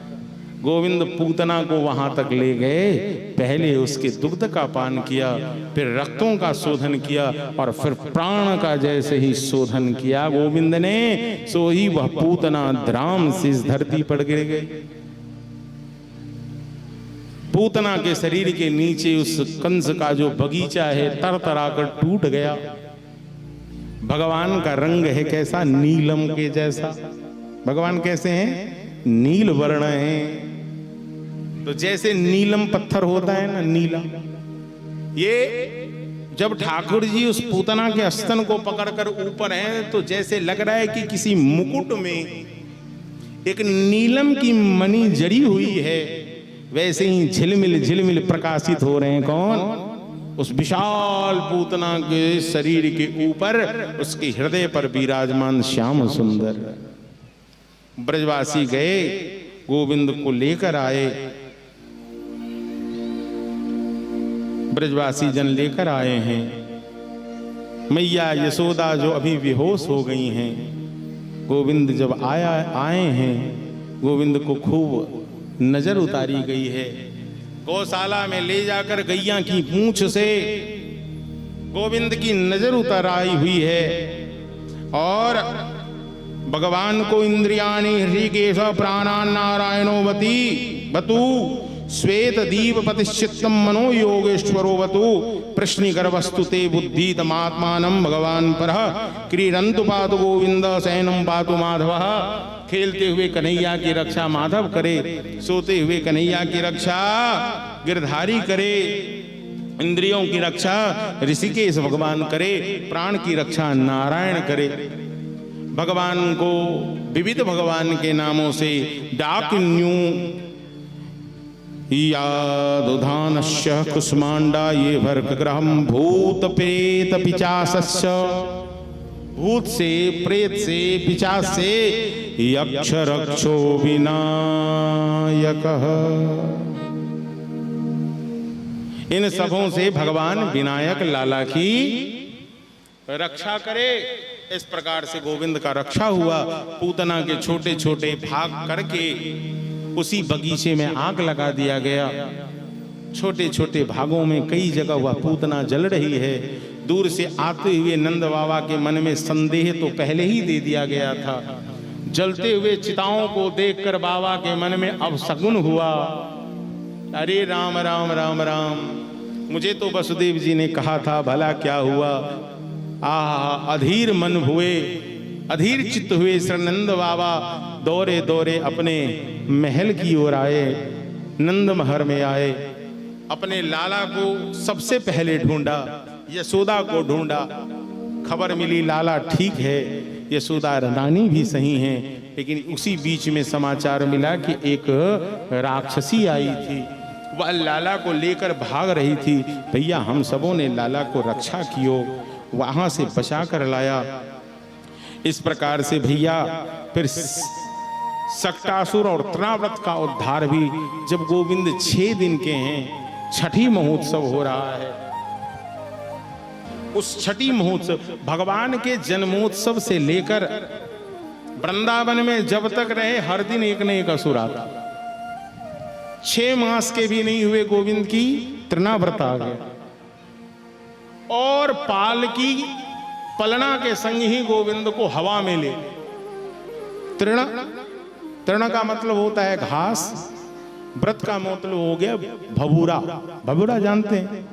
गोविंद पूतना को वहां तक ले गए, पहले उसके दुग्ध का पान किया, फिर रक्तों का शोधन किया और फिर प्राण का जैसे ही शोधन किया गोविंद ने, सो ही वह पूतना द्राम से इस धरती पर गिर गई। पूतना के शरीर के नीचे उस कंस का जो बगीचा है तरतरा कर टूट गया। भगवान का रंग है कैसा, नीलम के जैसा। भगवान कैसे हैं, नील वर्ण है। तो जैसे नीलम पत्थर होता है ना, नीला, ये जब ठाकुर जी उस पूतना के स्तन को पकड़कर ऊपर हैं तो जैसे लग रहा है कि किसी मुकुट में एक नीलम की मणि जड़ी हुई है, वैसे ही झिलमिल झिलमिल प्रकाशित हो रहे हैं। कौन, उस विशाल पूतना के शरीर के ऊपर, उसके हृदय पर विराजमान श्याम सुंदर। ब्रजवासी गए, गोविंद को लेकर आए, ब्रजवासी जन लेकर आए हैं। मैया यशोदा जो अभी बेहोश हो गई हैं, गोविंद जब आए हैं, गोविंद को खूब नजर उतारी गई है। गौशाला में ले जाकर गैया की पूंछ से गोविंद की नजर उतर आई हुई है और भगवान को इंद्रियाणि हृषिकेश प्राणान नारायणोवती बतु श्वेत दीप पतिश्चित्तम मनो योगेश्वरो वतु प्रश्निगर्भस्तु ते बुद्धि तमात्मानं भगवान परः क्रीडन्तु पातु गोविंद शयनं पातु माधव। खेलते हुए कन्हैया की रक्षा माधव करे, सोते हुए कन्हैया की रक्षा गिरधारी करे, इंद्रियों की रक्षा ऋषिकेश भगवान करे, प्राण की रक्षा नारायण करे। भगवान को विविध भगवान के नामों से डाकिन्यू यादुधानस्य कुष्मांडा ये भर्गग्रहम भूत प्रेत पिचासस्य, भूत से, प्रेत से, पिचास से यक्ष रक्षो विनायकः। इन सबों से भगवान विनायक लाला की रक्षा करे। इस प्रकार से गोविंद का रक्षा हुआ। पूतना के छोटे छोटे भाग करके उसी बगीचे में आग लगा दिया गया। छोटे छोटे भागों में कई जगह वह पूतना जल रही है। दूर से आते हुए नंद बाबा के मन में संदेह तो पहले ही दे दिया गया था। जलते हुए चिताओं को देखकर बाबा के मन में अपशकुन हुआ, अरे राम राम राम राम, मुझे तो वसुदेव जी ने कहा था, भला क्या हुआ। अधीर मन हुए, अधीर चित्त हुए नंद बाबा दौरे दौरे अपने महल की ओर आए, नंद महर में आए। अपने लाला को सबसे पहले ढूंढा, यशोदा को ढूंढा। खबर मिली लाला ठीक है, यशोदा रानी भी सही हैं, लेकिन उसी बीच में समाचार मिला कि एक राक्षसी आई थी, वह लाला को लेकर भाग रही थी। भैया हम सबों ने लाला को रक्षा कियो, वहां से बचा कर लाया। इस प्रकार से भैया फिर सक्टासुर और तृणाव्रत का उद्धार भी। जब गोविंद 6 दिन के हैं, छठी महोत्सव हो रहा है। उस छठी महोत्सव, भगवान के जन्मोत्सव से लेकर वृंदावन में जब तक रहे हर दिन एक न एक असुर आता। 6 मास के भी नहीं हुए गोविंद की तृणाव्रत आ गया, और पाल की पलना के संग ही गोविंद को हवा में ले। तृण, तृण का मतलब होता है घास, व्रत का मतलब हो गया भबूरा। भबूरा जानते हैं,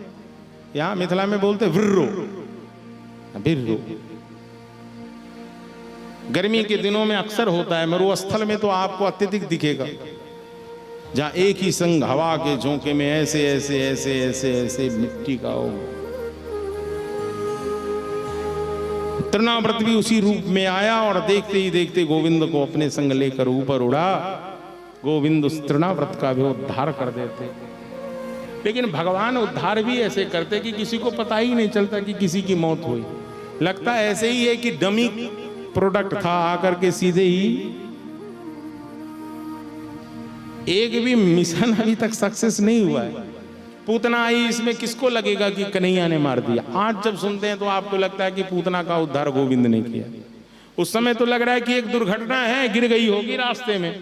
यहां मिथिला में बोलते विर्रो। विर्रो गर्मी के दिनों में अक्सर होता है, मरुस्थल में तो आपको अत्यधिक दिखेगा, जहां एक ही संग हवा के झोंके में ऐसे ऐसे ऐसे ऐसे ऐसे मिट्टी का हो। तृणाव्रत भी उसी रूप में आया और देखते ही देखते गोविंद को अपने संग लेकर ऊपर उड़ा। गोविंद उस तृणाव्रत का भी उद्धार कर देते। लेकिन भगवान उद्धार भी ऐसे करते कि किसी को पता ही नहीं चलता कि किसी की मौत हुई। लगता ऐसे ही है कि डमी प्रोडक्ट था, आकर के सीधे ही। एक भी मिशन अभी तक सक्सेस नहीं हुआ है। पूतना आई, इसमें किसको लगेगा कि कन्हैया ने मार दिया? आज जब सुनते हैं तो आपको लगता है कि पूतना का उद्धार गोविंद ने किया। उस समय तो लग रहा है कि एक दुर्घटना है, गिर गई होगी रास्ते में,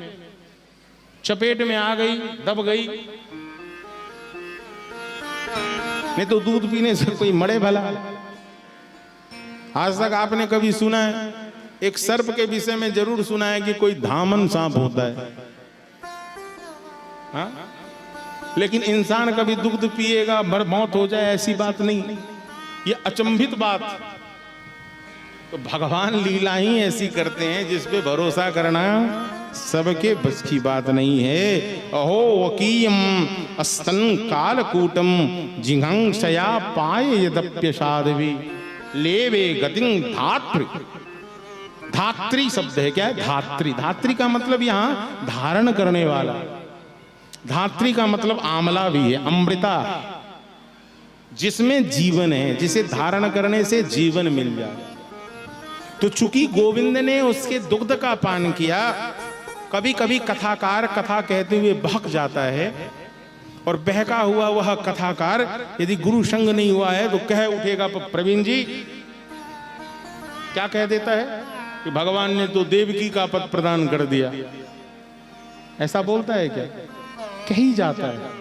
चपेट में आ गई, दब गई। नहीं तो दूध पीने से कोई मरे भला? आज तक आपने कभी सुना है? एक सर्प के विषय में जरूर सुना है कि कोई धामन सांप होता है, हाँ? लेकिन इंसान कभी दुग्ध पिएगा मौत हो जाए, ऐसी बात नहीं। ये अचंभित बात। तो भगवान लीला ही ऐसी करते हैं जिस पे भरोसा करना सबके बस की बात नहीं है। अहो वकीयम अस्तन कालकूटम जिघंक्षया पाए यदप्यसाधवी लेवे गतिं धात्री। धात्री शब्द है, क्या है? धात्री। धात्री का मतलब यहां धारण करने वाला। धात्री का मतलब आमला भी है, अमृता, जिसमें जीवन है, जिसे धारण करने से जीवन मिल जाए। तो चूंकि गोविंद ने उसके दुग्ध का पान किया, कभी कभी कथाकार कथा कहते हुए बहक जाता है, और बहका हुआ वह कथाकार यदि गुरु संग नहीं हुआ है तो कह उठेगा, प्रवीण जी क्या कह देता है कि भगवान ने तो देवकी का पद प्रदान कर दिया। ऐसा बोलता है क्या? कही जाता है,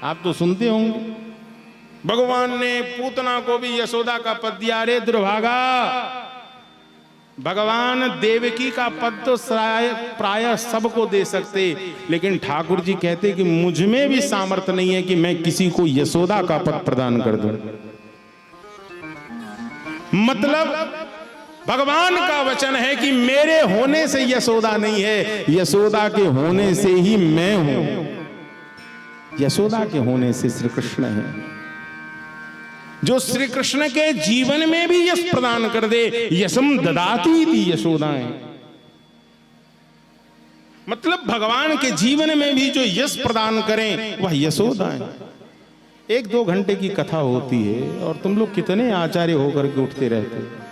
आप तो सुनते होंगे। भगवान ने पूतना को भी यशोदा का पद दिया। अरे दुर्भागा, भगवान देवकी का पद तो प्राय सबको दे सकते, लेकिन ठाकुर जी कहते कि मुझ में भी सामर्थ्य नहीं है कि मैं किसी को यशोदा का पद प्रदान कर दूं। मतलब भगवान का वचन है कि मेरे होने से यशोदा नहीं है, यशोदा के होने से ही मैं हूं। यशोदा के होने से श्री कृष्ण है, जो श्री कृष्ण के जीवन में भी यश प्रदान कर दे। यशम ददाती थी यशोदाएं। मतलब भगवान के जीवन में भी जो यश प्रदान करें वह यशोदाएं। 1-2 घंटे की कथा होती है और तुम लोग कितने आचार्य होकर के उठते रहते।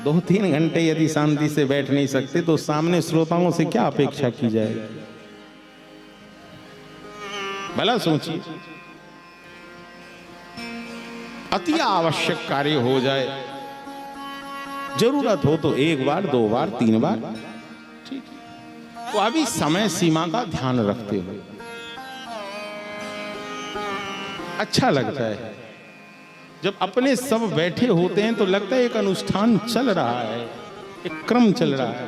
2-3 घंटे यदि शांति से बैठ नहीं सकते तो सामने श्रोताओं से क्या अपेक्षा की जाएगी? भला सोचिए। अति आवश्यक कार्य हो जाए, जरूरत हो तो 1 बार 2 बार 3 बार, ठीक है। तो अभी समय सीमा का ध्यान रखते हुए अच्छा लगता है। जब अपने सब बैठे होते हैं तो लगता है एक अनुष्ठान चल रहा है, एक क्रम चल रहा है,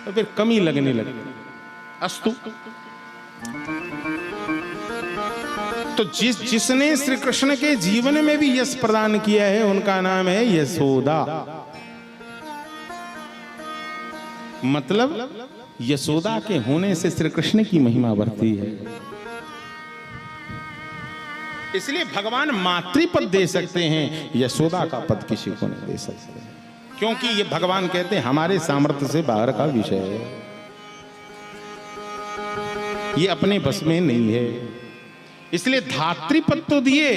तो फिर कमी लगने लगती। अस्तु, तो जिसने श्री कृष्ण के जीवन में भी यश प्रदान किया है उनका नाम है यशोदा। मतलब यशोदा के होने से श्री कृष्ण की महिमा बढ़ती है। इसलिए भगवान मातृपद दे सकते हैं, यशोदा का पद किसी को नहीं दे सकते, क्योंकि ये भगवान कहते हैं हमारे सामर्थ्य से बाहर का विषय है, ये अपने बस में नहीं है। इसलिए धात्री पद तो दिए,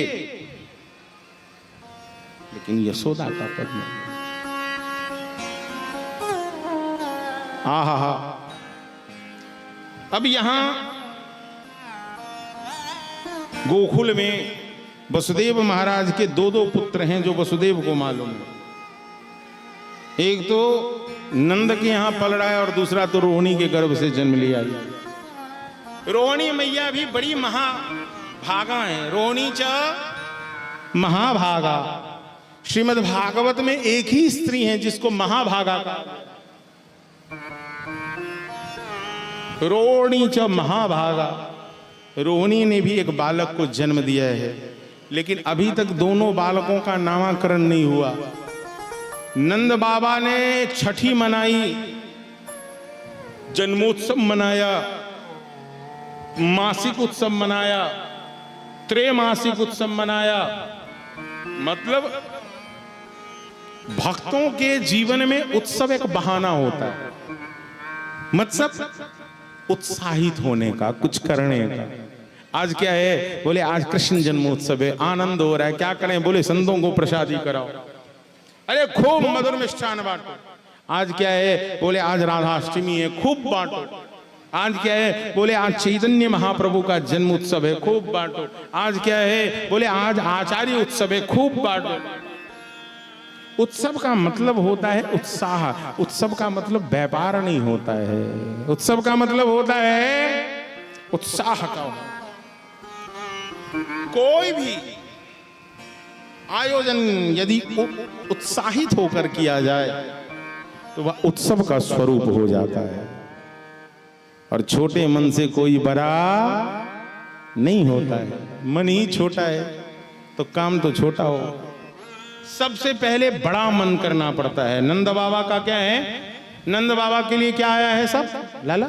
लेकिन यशोदा का पद नहीं। आहा, अब यहां गोकुल में वसुदेव महाराज के 2 पुत्र हैं, जो वसुदेव को मालूम है। एक तो नंद के यहाँ पल रहा है और दूसरा तो रोहिणी के गर्भ से जन्म लिया। रोहिणी मैया भी बड़ी महाभागा है। रोहिणी च महाभागा। श्रीमद् भागवत में एक ही स्त्री है जिसको महाभागा का। रोहिणी च महाभागा। रोहिणी ने भी एक बालक को जन्म दिया है, लेकिन अभी तक दोनों बालकों का नामकरण नहीं हुआ। नंद बाबा ने छठी मनाई, जन्मोत्सव मनाया, मासिक उत्सव मनाया, त्रैमासिक उत्सव मनाया। मतलब भक्तों के जीवन में उत्सव एक बहाना होता है, मतलब उत्साहित होने का, कुछ करने का। आज क्या है? बोले आज कृष्ण जन्मोत्सव है, आनंद हो रहा है, क्या करें? बोले संतों को प्रसादी कराओ, अरे खूब मधुर मिष्ठान बांटो। आज क्या है? बोले आज राधाष्टमी है, खूब बांटो। आज क्या है? बोले आज चैतन्य महाप्रभु का जन्म उत्सव है, खूब बांटो। आज क्या है? बोले आज आचार्य उत्सव है, खूब बांटो। उत्सव का मतलब होता है उत्साह। उत्सव का मतलब व्यापार नहीं होता है। उत्सव का मतलब होता है उत्साह का। कोई भी आयोजन यदि उत्साहित होकर किया जाए तो वह उत्सव का स्वरूप हो जाता है। और छोटे मन से कोई बड़ा नहीं होता है। मन ही छोटा है तो काम तो छोटा हो। सबसे पहले बड़ा मन करना पड़ता है। नंद बाबा का क्या है? नंद बाबा के लिए क्या आया है? सब लाला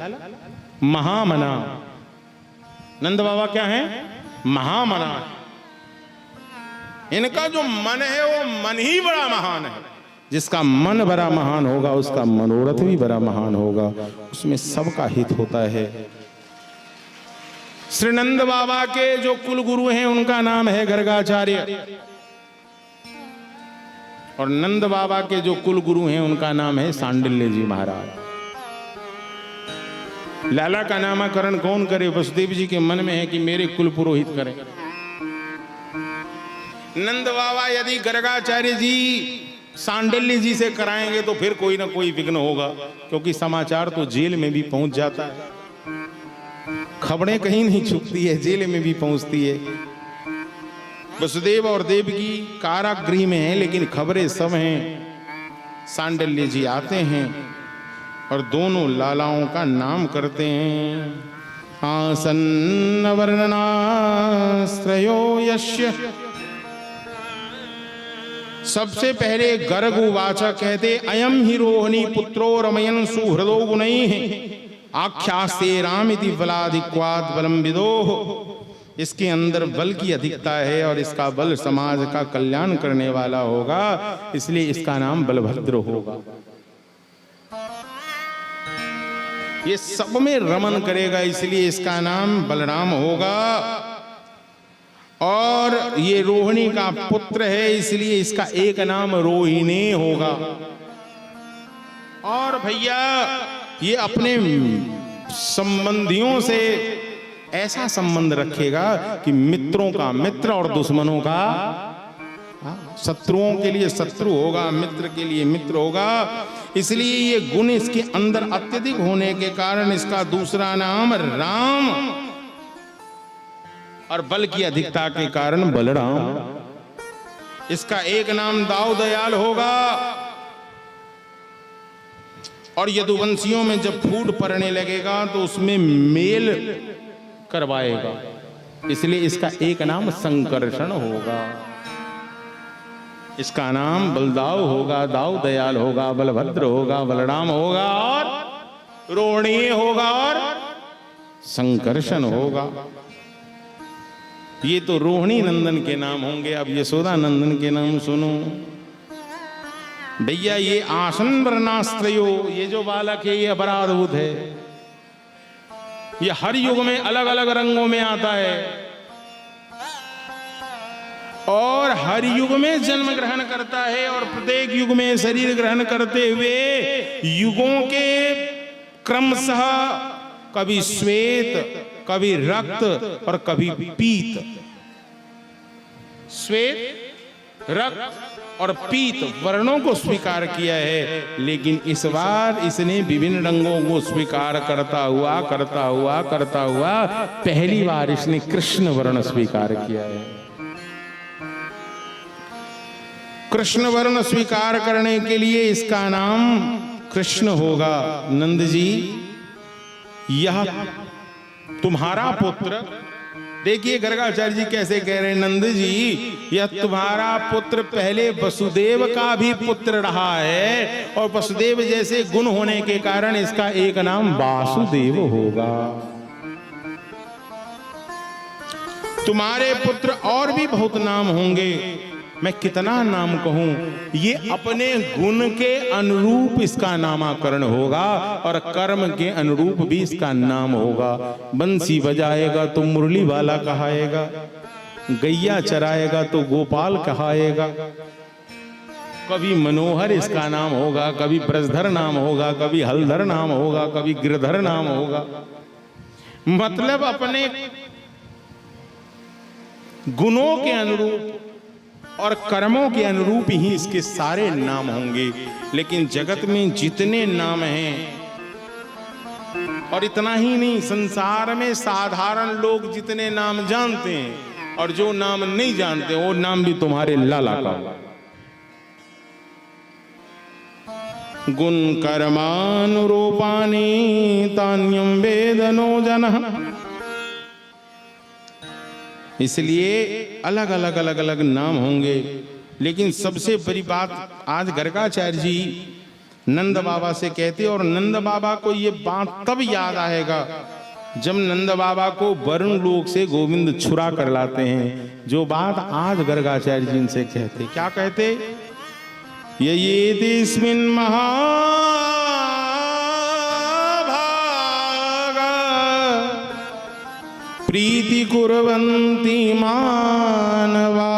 महामना। नंद बाबा क्या है? महामना। इनका जो मन है वो मन ही बड़ा महान है। जिसका मन बड़ा महान होगा उसका मनोरथ भी बड़ा महान होगा, उसमें सबका हित होता है। श्री नंद बाबा के जो कुल गुरु हैं उनका नाम है गर्गाचार्य, और नंद बाबा के जो कुल गुरु हैं उनका नाम है सांडिल्य जी महाराज। लाला का नामकरण कौन करे? वसुदेव जी के मन में है कि मेरे कुल पुरोहित करें। नंद बाबा यदि गर्गाचार्य जी सांडिल्य जी से कराएंगे तो फिर कोई ना कोई विघ्न होगा, क्योंकि समाचार तो जेल में भी पहुंच जाता है। खबरें कहीं नहीं छुपती है, जेल में भी पहुंचती है। वसुदेव और देवकी कारागृह में हैं, लेकिन खबरें सब हैं। सांडिल्य जी आते हैं और दोनों लालाओं का नाम करते हैं। आसन्न वर्णनाश्रयो यस्य। सबसे पहले गर्ग उवाच कहते अयम ही रोहिणी पुत्रो रमयन सुहृदो गुणैः आख्यास्ते रामिति बलाधिक्वाद बलम विदोः। इसके अंदर बल की अधिकता है और इसका बल समाज का कल्याण करने वाला होगा, इसलिए इसका नाम बलभद्र होगा। ये सब में रमन करेगा, इसलिए इसका नाम बलराम होगा। और ये रोहिणी का पुत्र है, इसलिए इसका एक नाम रोहिणी होगा। और भैया ये अपने संबंधियों से ऐसा संबंध रखेगा कि मित्रों का मित्र और दुश्मनों का, शत्रुओं के लिए शत्रु होगा, मित्र के लिए मित्र होगा। इसलिए ये गुण इसके अंदर अत्यधिक होने के कारण इसका दूसरा नाम राम, और बल की अधिकता के कारण बलराम। इसका एक नाम दाऊ दयाल होगा। और यदुवंशियों में जब फूट पड़ने लगेगा तो उसमें मेल करवाएगा, इसलिए इसका एक नाम संकर्षण होगा। इसका नाम बलदाऊ होगा, दाऊ दयाल होगा, बलभद्र होगा, बलराम होगा, और रोहिणी होगा, और संकर्षण होगा। ये तो रोहिणी नंदन के नाम होंगे। अब यशोदा नंदन के नाम सुनो भैया। ये आसन वर्णाश्रयो, ये जो बालक है ये बड़ा अद्भुत है। ये हर युग में अलग अलग रंगों में आता है और हर युग में जन्म ग्रहण करता है, और प्रत्येक युग में शरीर ग्रहण करते हुए युगों के क्रमशः कभी श्वेत, कभी रक्त और कभी पीत। श्वेत, रक्त, और पीत वर्णों को स्वीकार किया है, लेकिन इस बार इसने विभिन्न रंगों को स्वीकार करता हुआ पहली बार इसने कृष्ण वर्ण स्वीकार किया है। कृष्ण वर्ण स्वीकार करने के लिए इसका नाम कृष्ण होगा। नंद जी, यह तुम्हारा पुत्र, देखिए गर्गाचार्य जी कैसे कह रहे हैं, नंद जी यह तुम्हारा पुत्र पहले वसुदेव का भी पुत्र रहा है और वसुदेव जैसे गुण होने के कारण इसका एक नाम वासुदेव होगा। तुम्हारे पुत्र और भी बहुत नाम होंगे, मैं कितना नाम कहूं, ये अपने गुण के अनुरूप इसका नामकरण होगा और कर्म के अनुरूप भी इसका नाम होगा। बंसी बजाएगा तो मुरली वाला कहाएगा, गैया चराएगा तो गोपाल कहाएगा, कभी मनोहर इसका नाम होगा, कभी ब्रजधर नाम होगा, कभी हलधर नाम होगा, कभी गिरधर नाम होगा। मतलब अपने गुणों के अनुरूप और कर्मों के अनुरूप ही इसके सारे नाम होंगे। लेकिन जगत में जितने नाम हैं, और इतना ही नहीं, संसार में साधारण लोग जितने नाम जानते हैं और जो नाम नहीं जानते वो नाम भी तुम्हारे लाला का होगा। गुण कर्मानुरूपाणि तान्यं वेदनो जनः। इसलिए अलग अलग नाम होंगे, लेकिन सबसे बड़ी बात आज गर्गाचार्य जी नंद बाबा से कहते, और नंद बाबा को ये बात तब याद आएगा जब नंद बाबा को वरुण लोक से गोविंद छुरा कर लाते हैं। जो बात आज गर्गाचार्य जी इनसे कहते, क्या कहते, ययेतिस्मिन् महाभागा प्रीति कुर्वन्ति मानवा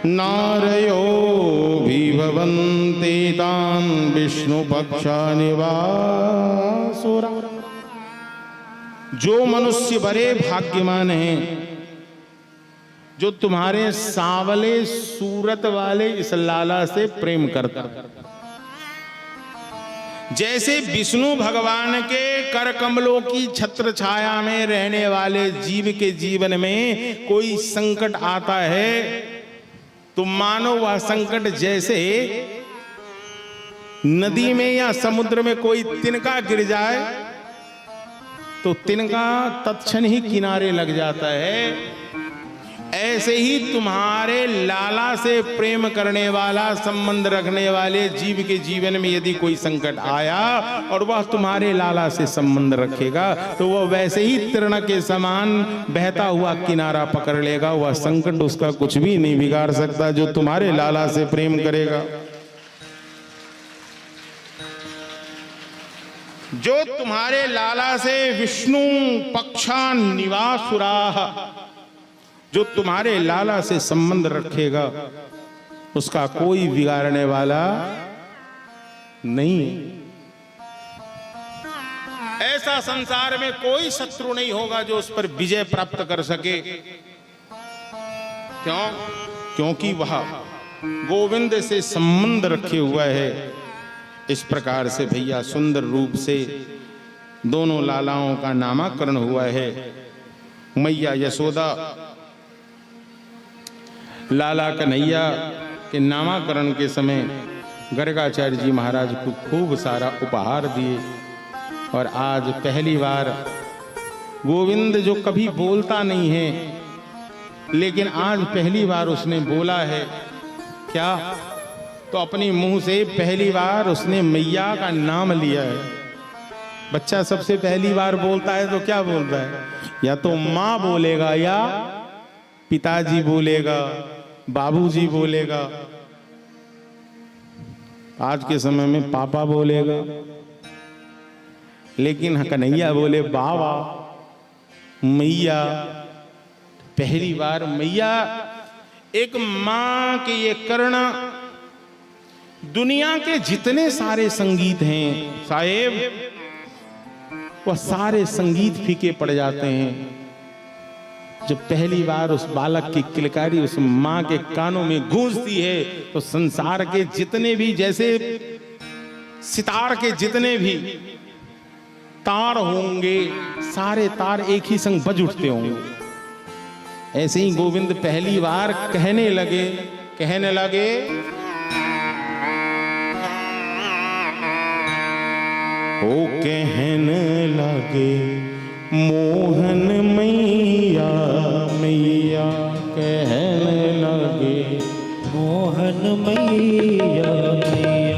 नारयो विभवन्ति तान् विष्णु पक्षानिवासुरा। जो मनुष्य बड़े भाग्यवान हैं, जो तुम्हारे सांवले सूरत वाले इस लाला से प्रेम करता, जैसे विष्णु भगवान के कर कमलों की छत्र छाया में रहने वाले जीव के जीवन में कोई संकट आता है तो मानो वह संकट जैसे नदी में या समुद्र में कोई तिनका गिर जाए तो तिनका तत्क्षण ही किनारे लग जाता है। ऐसे ही तुम्हारे लाला से प्रेम करने वाला, संबंध रखने वाले जीव के जीवन में यदि कोई संकट आया और वह तुम्हारे लाला से संबंध रखेगा तो वह वैसे ही तृण के समान बहता हुआ किनारा पकड़ लेगा। वह संकट उसका कुछ भी नहीं बिगाड़ सकता जो तुम्हारे लाला से प्रेम करेगा। जो तुम्हारे लाला से विष्णु पक्षा निवासुरा, जो तुम्हारे लाला से संबंध रखेगा उसका कोई बिगाड़ने वाला नहीं। ऐसा संसार में कोई शत्रु नहीं होगा जो उस पर विजय प्राप्त कर सके। क्यों? क्योंकि वह गोविंद से संबंध रखे हुआ है। इस प्रकार से भैया सुंदर रूप से दोनों लालाओं का नामकरण हुआ है। मैया यशोदा लाला कन्हैया के नामकरण के समय गर्गाचार्य जी महाराज को खूब सारा उपहार दिए। और आज पहली बार गोविंद जो कभी बोलता नहीं है, लेकिन आज पहली बार उसने बोला है। क्या? तो अपने मुंह से पहली बार उसने मैया का नाम लिया है। बच्चा सबसे पहली बार बोलता है तो क्या बोलता है? या तो माँ बोलेगा, या पिताजी बोलेगा, बाबूजी बोलेगा। आज के समय में पापा बोलेगा, लेकिन कन्हैया बोले बाबा, मैया। पहली बार मैया, एक मां के ये करना। दुनिया के जितने सारे संगीत हैं साहेब, वह सारे संगीत फीके पड़ जाते हैं। जब पहली बार उस बालक की किलकारी उस माँ के कानों में गूंजती है तो संसार के जितने भी, जैसे सितार के जितने भी तार होंगे, सारे तार एक ही संग बज उठते होंगे। ऐसे ही गोविंद पहली बार कहने लगे ओ कहने लगे मोहन मैया मैया, कहने लगे मोहन मैया मैया,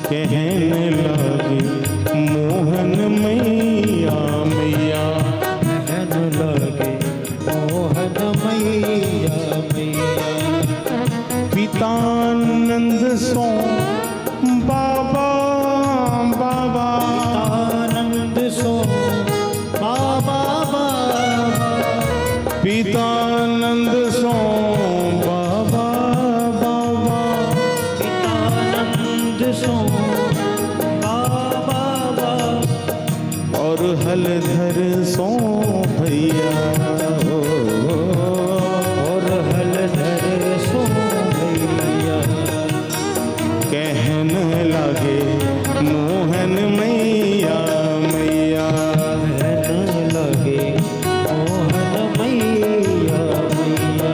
कहने लगे मोहन मैया मैया, कहने लगे मोहन मैया मैया। पितानंद सो बाबा बाबा, आनंद सो बाबा बाबा, पितानंद सो बाबा बाबा, पितानंद सो बाबा बाबा, और हलधर सो भैया, और हलधर सो भैया। कहने लगे मोहन मैया मैया, कहने लगे मोहन मैया मैया।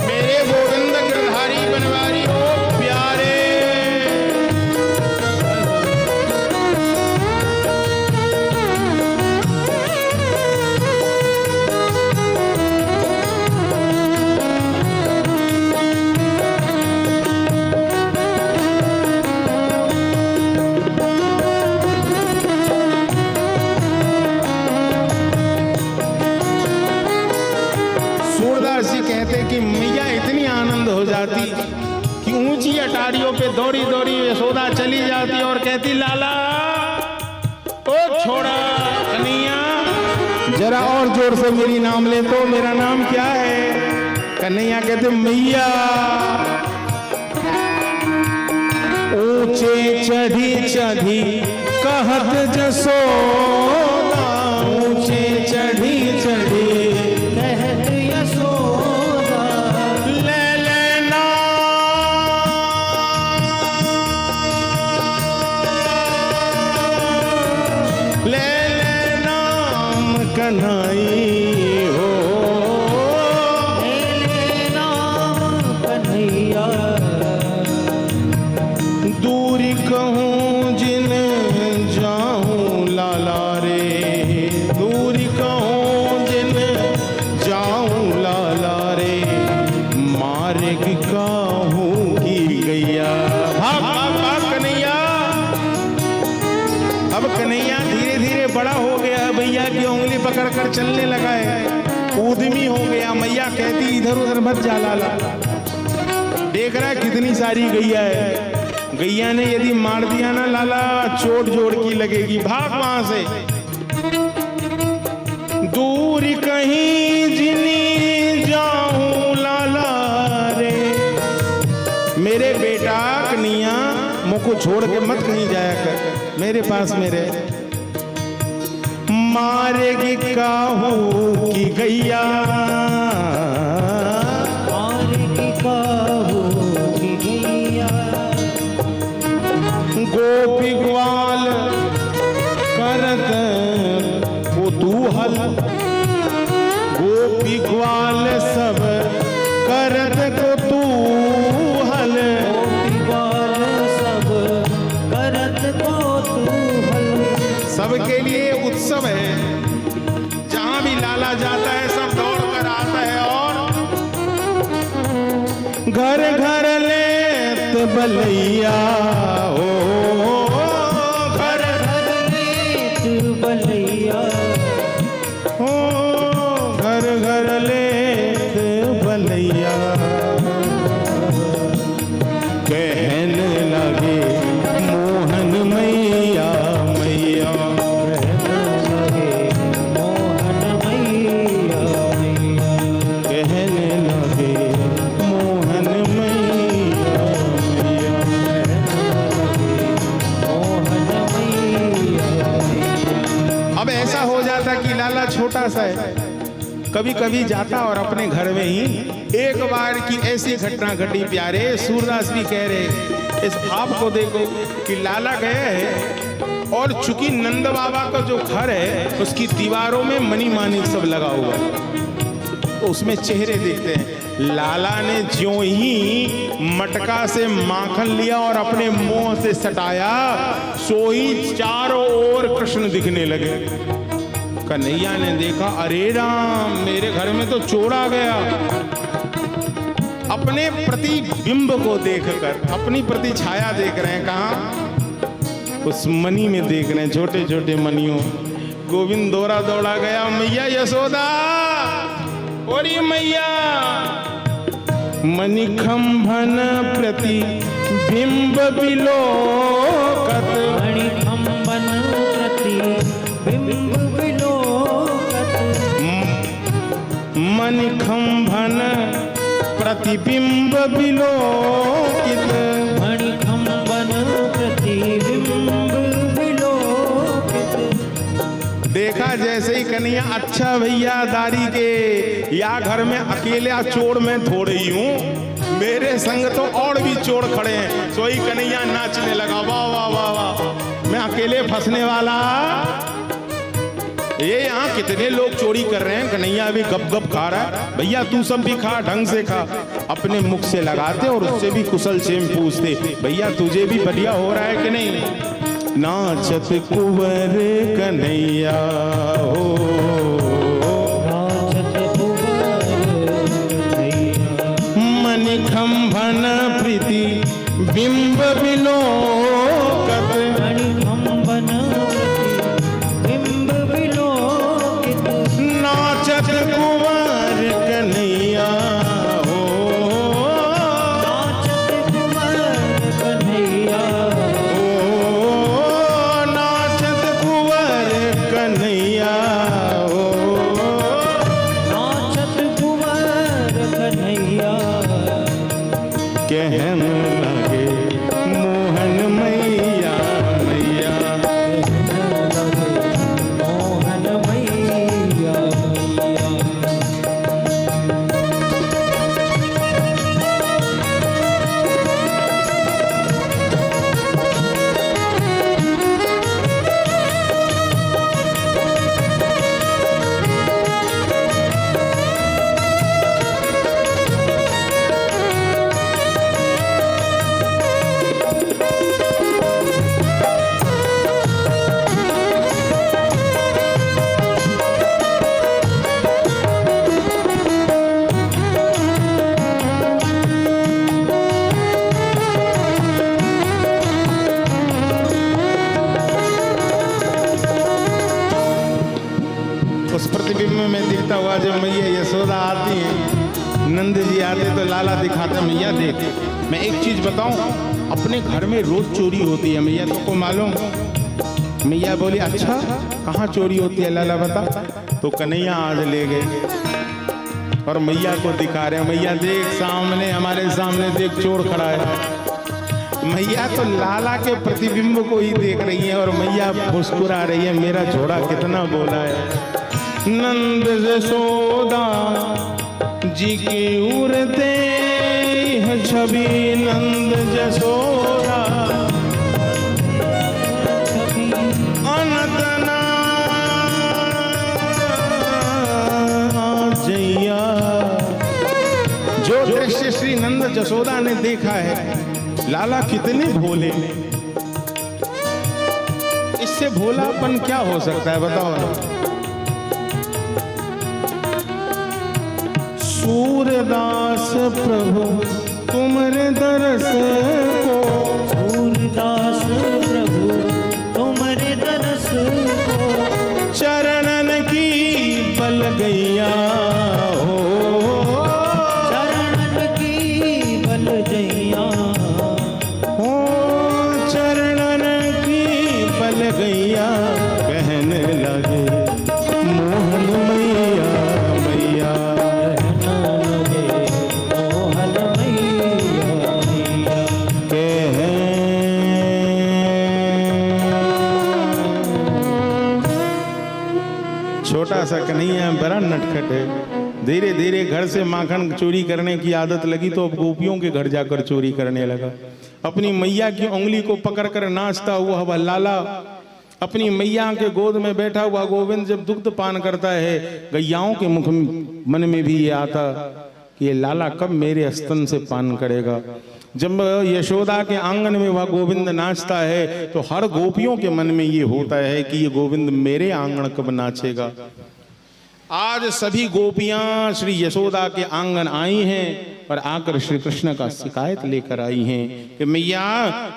मेरे गोविंद गिरधारी बनवारी हो प्यारे। सूरदास जी कहते कि मैया इतनी आनंद हो जाती कि ऊंची अटारियों पे दौड़ी दौड़ी यशोदा चली जाती और कहती लाला ओ छोड़ा कन्हैया, जरा और जोर से मेरी नाम ले तो, मेरा नाम क्या है? कन्हैया कहते मैया। ऊंचे चढ़ी चढ़ी कहत जसोदा, ऊंचे चढ़ी चढ़ी कहत यशोदा, ले लेना ले लेना कन्हई हो, मेरे नाम कन्हैया। दूरी कहूँ जिन जाऊँ लाला रे, दूरी कहूँ जिन जाऊँ लाला रे, मार्ग कहूँ की गैया। भाग भाग भाग कन्हैया। अब कन्हैया धीरे धीरे बड़ा हो गया, भैया की उंगली पकड़ कर चलने लगा है, उद्यमी हो गया। मैया कहती इधर उधर मत जा लाला, देख रहा है कितनी सारी गैया है। गैया ने यदि मार दिया ना लाला, चोट जोड़ की लगेगी, भाग वहां से। दूर कहीं जिनी जाऊं लाला रे, मेरे बेटा कन्हैया मुझको छोड़ के मत कहीं जाया कर, मेरे पास मेरे। मारेगी काहू की गैया, मार्ग काहू की गैया। गोपी ग्वाल करत कुतूहल, गोपी ग्वाल सब करत कुतूहल, गोपीवाल सब करत कौतूहल। सबके लिए उत्सव है। जहां भी लाला जाता है सब दौड़ कर आता है और घर घर लेत बलैया हो, घर घर लेत बलैया, हो घर घर लेत बलैया। कहने लगे मोहन मैया मैया, कहने लगे मोहन मैया मैया। कहने लगे मोहन मैया मैया। छोटा सा है, कभी कभी जाता और अपने घर में ही एक बार की ऐसी घटना घटी प्यारे। सूरदास भी कह रहे इस भाव को देखो कि लाला गया है और चूंकि नंद बाबा का जो घर है उसकी दीवारों में मनी मानिक सब लगा हुआ है, तो उसमें चेहरे दिखते हैं। लाला ने ज्यों ही मटका से माखन लिया और अपने मुंह से सटाया, सो ही चारों ओर कृष्ण दिखने लगे। कन्हैया ने देखा, अरे राम, मेरे घर में तो चोर आ गया। अपने प्रतिबिंब को देखकर अपनी प्रति छाया देख रहे हैं, कहाँ? उस मनी में देख रहे हैं, छोटे छोटे मनियों। गोविंद दौड़ा दौड़ा गया, मैया यशोदा, ओरी मैया, मणिखंभन प्रति बिंब बिलोकत, मणिखंभन प्रति बिंब बिलोकत, मणिखंभन प्रतिबिंब बिलोकित, मणिखंभन प्रतिबिंब विलोकित। देखा जैसे ही कन्हैया, अच्छा भैया दारी के, या घर में अकेला चोर मैं थोड़े ही हूँ, मेरे संग तो और भी चोर खड़े हैं। सोई कन्हैया नाचने लगा, वाह वाह वाह वाह, मैं अकेले फंसने वाला। ये यहाँ कितने लोग चोरी कर रहे हैं, कन्हैया भी गप गप खा रहा है। भैया तू सब भी खा, ढंग से खा। अपने मुख से लगाते और उससे भी कुशल क्षेम पूछते, भैया तुझे भी बढ़िया हो रहा है कि नहीं? नाचत कुंवर कन्हैया हो, नाचत कुंवर कन्हैया, मणिखंभन प्रीति बिंब बिलोकत, मणिखंभन प्रतिबिंब विलोकित। नाचत कुंवर कन्हैया हो, नाचत कुंवर कन्हैया, नाचत कुंवर कन्हैया हो, नाचत कुंवर कन्हैया। कहन लगे मोहन मैया मैया, मोहन मैया मैया। उस प्रतिबिंब में दिखता हुआ जब मैया यशोदा आती है, नंद जी आते तो लाला दिखाते, मैया देख, मैं एक चीज बताऊं, अपने घर में रोज चोरी होती है मैया, तुमको मालूम? मैया बोली, अच्छा कहाँ चोरी होती है लाला बता? तो कन्हैया आज ले गए और मैया को दिखा रहे हैं, मैया देख सामने, हमारे सामने देख चोर खड़ा है। मैया तो लाला के प्रतिबिंब को ही देख रही है और मैया मुस्कुरा रही है, मेरा झोड़ा कितना बोला है। नंद यशोदा जी की उड़ते हैं छवि, नंद यशोदा अनतना जैया। जो दृश्य श्री नंद यशोदा ने देखा है, लाला कितने भोले, इससे भोलापन क्या हो सकता है बताओ ना? सूरदास प्रभु तुमरे दरस को, सूरदास प्रभु तुमरे दरस को, चरणन की बल गैया हो, चरणन की बल जैया हो चरणन की बल गैया। कहने लगे मोहन मैया मैया, मोहन मैया मैया। छोटा सा कन्हैया बड़ा नटखट है। धीरे धीरे घर से माखन चोरी करने की आदत लगी तो अब गोपियों के घर जाकर चोरी करने लगा। अपनी मैया की उंगली को पकड़कर नाचता हुआ वह लाला अपनी मैया के गोद में बैठा हुआ गोविंद जब दुग्ध पान करता है, गैयाओं के मुख मन में भी ये आता कि ये लाला कब मेरे स्तन से पान करेगा। जब यशोदा के आंगन में वह गोविंद नाचता है तो हर गोपियों के मन में ये होता है कि ये गोविंद मेरे आंगन कब नाचेगा। आज सभी गोपियां श्री यशोदा के आंगन आई हैं और आकर श्री कृष्ण का शिकायत लेकर आई हैं कि मैया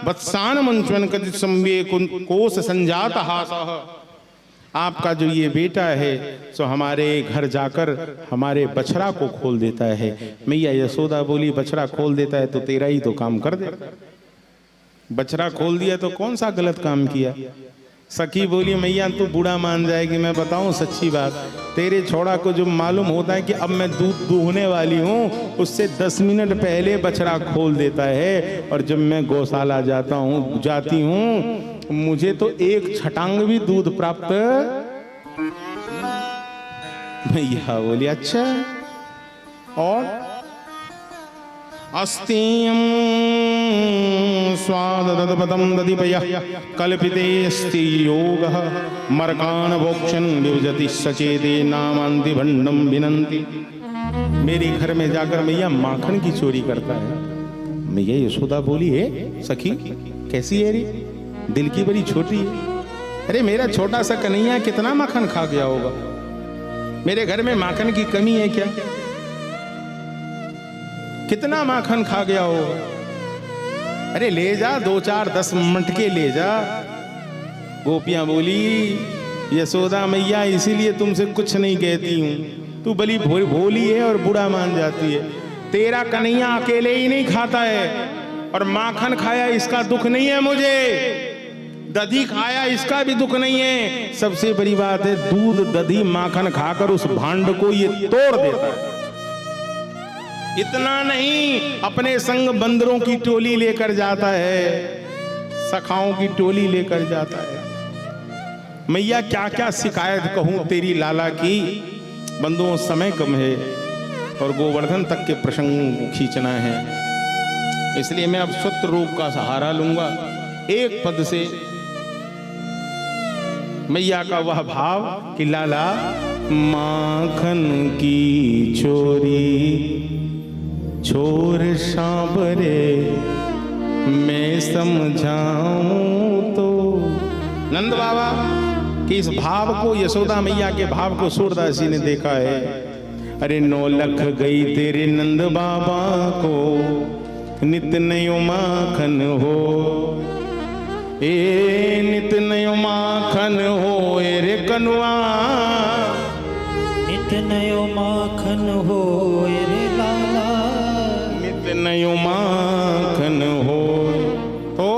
वत्सान मंचवन कदित संवे कोस संजात हासः, आपका जो ये बेटा है सो हमारे घर जाकर हमारे बछड़ा को खोल देता है। मैया यशोदा बोली बछड़ा खोल देता है तो तेरा ही तो काम कर दे, बछड़ा खोल दिया तो कौन सा गलत काम किया। सखी बोली मैया तू बूढ़ा मान जाएगी, मैं बताऊं सच्ची बात, तेरे छोड़ा को जो मालूम होता है कि अब मैं दूध दूहने वाली हूँ उससे 10 मिनट पहले बछड़ा खोल देता है, और जब मैं गौशाला जाती हूँ मुझे तो एक छटांग भी दूध प्राप्त। भैया बोली अच्छा, और अस्तियं स्वाददपदं दधिपयः कल्पितेऽस्ति योगः मर्कान् भोक्षन् विभजति सचेते नामान्ति भण्डं विनन्ति। मेरे घर में जाकर मैया माखन की चोरी करता है। मैया यशोदा बोली है सखी कैसी है रे, दिल की बड़ी छोटी है। अरे मेरा छोटा सा कन्हैया कितना माखन खा गया होगा, मेरे घर में माखन की कमी है क्या, कितना माखन खा गया होगा। अरे ले जा 2 4 10 मटके ले जा। गोपियां बोली यशोदा मैया इसीलिए तुमसे कुछ नहीं कहती हूं, तू बड़ी भोली है और बुरा मान जाती है। तेरा कन्हैया अकेले ही नहीं खाता है, और माखन खाया इसका दुख नहीं है मुझे, दधी खाया इसका भी दुख नहीं है। सबसे बड़ी बात है दूध दधी माखन खाकर उस भांड को ये तोड़ देता है। इतना नहीं, अपने संग बंदरों की टोली लेकर जाता है, सखाओं की टोली लेकर जाता है। मैया क्या क्या शिकायत कहूं तेरी लाला की, बंधुओं समय कम है और गोवर्धन तक के प्रसंग खींचना है, इसलिए मैं अब सूत्र रूप का सहारा लूंगा। एक पद से मैया का वह भाव कि लाला माखन की चोरी छोर सांबरे मैं समझाऊं तो। नंद बाबा कि इस भाव को, यशोदा मैया के भाव को सूरदास जी ने देखा है। अरे 9 लख गई तेरे नंद बाबा को, नित नयो माखन हो, ए नित नयो माखन हो रे कनुआ, नित नयो माखन हो रे लाला, नित नयो माखन हो तो।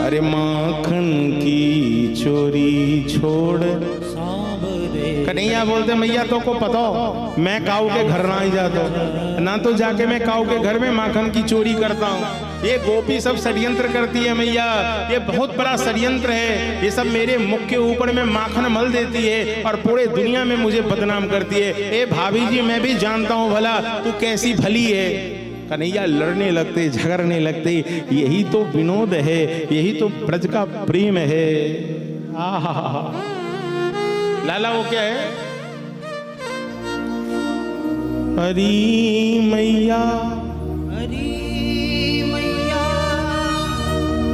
अरे माखन की चोरी छोड़ सांबरे। कन्हैया बोलते मैया तो को पता हो मैं काऊ के घर ना ही जाता हूँ, ना तो जाके मैं काऊ के घर में माखन की चोरी करता हूँ। ये गोपी सब षड्यंत्र करती है मैया, ये बहुत बड़ा षड्यंत्र है। ये सब मेरे मुख के ऊपर में माखन मल देती है और पूरे दुनिया में मुझे बदनाम करती है। ए भाभी जी मैं भी जानता हूँ भला तू कैसी भली है। कन्हैया लड़ने लगते, झगड़ने लगते, यही तो विनोद है, यही तो ब्रज का प्रेम है। आहा लाला वो क्या है, हरी मैया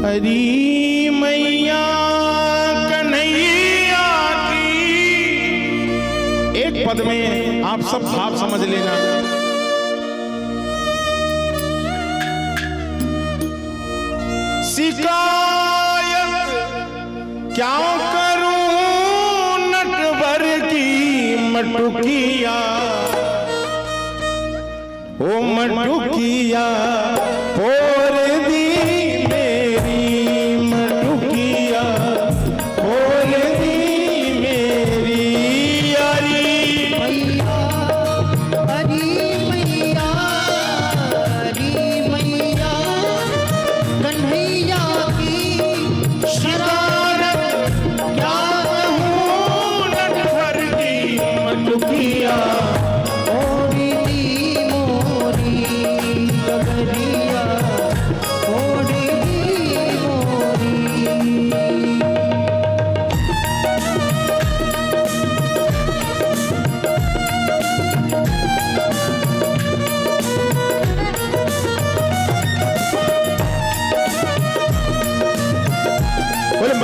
हरी मैया कन्हैया की। एक पद में आप सब भाव समझ लेना। शिकायत क्या करूं नटवर की मटुकिया, ओ मटुकिया फोड़ दी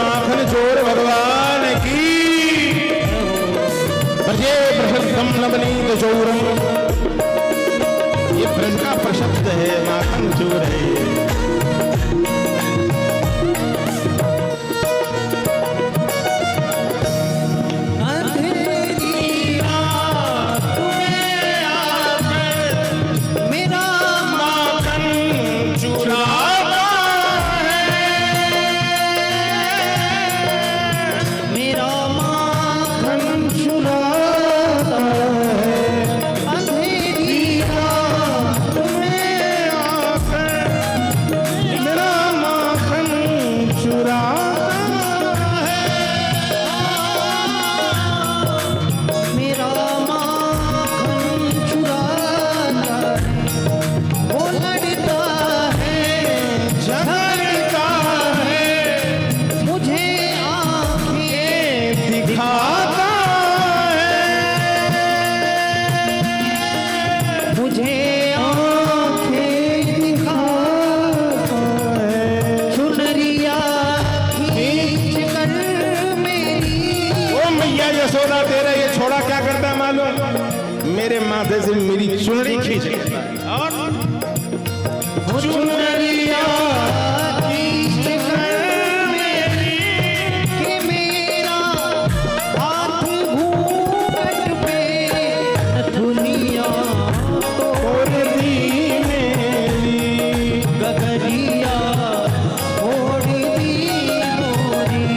माखन चोर भगवान की। ब्रजे प्रसिद्धम नवनीत चोरम, ये ब्रज का प्रसिद्ध है माखन चोर है। मेरे माथे से मेरी चुनरी खींच और चुनरिया खींच कर मेरी, कि मेरा हाथ घूंघट पे दुनिया तोड़ दी मेरी, गगरिया ओढ़ दी मोरी।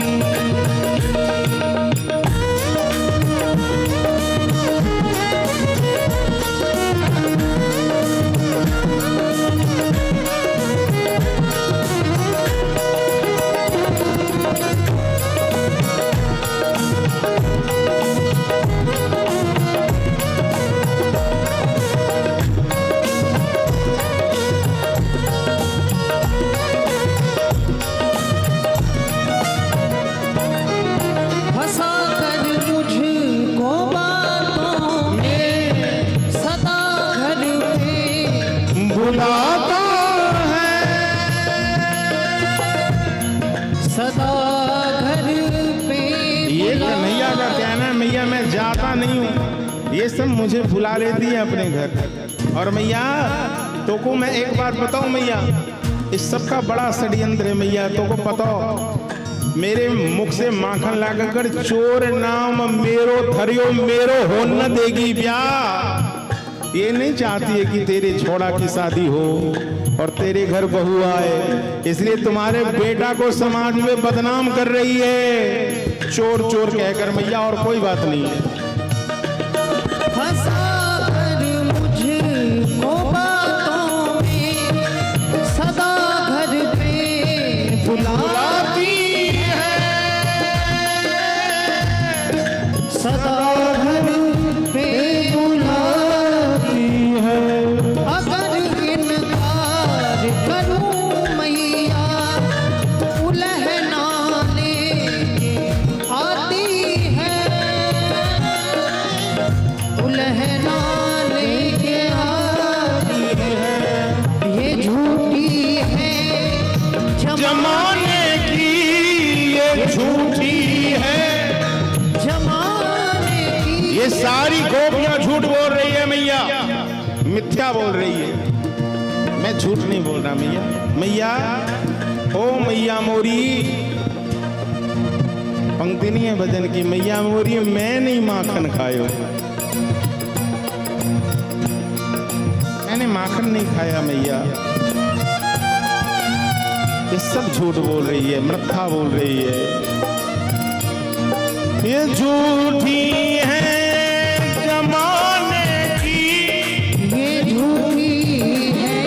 सदा घर पे ये कन्हैया का कहना है, मैया मैं जाता नहीं हूँ, ये सब मुझे बुला लेती है अपने घर। और मैया तो को मैं एक बात बताऊं मैया, इस सब का बड़ा षड्यंत्र है मैया, तो को पता हो मेरे मुख से माखन लाकर चोर नाम मेरो धरियो मेरो हो न देगी ब्याह। ये नहीं चाहती है कि तेरे छोड़ा की शादी हो और तेरे घर बहू आए, इसलिए तुम्हारे बेटा को समाज में बदनाम कर रही है चोर चोर कहकर मैया, और कोई बात नहीं है। फंसा कर मुझको बातों में, सदा घर पे बुलाती है, सदा घर पे बुलाती है। अगर इनकार करूं मैया, उलहना लेके आती है, उलहना लेके आती है। ये झूठी है जमाने की, ये झूठी है जमाने की। ये सारी गोपियां झूठ बोल रही है मैया, मिथ्या बोल रही है। मैं झूठ नहीं बोल रहा मैया। मैया ओ मैया मोरी, पंक्ति नहीं है भजन की, मैया मोरी मैं नहीं माखन खायो, मैंने माखन नहीं खाया मैया। ये सब झूठ बोल रही है, मिथ्या बोल रही है, ये झूठी है जमाने की, ये झूठी है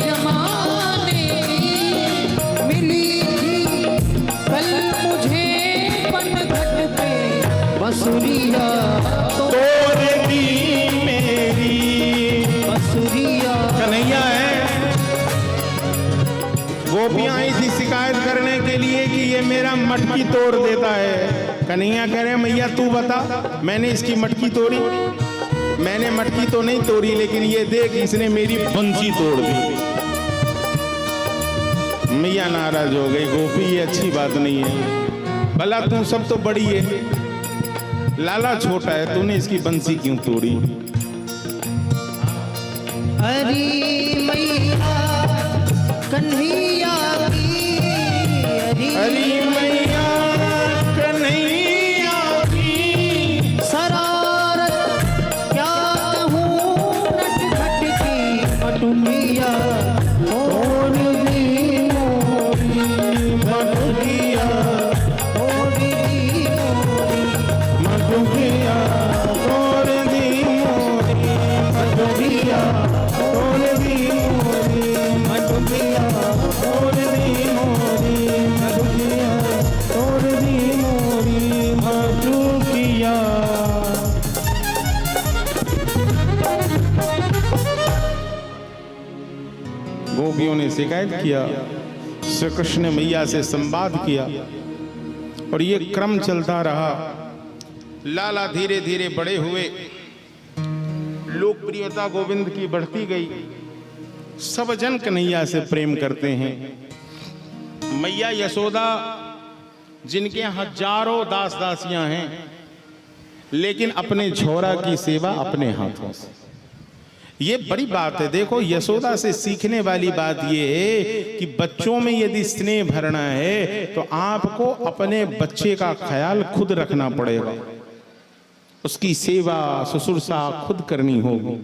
जमाने की। मिली थी कल मुझे पनघट पे बसुरिया, तो तोड़ दी मेरी। बसुरिया कन्हैया है, गोपियां आई थी शिकायत करने के लिए कि ये मेरा मटकी तोड़ देता है। कन्हैया कह रहे मैया तू बता, मैंने इसकी मटकी तोड़ी? मैंने मटकी तो नहीं तोड़ी, लेकिन ये देख इसने मेरी बंसी तोड़ दी। मैया नाराज हो गई, गोपी ये अच्छी बात नहीं है, भला तू सब तो बड़ी है, लाला छोटा है, तूने इसकी बंसी क्यों तोड़ी? हरी मैया कन्हैया की, हरी मैया कन्हैया की, शरारत क्या कहूँ नटखट की, पटुलिया और दी मोरी, मटुकिया और दी मोरी, मटुकिया तोड़ दी मोरी, मटुकिया तोड़ दी मोरी, मटुकिया तोड़ दी मोरी, मटुकिया तोड़ दी मोरी, मटुकिया। गोपियों ने शिकायत किया, श्री कृष्ण ने मैया से संवाद किया और ये क्रम चलता रहा। लाला धीरे धीरे बड़े हुए, लोकप्रियता गोविंद की बढ़ती गई, सब जन कन्हैया से प्रेम करते हैं। मैया यशोदा जिनके हजारों दास दासियां हैं, लेकिन अपने छोरा की सेवा अपने हाथों से, ये बड़ी बात है। देखो यशोदा से सीखने वाली बात ये है कि बच्चों में यदि स्नेह भरना है तो आपको अपने बच्चे का ख्याल खुद रखना पड़ेगा, उसकी सेवा शुश्रूषा खुद करनी होगी।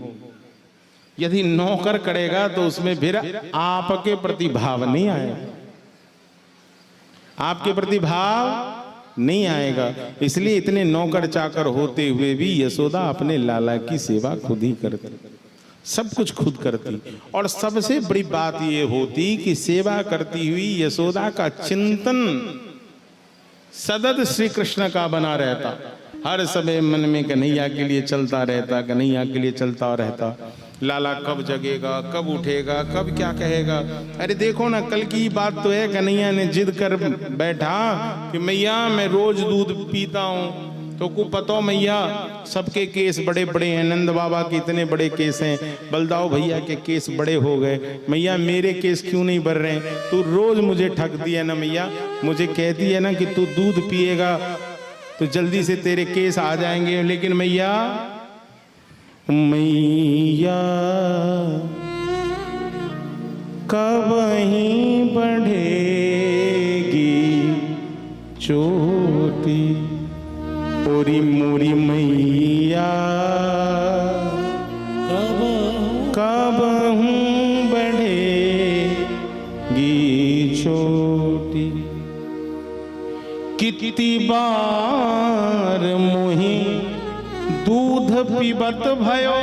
यदि नौकर करेगा तो उसमें फिर आपके प्रति भाव नहीं आएगा, आपके प्रति भाव नहीं आएगा। इसलिए इतने नौकर चाकर होते हुए भी यशोदा अपने लाला की सेवा खुद ही करती, सब कुछ खुद करती। और सबसे बड़ी बात ये होती कि सेवा करती हुई यशोदा का चिंतन सतत श्री कृष्ण का बना रहता, हर समय मन में कन्हैया के लिए चलता रहता, कन्हैया के लिए चलता रहता। लाला कब जगेगा, कब उठेगा, कब क्या कहेगा। अरे देखो ना, कल की बात तो है, कन्हैया ने जिद कर बैठा कि मैया मैं रोज दूध पीता हूँ, तो को पता मैया सबके केस बड़े बड़े हैं, नंद बाबा के इतने बड़े केस हैं, बलदाऊ भैया के केस बड़े हो गए, मैया मेरे केस क्यों नहीं बढ़ रहे हैं? तू रोज मुझे ठगती है ना मैया, मुझे कहती है ना कि तू दूध पिएगा तो जल्दी से तेरे केस आ जाएंगे, लेकिन मैया मैया कब ही बढ़ेगी चोटी, ओरी मोरी मैया कब हूँ बढ़ेगी छोटी। कितनी बार मोही दूध पीबत भयो,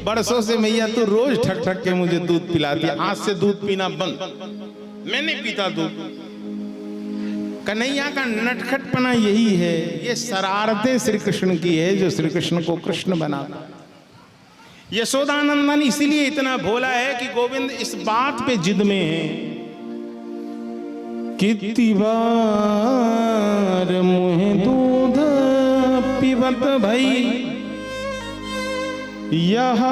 बरसों से मैया तो रोज ठक ठक के मुझे दूध पिलाती है, आज से दूध पीना बंद, मैं नहीं पीता दूध। कन्हैया का नटखटपना यही है, ये शरारतें श्री कृष्ण की है जो श्री कृष्ण को कृष्ण बनाता। यशोदानंदन इसीलिए इतना भोला है कि गोविंद इस बात पे जिद में है, कितनी बार मुहे दूध पीबत भई, यह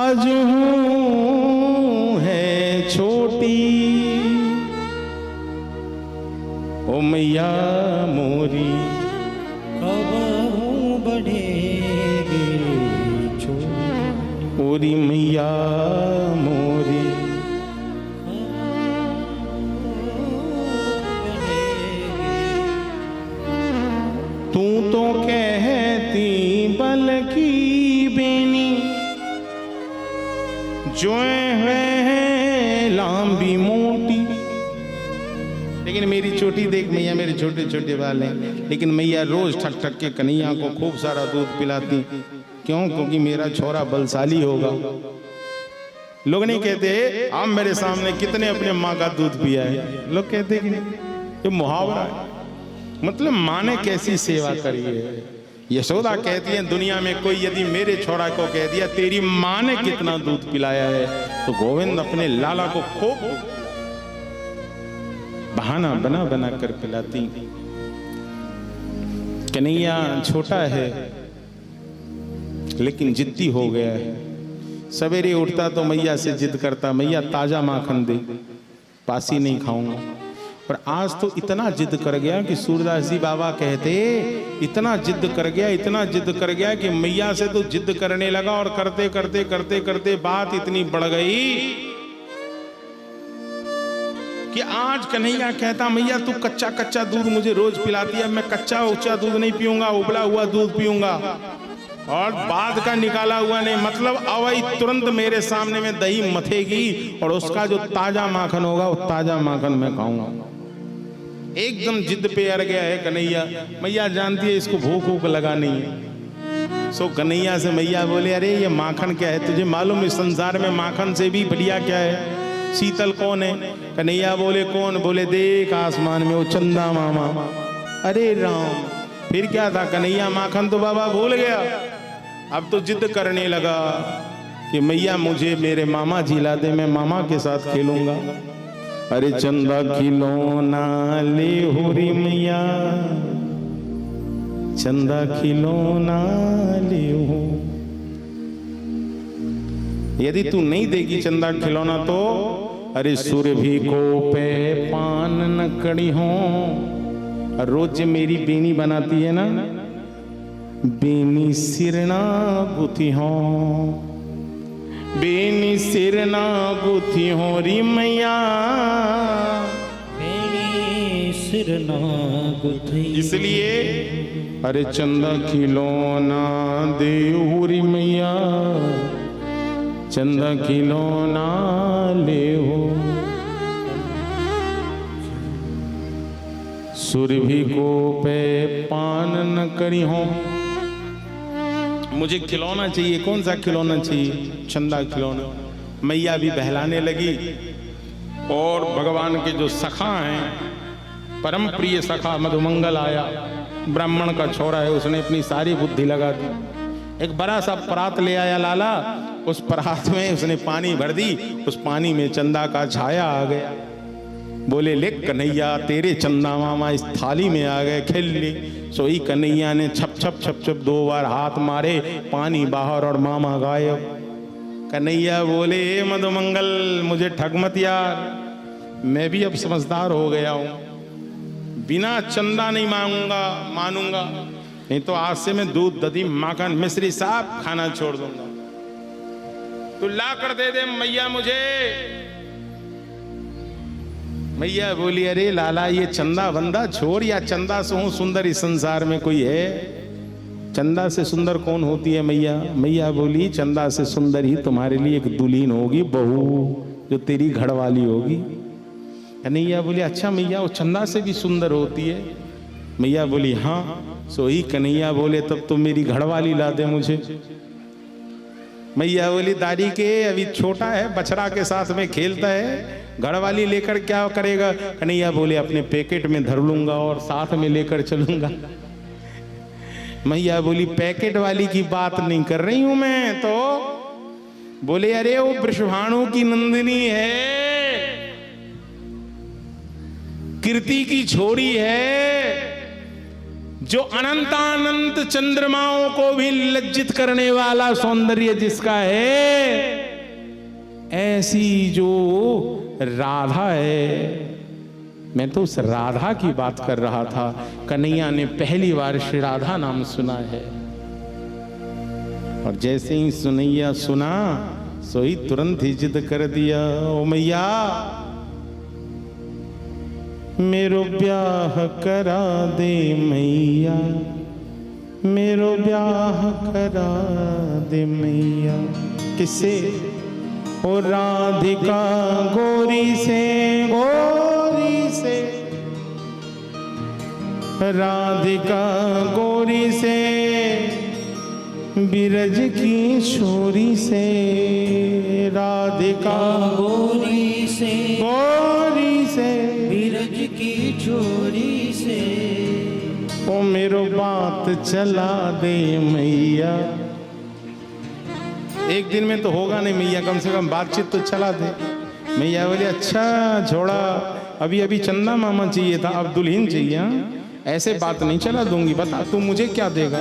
अजहू है छोटी, ओ मैया मोरी कब हूँ बढ़ेगी छोटी, ओरी मैया मोरी तू तो कहती बल की बेनी, जो है लंबी मोटी, लेकिन मेरी चोटी देख मैया, मेरे छोटे छोटे बाल हैं, लेकिन मैया रोज ठक ठक के कन्हैया को खूब सारा दूध पिलाती। क्यों? क्योंकि मेरा छोरा बलशाली होगा। लोग नहीं कहते आप मेरे सामने कितने अपने माँ का दूध पिया है, लोग कहते कि नहीं, ये मुहावरा है। मतलब माँ ने कैसी सेवा करी है। यशोदा कहती है दुनिया में कोई यदि मेरे छोरा को कह दिया तेरी माँ ने कितना दूध पिलाया है, तो गोविंद अपने लाला को खूब बहाना बना बना कर पिलाती। कन्हैया छोटा है लेकिन जिद्दी हो गया है, सवेरे उठता तो मैया से जिद करता, मैया ताजा माखन दे, बासी नहीं खाऊंगा। पर आज तो इतना जिद कर गया कि सूरदास जी बाबा कहते, इतना जिद कर गया, इतना जिद कर गया कि मैया से तो जिद करने लगा, और करते करते करते करते बात इतनी बढ़ गई कि आज कन्हैया कहता, मैया तू कच्चा कच्चा दूध मुझे रोज पिलाती है, मैं कच्चा उच्चा दूध नहीं पीऊंगा, उबला हुआ दूध पीऊंगा, और बाद का निकाला हुआ नहीं। मतलब अवई तुरंत मेरे सामने में दही मथेगी और उसका जो ताजा माखन होगा वो ताजा माखन मैं खाऊंगा। एकदम जिद पे अड़ गया है कन्हैया। मैया जानती है इसको भूख भूख लगा नहीं है। सो कन्हैया से मैया बोले, अरे ये माखन क्या है, तुझे मालूम इस संसार में माखन से भी बढ़िया क्या है, शीतल कौन है? कन्हैया बोले कौन? बोले देख आसमान में वो चंदा मामा। अरे राम, फिर क्या था? कन्हैया माखन तो बाबा भूल गया, अब तो जिद करने लगा कि मैया मुझे मेरे मामा जिला दे, मैं मामा के साथ खेलूंगा। अरे चंदा खिलौना ले हो री मैया, चंदा खिलौना ले हो। यदि तू नहीं देगी चंदा खिलौना तो अरे सुरभि को पे पान न कड़ी हो। रोज मेरी बेनी बनाती है ना, बेनी सिरना गुथी हो, बेनी सिरना गुथी हो री मैया, बेनी सिरना गुथी। इसलिए अरे चंदा खिलौना दे हो री मैया, चंदा खिलौना ले हो। सुरभि को पे पान न करी हो। मुझे खिलौना चाहिए। कौन सा खिलौना चाहिए? चंदा खिलौना। मैया भी बहलाने लगी और भगवान के जो सखा हैं, परम प्रिय सखा मधुमंगल आया, ब्राह्मण का छोरा है, उसने अपनी सारी बुद्धि लगा दी। एक बड़ा सा परात ले आया लाला, उस परात में उसने पानी भर दी, उस पानी में चंदा का छाया आ गया। बोले ले कन्हैया तेरे चंदा मामा इस थाली में आ गए, खेल ले। सोई कन्हैया ने छप छप छप छप 2 बार हाथ मारे, पानी बाहर और मामा गायब। कन्हैया बोले हे मधुमंगल मुझे ठग मत यार, मैं भी अब समझदार हो गया हूं, बिना चंदा नहीं मानूंगा, नहीं तो आज से मैं दूध दधी माखन मिश्री साहब खाना छोड़ दूंगा। तू ला कर दे दे मैया मुझे। मैया बोली अरे लाला ये चंदा बंदा छोड़, या चंदा से हूं सुंदर इस संसार में कोई है? चंदा से सुंदर कौन होती है मैया? मैया बोली चंदा से सुंदर ही तुम्हारे लिए एक दुल्हीन होगी, बहू जो तेरी घरवाली होगी। कन्हैया बोली अच्छा मैया वो चंदा से भी सुंदर होती है? मैया बोली हाँ। सो ही कन्हैया बोले तब तो मेरी घरवाली ला दे मुझे। मैया बोली दादी के अभी छोटा है, बछड़ा के साथ में खेलता है, घरवाली लेकर क्या करेगा? कन्हैया बोले अपने पैकेट में धर लूंगा और साथ में लेकर चलूंगा। मैया बोली पैकेट वाली की बात नहीं कर रही हूं मैं तो। बोले अरे वो वृषभानु की नंदिनी है, कीर्ति की छोड़ी है, जो अनंतानंत चंद्रमाओं को भी लज्जित करने वाला सौंदर्य जिसका है, ऐसी जो राधा है। मैं तो उस राधा की बात कर रहा था। कन्हैया ने पहली बार श्री राधा नाम सुना है, और जैसे ही सुनैया सुना सो ही तुरंत ही जिद कर दिया, ओ मैया मेरो ब्याह करा दे मैया, मेरो ब्याह करा दे मैया। किससे? ओ राधिका गोरी से, गोरी से, राधिका गोरी से, बिरज की छोरी से, राधिका गोरी से, गोरी से, बिरज की छोरी से। ओ मेरो बात चला दे मैया। एक दिन में तो होगा नहीं मैया, कम से कम बातचीत तो चला दे। मैया बोली अच्छा छोड़ा, अभी अभी चंदा मामा चाहिए था, अब दुल्हन चाहिए। ऐसे बात नहीं चला दूंगी, बता तू मुझे क्या देगा?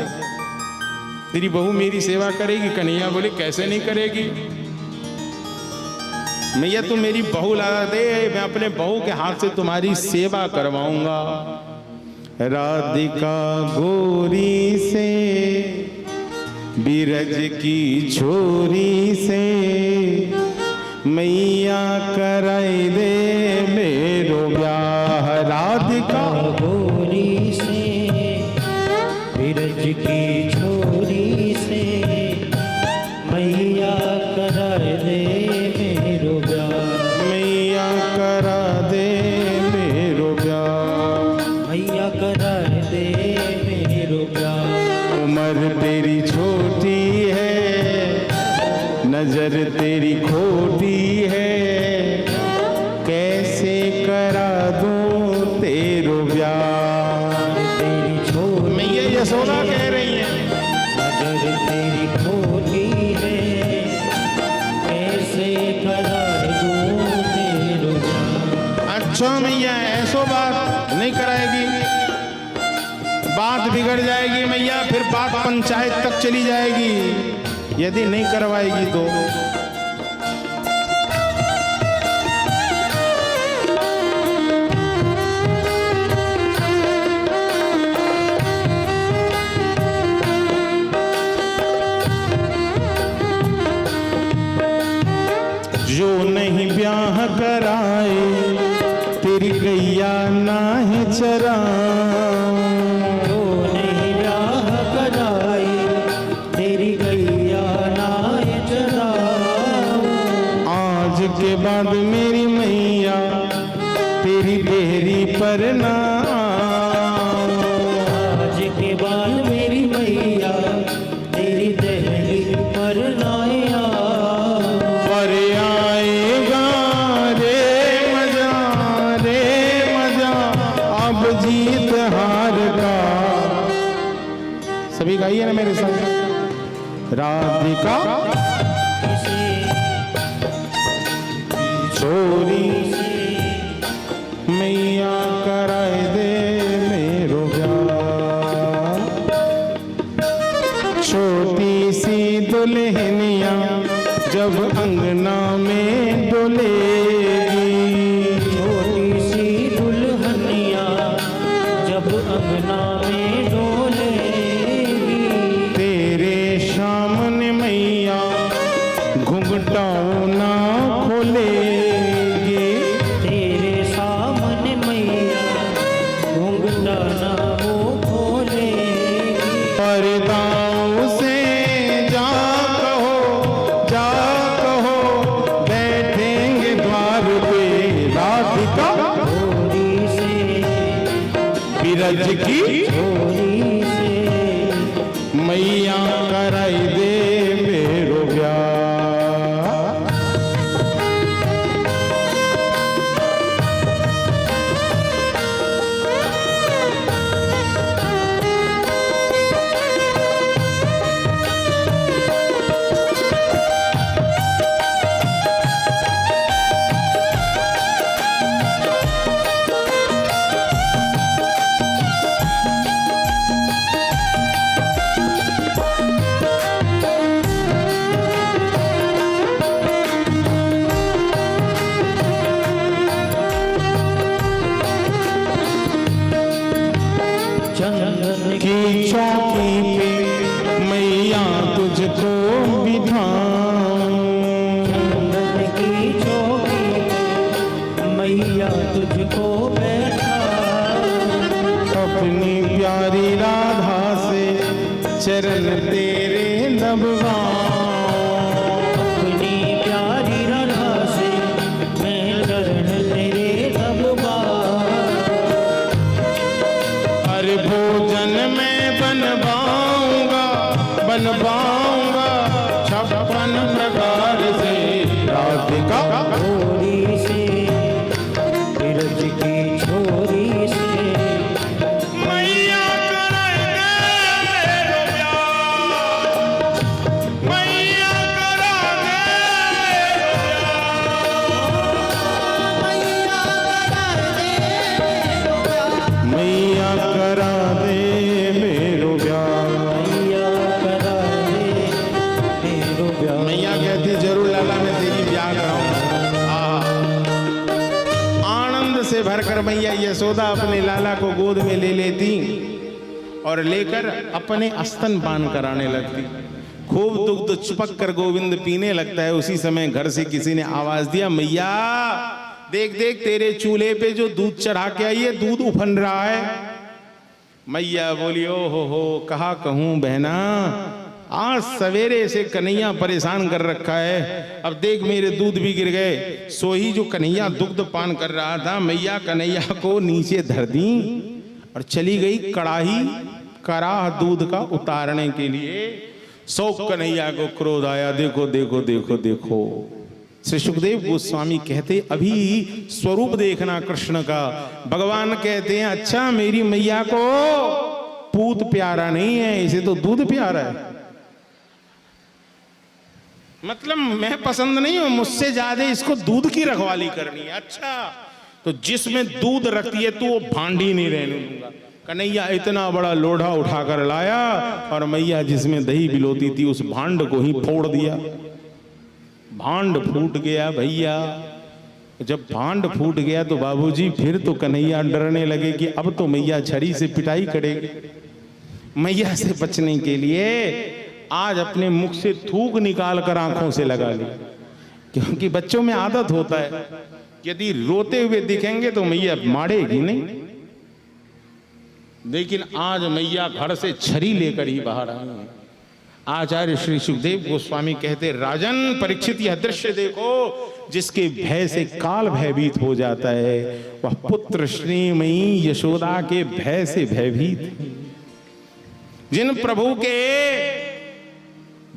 तेरी बहू मेरी सेवा करेगी? कन्हैया बोले कैसे नहीं करेगी, मैया तू मेरी बहू ला दे, मैं अपने बहू के हाथ से तुम्हारी सेवा करवाऊंगा। राधिका गोरी से बिरज की छोरी से मैया कराई दे मेरो ब्याह। राधिका गोरी से बिरज की छोरी से मैया करा दे मेरो ब्याह। मैया करा दे मेरो ब्याह। मैया करा दे मेरो ब्याह। उम्र तेरी छोटी है, नजर तेरी खोटी है, कैसे करा दूं तेरो ब्याह। तेरी छोटी मैया यशोदा कह रही है, नजर तेरी खोटी है, कैसे करा दूं तेरो ब्याह। अच्छा मैया ऐसो बात नहीं कराएगी, बात बिगड़ जाएगी मैया, फिर बात पंचायत तक चली जाएगी यदि नहीं करवाएगी तो। जो नहीं ब्याह कराए तेरी गैया नाहे चरा। जो नहीं ब्याह कराई तेरी गैया नाय चरा। आज के बाद मेरी मैया तेरी देहरी पर ना। आज के बाद मेरी मैया तेरी दहली पर नाया। पर आएगा रे मजा अब जीत हार का। सभी गाइए ना मेरे साथ। राधिका छोरी मैया कराए दे मेरो ब्याह। छोटी सी दुल्हनिया जब अंगना में डोलेगी। छोटी सी दुल्हनिया जब अंगना में डोलेगी। तेरे सामने मैया घुंघटाओ ना खोलेगी। तेरे सामने मैया घूंघटा ना वो खोलेगी। पर्दाओं से जा कहो बैठेंगे द्वार पे। राधिका गोरी से बिरज की गोरी से मैया कराई दे मेरो ब्याह। चंदन की चौकी पे मैया तुझको बिठाऊं। चंदन की चौकी पे मैया तुझको बैठा। अपनी प्यारी राधा से चरण तेरे दबवाऊं। अपनी प्यारी राधा से मैं चरण तेरे दबवा। अरे भोजन में बनवाऊंगा 56 प्रकार से। राधिका गोरी से बिरज की छोरी से मैया कराए दे मेरो ब्याह। मैया करा दे मेरो ब्याह। मैया करा दे मेरो ब्याह। मैया करा से भरकर मैया यशोदा अपने लाला को गोद में ले लेती और लेकर अपने स्तन पान कराने लगती। खूब दुग्ध चिपक कर गोविंद पीने लगता है। उसी समय घर से किसी ने आवाज दिया, मैया देख देख तेरे चूल्हे पे जो दूध चढ़ा के आई है, दूध उफन रहा है। मैया बोली, ओ हो कहा कहूं बहना, आज सवेरे से कन्हैया परेशान कर रखा है। अब देख मेरे दूध भी गिर गए। सोही जो कन्हैया दुग्ध पान कर रहा था, मैया कन्हैया को नीचे धर दी और चली गई कड़ाही कराह दूध का उतारने के लिए। सौ कन्हैया को क्रोध आया, देखो देखो देखो देखो। श्री सुखदेव गोस्वामी कहते, अभी स्वरूप देखना कृष्ण का। भगवान कहते हैं, अच्छा मेरी मैया को पूत प्यारा नहीं है, इसे तो दूध प्यारा है। मतलब मैं पसंद नहीं हूं, मुझसे ज्यादा इसको दूध की रखवाली करनी है। अच्छा तो जिसमें दूध रखती है तो वो भांडी नहीं रहने दूंगा। कन्हैया इतना बड़ा लोढ़ा उठाकर लाया और मैया जिसमें दही बिलोती थी उस भांड को ही फोड़ दिया। भांड फूट गया भैया। जब भांड फूट गया तो बाबूजी फिर तो कन्हैया डरने लगे कि अब तो मैया छड़ी से पिटाई करेगी। मैया से बचने के लिए आज अपने मुख से थूक निकाल कर आंखों से लगा ली, क्योंकि बच्चों में आदत होता है यदि रोते हुए दिखेंगे तो मैया मारेगी नहीं। लेकिन आज मैया घर से छड़ी लेकर ही बाहर आई है। आचार्य श्री सुखदेव गोस्वामी कहते, राजन परीक्षित यह दृश्य देखो, जिसके भय से काल भयभीत हो जाता है, वह पुत्र श्रीमयी यशोदा के भय से भयभीत है। जिन प्रभु के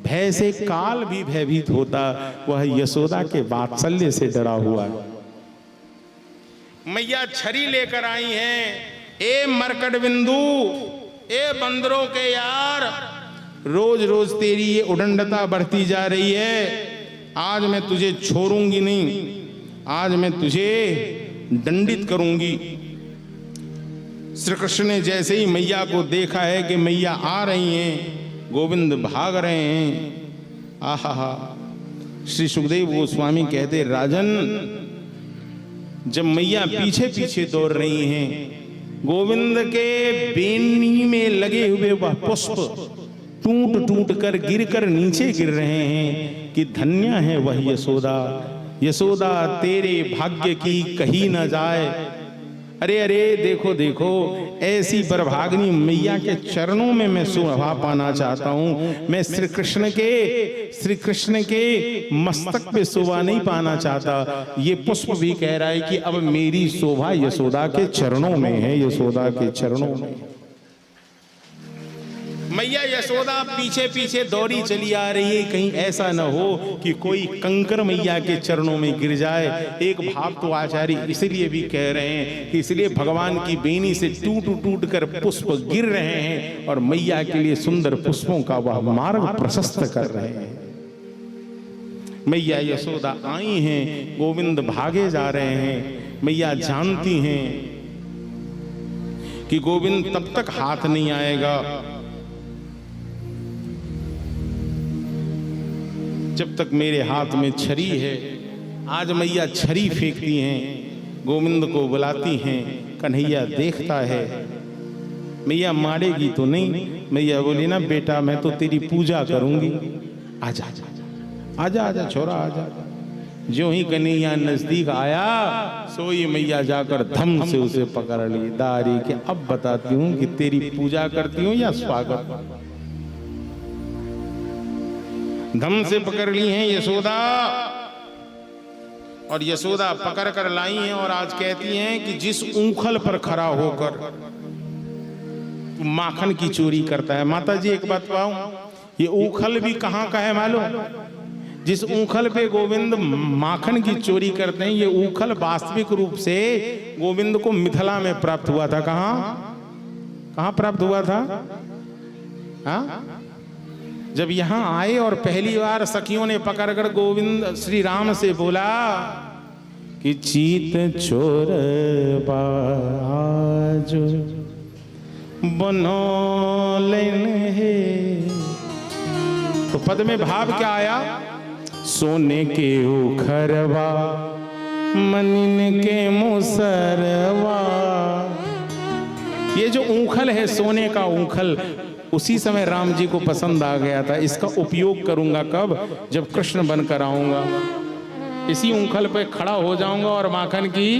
भय से काल भी भयभीत होता, वह यशोदा के वात्सल्य से डरा हुआ है। मैया छड़ी लेकर आई हैं। ए मरकट बिंदु, ए बंदरों के यार, रोज रोज तेरी ये उदंडता बढ़ती जा रही है। आज मैं तुझे छोड़ूंगी नहीं, आज मैं तुझे दंडित करूंगी। श्री कृष्ण ने जैसे ही मैया को देखा है कि मैया आ रही हैं, गोविंद भाग रहे हैं। आहा, श्री सुखदेव गोस्वामी कहते, राजन जब मैया पीछे पीछे दौड़ रही हैं, गोविंद के बेनी में लगे हुए वह पुष्प टूट टूट कर गिर कर नीचे गिर रहे हैं कि धन्य है वह यशोदा। यशोदा तेरे भाग्य की कही न जाए। अरे अरे देखो देखो, ऐसी बरभागनी मैया के चरणों में मैं शोभा पाना चाहता हूं। मैं श्री कृष्ण के मस्तक पे शोभा नहीं पाना चाहता। ये पुष्प भी कह रहा है कि अब मेरी शोभा यशोदा के चरणों में है, यशोदा के चरणों में। मैया यशोदा पीछे पीछे दौड़ी चली आ रही है, कहीं ऐसा न हो कि कोई कंकर मैया के चरणों में गिर जाए। एक भाव तो आचार्य इसलिए भी कह रहे हैं कि इसलिए भगवान की बेनी से टूट टूट कर पुष्प गिर रहे हैं और मैया के लिए सुंदर पुष्पों का वह मार्ग प्रशस्त कर रहे हैं। मैया यशोदा आई हैं, गोविंद भागे जा रहे हैं। मैया जानती हैं कि गोविंद तब तक हाथ नहीं आएगा जब तक मेरे हाथ में छड़ी है। आज मैया छड़ी फेंकती हैं, गोविंद को बुलाती हैं। कन्हैया देखता है, मैया मारेगी तो नहीं। मैया बोली, ना बेटा मैं तो तेरी पूजा करूंगी, आजा आजा आजा आजा छोरा आजा। जो ही कन्हैया नजदीक आया, सोई मैया जाकर धम से उसे पकड़ ली दारी के, अब बताती हूँ कि तेरी पूजा करती हूँ या स्वागत। धम से पकड़ ली हैं यशोदा, और यशोदा पकड़ कर लाई हैं और आज कहती हैं कि जिस ऊखल पर खड़ा होकर माखन की चोरी करता है। माता जी एक बात बताऊं, ये ऊखल भी कहाँ का है मालूम? जिस ऊखल पे गोविंद माखन की चोरी करते हैं, ये ऊखल वास्तविक रूप से गोविंद को मिथिला में प्राप्त हुआ था। कहाँ प्राप्त हुआ था? हाँ, जब यहां आए और पहली बार सखियों ने पकड़कर गोविंद श्री राम से बोला कि चीत चोर बाज बनोलेन है, तो पद में भाव क्या आया? सोने के उखरवा मनिन के मुसरवा। ये जो ऊंखल है सोने का ऊंखल, उसी समय राम जी को पसंद आ गया था। इसका उपयोग करूंगा कब? जब कृष्ण बनकर आऊंगा, इसी ऊंखल पे खड़ा हो जाऊंगा और माखन की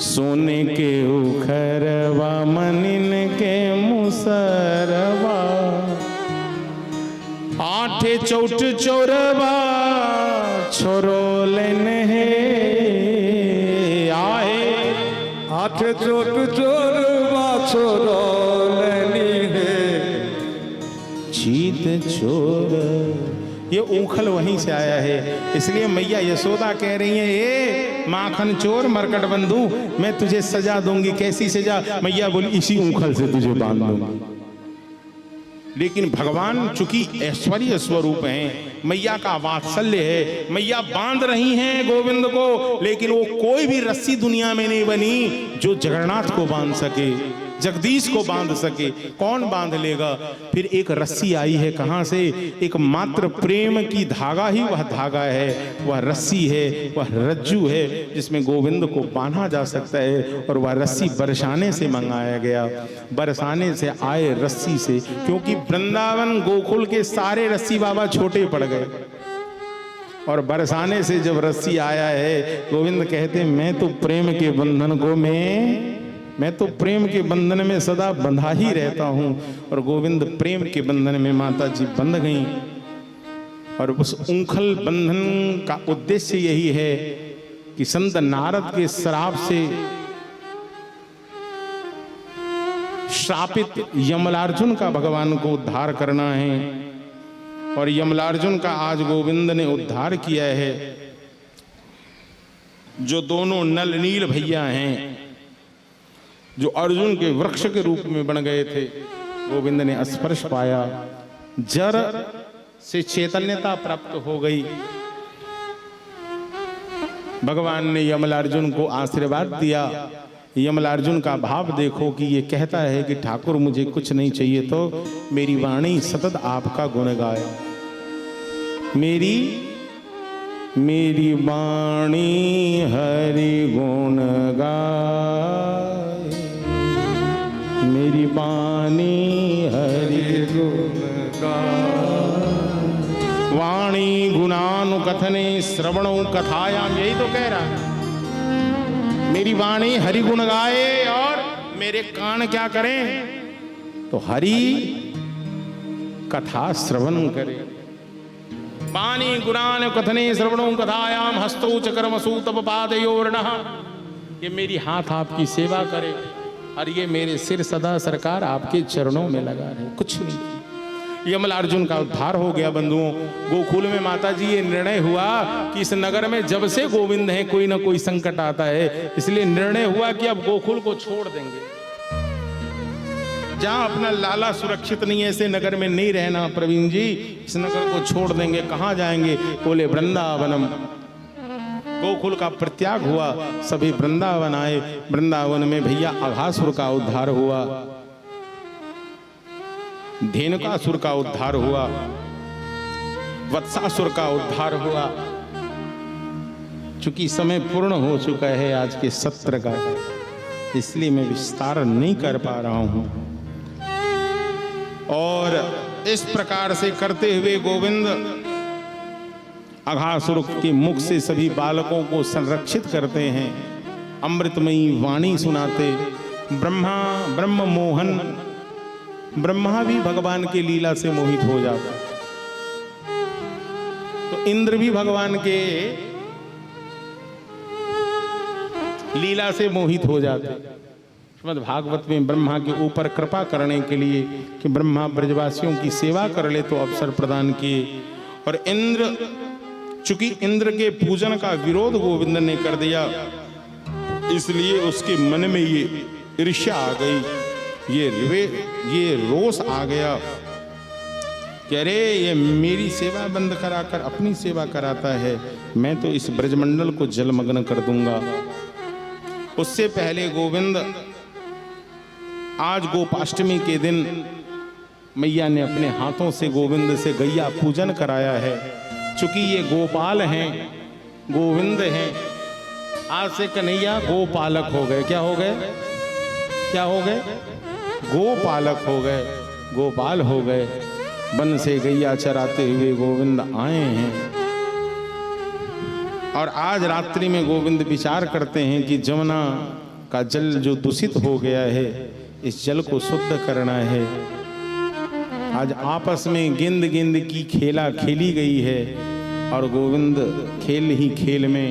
सोने के उखरवा मनिन के मुसरवा, आठे चौट चौरवा छोरो लेने है आए। आठ चोट चोरवा छोरो लेनी है, चीत चोर। ये ऊखल वहीं से आया है, इसलिए मैया यशोदा कह रही है, ए माखन चोर मरकट बंधु, मैं तुझे सजा दूंगी। कैसी सजा? मैया बोली, इसी ऊखल से तुझे बांध दूंगी। लेकिन भगवान चूंकि ऐश्वर्य स्वरूप हैं, मैया का वात्सल्य है, मैया बांध रही हैं गोविंद को, लेकिन वो कोई भी रस्सी दुनिया में नहीं बनी जो जगन्नाथ को बांध सके, जगदीश को बांध सके। कौन बांध लेगा? फिर एक रस्सी आई है कहां से? एक मात्र प्रेम की धागा ही वह धागा है, वह रस्सी है, वह रज्जू है जिसमें गोविंद को बांधा जा सकता है। और वह रस्सी बरसाने से मंगाया गया, बरसाने से आए रस्सी से, क्योंकि वृंदावन गोकुल के सारे रस्सी बाबा छोटे पड़ गए और बरसाने से जब रस्सी आया है, गोविंद कहते मैं तो प्रेम के बंधन को मैं तो प्रेम के बंधन में सदा बंधा ही रहता हूं। और गोविंद प्रेम के बंधन में माता जी बंध गईं। और उस ऊंखल बंधन का उद्देश्य यही है कि संत नारद के श्राप से श्रापित यमलार्जुन का भगवान को उद्धार करना है। और यमलार्जुन का आज गोविंद ने उद्धार किया है। जो दोनों नल नील भैया हैं, जो अर्जुन के वृक्ष के रूप में बन गए थे, गोविंद ने स्पर्श पाया, जर से चैतन्यता प्राप्त हो गई। भगवान ने यमलार्जुन को आशीर्वाद दिया। यमलार्जुन का भाव देखो कि ये कहता है कि ठाकुर मुझे कुछ नहीं चाहिए तो मेरी वाणी सतत आपका गुण गाए। मेरी वाणी हरि गुण गाए, मेरी वाणी हरि गुण गाए। वाणी गुणानुकथने श्रवणों कथायाम, यही तो कह रहा है। मेरी वाणी हरि गुण गाए और मेरे कान क्या करें? तो हरि कथा श्रवण करें। वाणी गुणानुकथने श्रवणों कथायाम हस्तौ च कर्मसु तव पादयोर्नः। ये मेरी हाथ आपकी सेवा करे और ये मेरे सिर सदा सरकार आपके चरणों में लगा रहे, कुछ नहीं। यमलार्जुन का उद्धार हो गया। बंधुओं, गोकुल में माता जी ये निर्णय हुआ कि इस नगर में जब से गोविंद है कोई ना कोई संकट आता है, इसलिए निर्णय हुआ कि अब गोकुल को छोड़ देंगे। जहां अपना लाला सुरक्षित नहीं है, ऐसे नगर में नहीं रहना प्रवीण जी, इस नगर को छोड़ देंगे। कहां जाएंगे? बोले वृंदावनम। गोकुल का परित्याग हुआ, सभी वृंदावन आए। वृंदावन में भैया अघासुर का उद्धार हुआ, धेनुकासुर का उद्धार हुआ, वत्सासुर का उद्धार हुआ। चूंकि समय पूर्ण हो चुका है आज के सत्र का, इसलिए मैं विस्तार नहीं कर पा रहा हूं। और इस प्रकार से करते हुए गोविंद अघासुर के मुख से सभी बालकों को संरक्षित करते हैं, अमृतमयी वाणी सुनाते। ब्रह्म मोहन, ब्रह्मा भी भगवान के लीला से मोहित हो जाता, तो इंद्र भी भगवान के लीला से मोहित हो जाते। श्रीमद् भागवत में ब्रह्मा के ऊपर कृपा करने के लिए कि ब्रह्मा ब्रजवासियों की सेवा कर ले तो अवसर प्रदान किए। और इंद्र, चूंकि इंद्र के पूजन का विरोध गोविंद ने कर दिया, इसलिए उसके मन में ये ईर्ष्या आ गई, ये रोष आ गया कि अरे ये मेरी सेवा बंद कराकर अपनी सेवा कराता है, मैं तो इस ब्रजमंडल को जलमग्न कर दूंगा। उससे पहले गोविंद, आज गोपाष्टमी के दिन मैया ने अपने हाथों से गोविंद से गैया पूजन कराया है। चूंकि ये गोपाल हैं, गोविंद हैं, आज से कन्हैया गोपालक हो गए। क्या हो गए? क्या हो गए? गोपालक हो गए, गोपाल हो गए। वन से गैया चराते हुए गोविंद आए हैं। और आज रात्रि में गोविंद विचार करते हैं कि जमुना का जल जो दूषित हो गया है, इस जल को शुद्ध करना है। आज आपस में गेंद गेंद की खेला खेली गई है और गोविंद खेल ही खेल में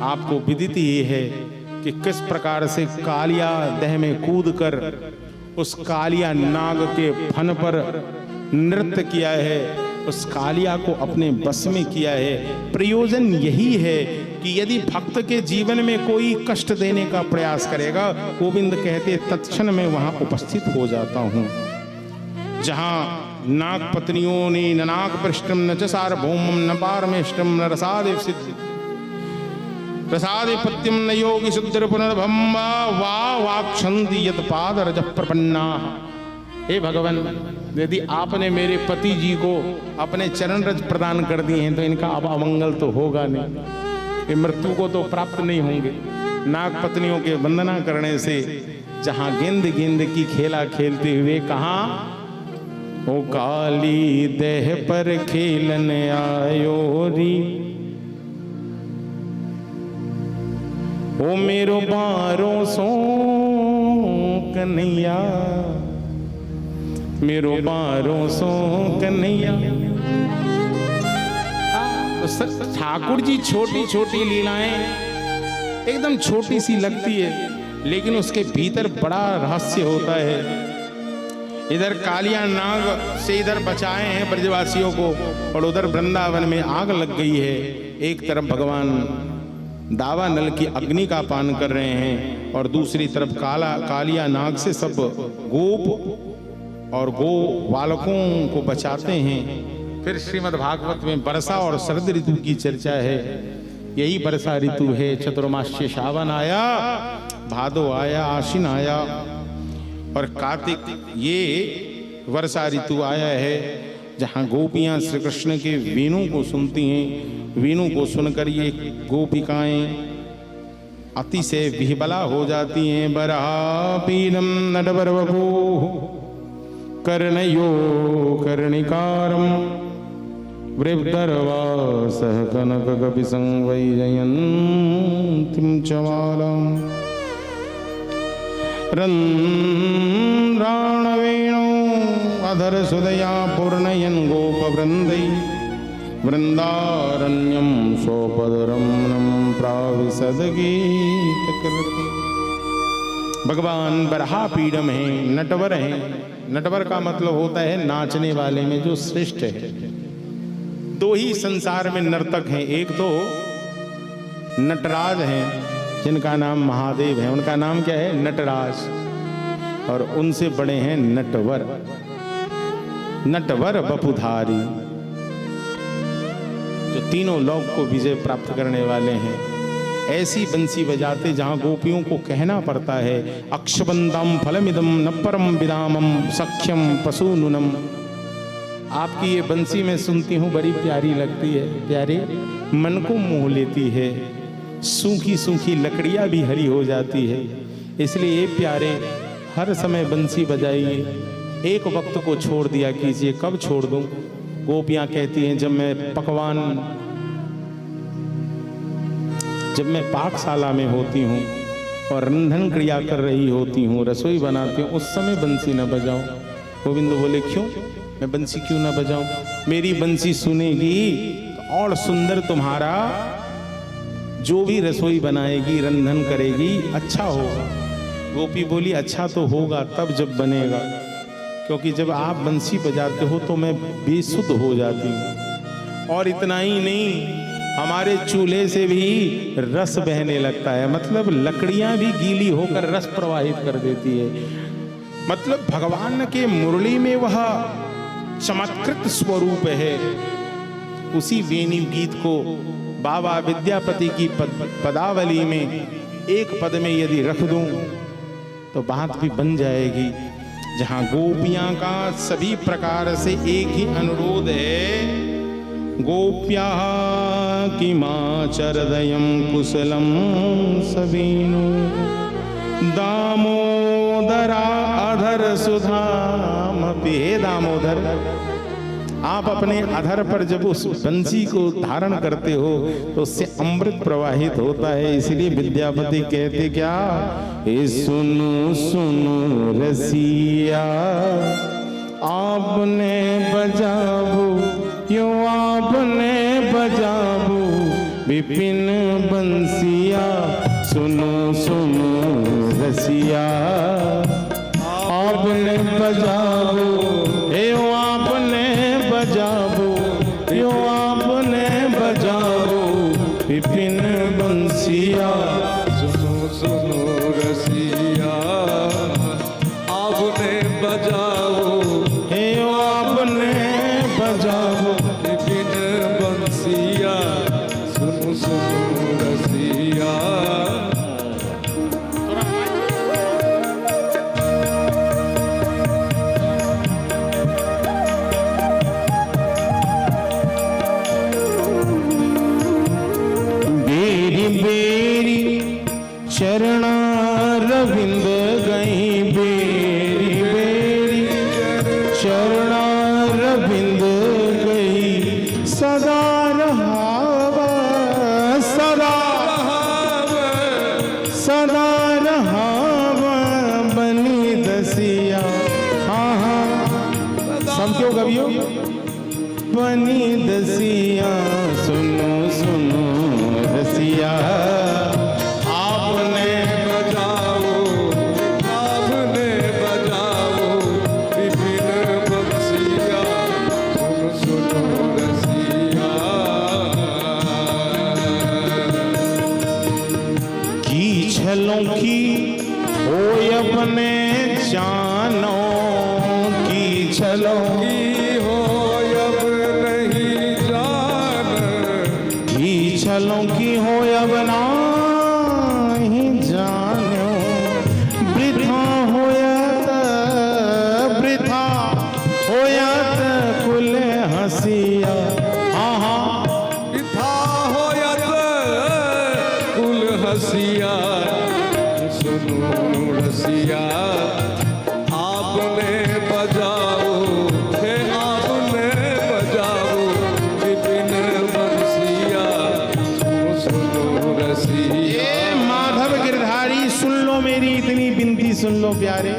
आपको विदित ही है कि किस प्रकार से कालिया दह में कूदकर उस कालिया नाग के फन पर नृत्य किया है, उस कालिया को अपने बस में किया है। प्रयोजन यही है कि यदि भक्त के जीवन में कोई कष्ट देने का प्रयास करेगा, गोविंद कहते तत्क्षण में वहां उपस्थित हो जाता हूं। जहां नाग पत्नियों ने ननाग पृष्ठम न च सार्वभौमम न पारमेष्टम न रसादेव सिद्ध रसादिपत्यम न योगी शुद्ध पुनर्भम वा वाक्षन्ति यत पाद रज प्रपन्ना। हे भगवान, यदि आपने मेरे पति जी को अपने चरण रज प्रदान कर दिए हैं तो इनका अब अमंगल तो होगा नहीं, ये मृत्यु को तो प्राप्त नहीं होंगे। नाग पत्नियों के वंदना करने से जहां गेंद गेंद की खेला खेलते हुए कहा ओ काली देह पर खेलन आयो री, ओ मेरो बारो सो कन्हैया, मेरो बारो सो कन्हैया। ठाकुर जी छोटी छोटी लीलाएं एकदम छोटी सी लगती है, लेकिन उसके भीतर बड़ा रहस्य होता है। इधर कालिया नाग से इधर बचाए हैं ब्रजवासियों को, और उधर वृंदावन में आग लग गई है। एक तरफ भगवान दावा नल की अग्नि का पान कर रहे हैं और दूसरी तरफ कालिया नाग से सब गोप और गो बालकों को बचाते हैं। फिर श्रीमद् भागवत में वर्षा और शरद ऋतु की चर्चा है। यही वर्षा ऋतु है। चतुर्मास्य सावन आया, भादो आया, आश्विन आया और कार्तिक ये वर्षा ऋतु आया है, जहाँ गोपियाँ श्री कृष्ण के वेणु को सुनती हैं। वेणु को सुनकर ये गोपिकाएं अतिशय विह्वला हो जाती हैं। बरहा पीनम नटवर वपो कर्णयो कर्णिकारम वृद्धर्वासः कनक कपि संवैजयन्तीं च मालाम् रन्ध्राणवेणो अधर सुदया पूर्णयन् गोपवृन्दै वृंदारण्यम स्वपदरमणं प्राविशद्गीतकृति। भगवान बरहापीडम है, नटवर है। नटवर का मतलब होता है नाचने वाले में जो श्रेष्ठ है। दो ही संसार में नर्तक हैं, एक तो नटराज हैं जिनका नाम महादेव है, उनका नाम क्या है? नटराज। और उनसे बड़े हैं नटवर, नटवर बपुधारी, जो तीनों लोक को विजय प्राप्त करने वाले हैं। ऐसी बंसी बजाते जहां गोपियों को कहना पड़ता है अक्षबंदम फलमिदम न परम विदामम सख्यम पशुनुनम। आपकी ये बंसी मैं सुनती हूँ, बड़ी प्यारी लगती है, प्यारे मन को मोह लेती है। सूखी सूखी लकड़ियाँ भी हरी हो जाती है। इसलिए ये प्यारे हर समय बंसी बजाइए, एक वक्त को छोड़ दिया कीजिए। कब छोड़ दूं? गोपियाँ कहती हैं जब मैं पाकशाला में होती हूँ और रंधन क्रिया कर रही होती हूँ, रसोई बनाती हूँ, उस समय बंसी न बजाओ। गोविंद बोले क्यों? मैं बंसी क्यों ना बजाऊं? मेरी बंसी सुनेगी तो और सुंदर तुम्हारा जो भी रसोई बनाएगी, रंधन करेगी, अच्छा होगा। गोपी बोली अच्छा तो होगा तब जब बनेगा, क्योंकि जब आप बंसी बजाते हो तो मैं बेसुध हो जाती हूँ। और इतना ही नहीं, हमारे चूल्हे से भी रस बहने लगता है, मतलब लकड़ियां भी गीली होकर रस प्रवाहित कर देती है। मतलब भगवान के मुरली में वह चमत्कृत स्वरूप है। उसी वेणी गीत को बाबा विद्यापति की पदावली में एक पद में यदि रख दूं तो बात भी बन जाएगी, जहां गोपियां का सभी प्रकार से एक ही अनुरोध है, गोप्या किमाचरदयं कुशलं सबीनु दामोदरा अधर सुधामपि। हे दामोदर, आप अपने अधर पर जब उस बंसी को धारण करते हो तो उससे अमृत प्रवाहित होता है। इसलिए विद्यापति कहते क्या, हे सुनो सुनो रसिया आपने बजाबो, यो आपने बजाबो विपिन बंसिया। सुनो सुनो रसिया आपने बजाबो, यो आपने बजाबो, यो आपने बजाबो विपिन बंसिया। सुनो सुनो रसिया आपने बजाओ, हे आपने बजाबो विपिन बंसिया। सुनो सुनो रसिया बेरी बेरी चरणारविंद गई, बेरी बेरी चरणारविंद गई। सदा रहावा सदा सदा रहावा बनी दसिया। हाँ हाँ सब क्यों कवियो बनी दसिया। सुनो सुनो रसिया आपने बजाओ, आपने बजाओ विपिन बंसिया। सुनो सुनो रसिया की छलों की होय अपने जानो, की छलों की हो अब नहीं जान, की छलों की होय अब नाही जानो। वृथा होयत वृथा होयत कुल हसिया। हाँ हाँ विधा होयत कुल हसिया। सुनो रसिया आपने बजाओ, हे आपने बजाओ विपिन बंसिया। सुनो सुनो रसिया ये माधव गिरधारी, सुन लो मेरी इतनी बिनती, सुन लो प्यारे।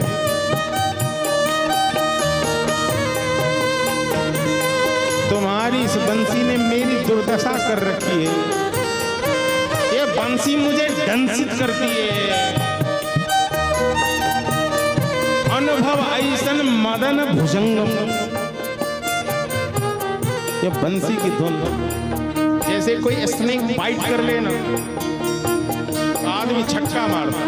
तुम्हारी इस बंसी ने मेरी दुर्दशा कर रखी है। ये बंसी मुझे दंसित करती है। अनुभव ऐसन मदन भुजंगम। ये बंसी की धुन जैसे कोई स्नेक बाइट कर लेना, आदमी छक्का मारता।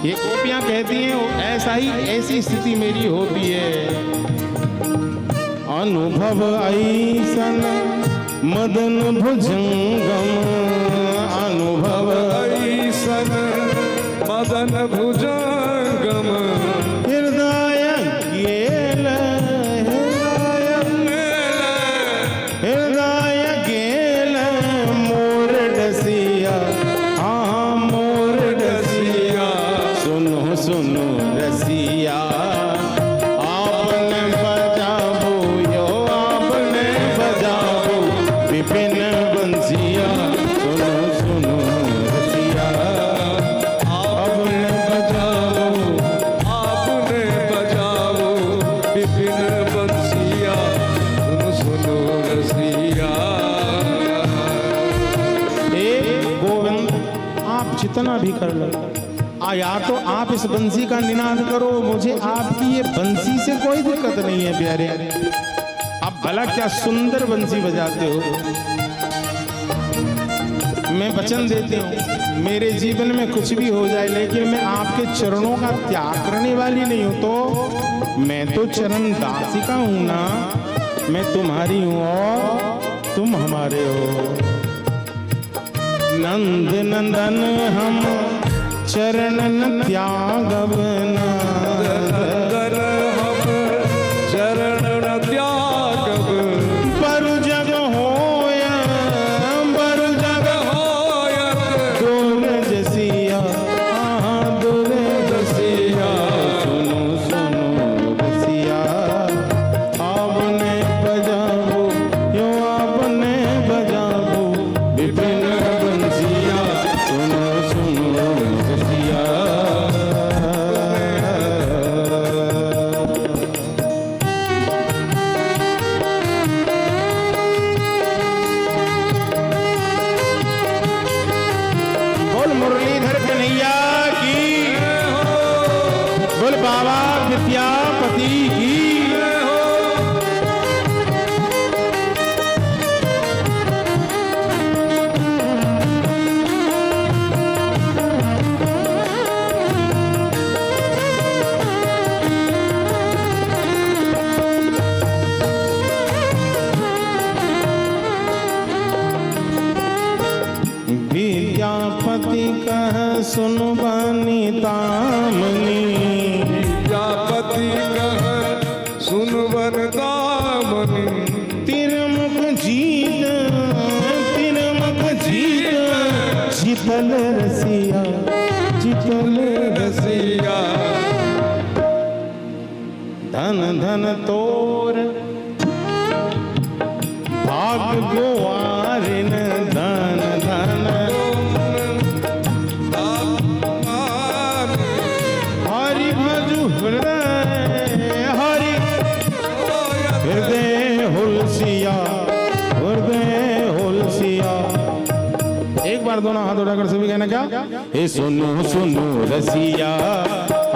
ये गोपियां कहती हैं वो ऐसा ही, ऐसी स्थिति मेरी होती है। अनुभव ऐसन मदन भुजंगम, अनुभव ऐसन मदन भुजंगम। हृदय गेल, हृदय गेल मोर डसिया। हाँ मोर डसिया। सुनो सुनो रसिया आपने बजाबो, यो आपने बजाबो विपिन बंसिया। सुनो सुनो रसिया आपने बजाबो, आपने बजाओ विपिन बंसिया। सुनो सुनो रसिया हे गोविंद, आप जितना भी कर लो, या तो आप इस बंसी का निनाद करो, मुझे आपकी ये बंसी से कोई दिक्कत नहीं है प्यारे। आप भला क्या सुंदर बंसी बजाते हो। मैं वचन देती हूँ मेरे जीवन में कुछ भी हो जाए, लेकिन मैं आपके चरणों का त्याग करने वाली नहीं हूँ। तो मैं तो चरण दासिका हूँ ना, मैं तुम्हारी हूँ और तुम हमारे हो। नंद नंदन हम चरणन त्यागब नंदन हम चरण त्यागब। पर जग होय मैया की, बोल बाबा विद्यापति की। विद्यापति कह सुन बनी तामनी, विद्यापति कह सुन वरदामनी। तिरमुख जीत, तिरमुख जीत, जितल रसिया, जितल रसिया धन धन तोर भाग गुआरिन, धन धन हरि भजु हृदय, हरि हृदय हुलसिया, हृदय हुलसिया। एक बार दोनों हाथ उठाकर सभी कहना क्या? हे सुनो सुनो रसिया,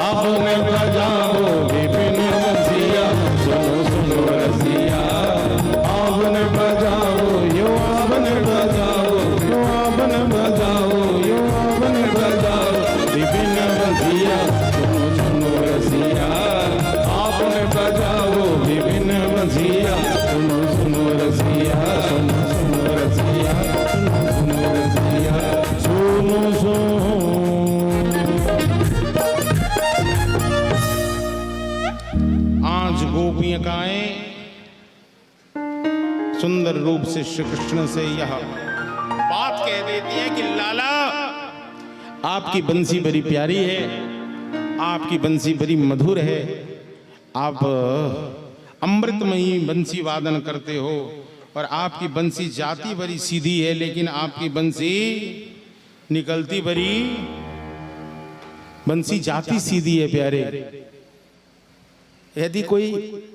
आपने बजाओ विपिन बंसिया। सुनो सुनो रसिया, आपने बजाओ यो, आपने बजाओ यो, आपने बजाओ यो, आपने बजाओ विपिन बंसिया। सुनो सुनो रसिया, आपने बजाओ विपिन बंसिया। सुनो सुनो रसिया, सुनो सुनो रसिया, सुनो सुनो रसिया, सुनो सुनो। आज गोपिकाएं सुंदर रूप से श्री कृष्ण से यह बात कह देती है कि लाला आपकी बंसी बड़ी प्यारी है, आपकी बंसी बड़ी मधुर है, आप अमृतमयी बंसी वादन करते हो और आपकी बंसी जाती बड़ी सीधी है, लेकिन आपकी बंसी निकलती बड़ी, बंसी जाती सीधी है प्यारे। यदि कोई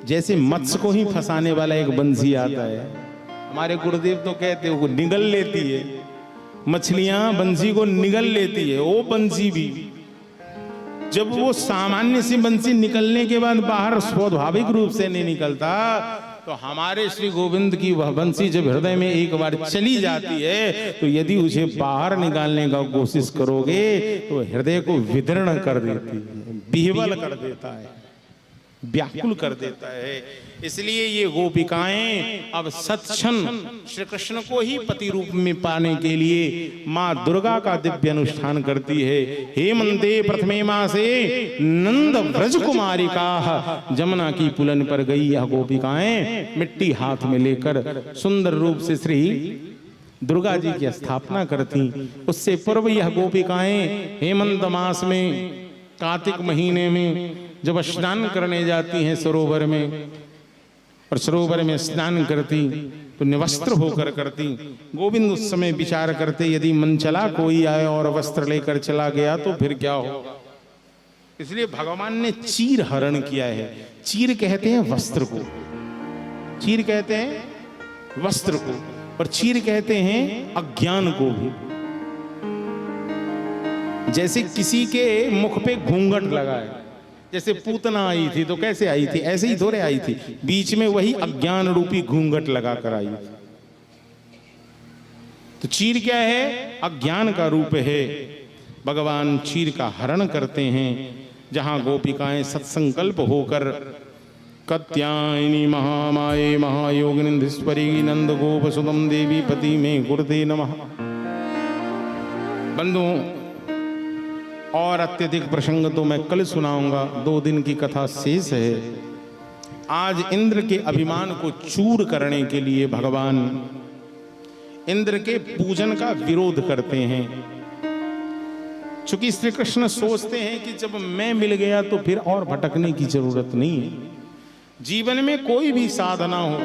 जैसे मत्स्य को ही फंसाने वाला एक बंसी आता है, हमारे गुरुदेव तो कहते हो वो निगल लेती है, मछलियां बंसी को निगल लेती है, वो बंसी भी जब वो सामान्य सी बंसी निकलने के बाद बाहर स्वाभाविक रूप से नहीं निकलता, तो हमारे श्री गोविंद की वह बंसी जब हृदय में एक बार चली जाती है, तो यदि उसे बाहर निकालने का कोशिश करोगे तो हृदय को विदीर्ण कर देती है, विह्वल कर देता है, व्याकुल कर देता है। इसलिए ये गोपिकाएं अब सत्क्षण श्री कृष्ण को ही पति रूप में पाने के लिए माँ दुर्गा का दिव्य अनुष्ठान करती है। हेमंते प्रथमे मासे नंद व्रज कुमारिका, जमुना की पुलन पर गई यह गोपिकाएं मिट्टी हाथ में लेकर सुंदर रूप से श्री दुर्गा जी की स्थापना करती। उससे पूर्व यह गोपिकाएं हेमंत मास में कार्तिक महीने में जब स्नान करने जाती हैं सरोवर में, और सरोवर में स्नान करती तो निवस्त्र होकर करती। गोविंद उस समय विचार करते यदि मन चला कोई आए और वस्त्र लेकर चला गया तो फिर क्या होगा। इसलिए भगवान ने चीर हरण किया है। चीर कहते हैं वस्त्र को, चीर कहते हैं वस्त्र को, और चीर कहते हैं अज्ञान को भी। जैसे किसी के मुख पे घूंघट लगा है, जैसे पूतना आई थी तो कैसे आई थी, ऐसे ही थोड़े आई थी, बीच में वही अज्ञान रूपी घूंघट लगा कर आई थी। तो चीर क्या है? अज्ञान का रूप है। भगवान चीर का हरण करते हैं। जहां गोपिकाएं सत्संकल्प होकर कत्यायनी महामाये महायोगिनीश्वरी नंद गोप सुदम देवी पति में गुरुदे नमः। बंधुओं, और अत्यधिक प्रसंग तो मैं कल सुनाऊंगा, 2 दिन की कथा शेष है। आज इंद्र के अभिमान को चूर करने के लिए भगवान इंद्र के पूजन का विरोध करते हैं। चूंकि श्री कृष्ण सोचते हैं कि जब मैं मिल गया तो फिर और भटकने की जरूरत नहीं है। जीवन में कोई भी साधना हो,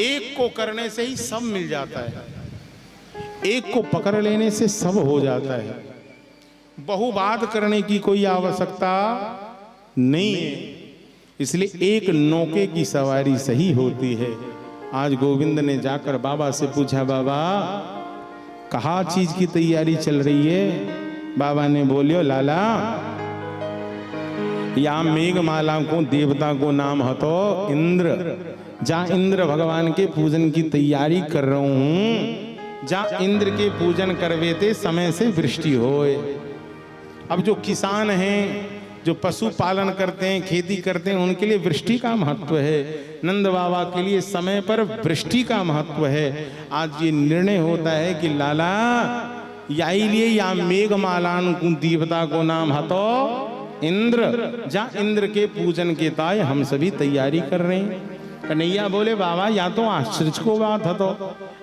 एक को करने से ही सब मिल जाता है, एक को पकड़ लेने से सब हो जाता है। बहुबाद करने की कोई आवश्यकता नहीं है। इसलिए एक नौके की सवारी सही होती है। आज गोविंद ने जाकर बाबा से पूछा, बाबा कहाँ चीज की तैयारी चल रही है? बाबा ने बोलियो लाला, या मेघमाला को देवता को नाम हतो इंद्र, जा इंद्र भगवान के पूजन की तैयारी कर रहा हूं, जा इंद्र के पूजन करवेते समय से वृष्टि होए। अब जो किसान हैं, जो पशु पालन करते हैं, खेती करते हैं, उनके लिए वृष्टि का महत्व है। नंद बाबा के लिए समय पर वृष्टि का महत्व है। आज ये निर्णय होता है कि लाला याई लिए या मेघमालान को देवता को नाम हतो इंद्र, जा इंद्र के पूजन के ताय हम सभी तैयारी कर रहे हैं। कन्हैया बोले बाबा या तो आश्चर्य को बात हतो।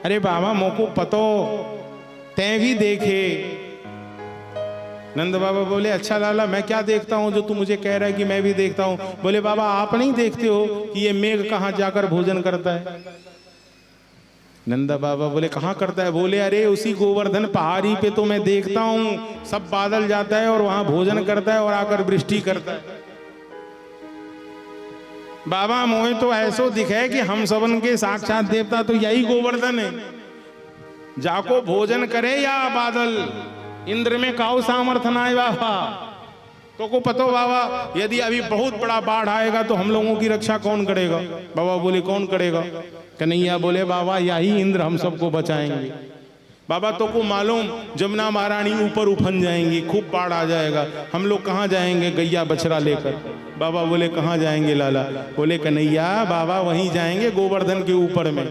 अरे बाबा मोको पतो, तै भी देखे। नंद बाबा बोले अच्छा लाला मैं क्या देखता हूँ जो तू मुझे कह रहा है कि मैं भी देखता हूँ। बोले बाबा आप नहीं देखते हो कि ये मेघ कहाँ जाकर भोजन करता है। नंदा बाबा बोले कहाँ करता है। बोले अरे उसी गोवर्धन पहाड़ी पे तो मैं देखता हूँ, सब बादल जाता है और वहां भोजन करता है और आकर वृष्टि करता है। बाबा मोहे तो ऐसो दिखे कि हम सबन के साक्षात देवता तो यही गोवर्धन है, जाको भोजन करे या बादल, इंद्र में काउ सामर्थ्य ना है बाबा। तो को पतो बाबा यदि अभी बहुत बड़ा बाढ़ आएगा तो हम लोगों की रक्षा कौन करेगा। बाबा बोले कौन करेगा। कन्हैया बोले बाबा यही इंद्र हम सबको बचाएंगे। बाबा तो को मालूम जमुना महारानी ऊपर उफन जाएंगी, खूब बाढ़ आ जाएगा, हम लोग कहाँ जाएंगे गैया बछड़ा लेकर। बाबा बोले कहाँ जाएंगे लाला। बोले कन्हैया बाबा वहीं जाएंगे गोवर्धन के ऊपर में।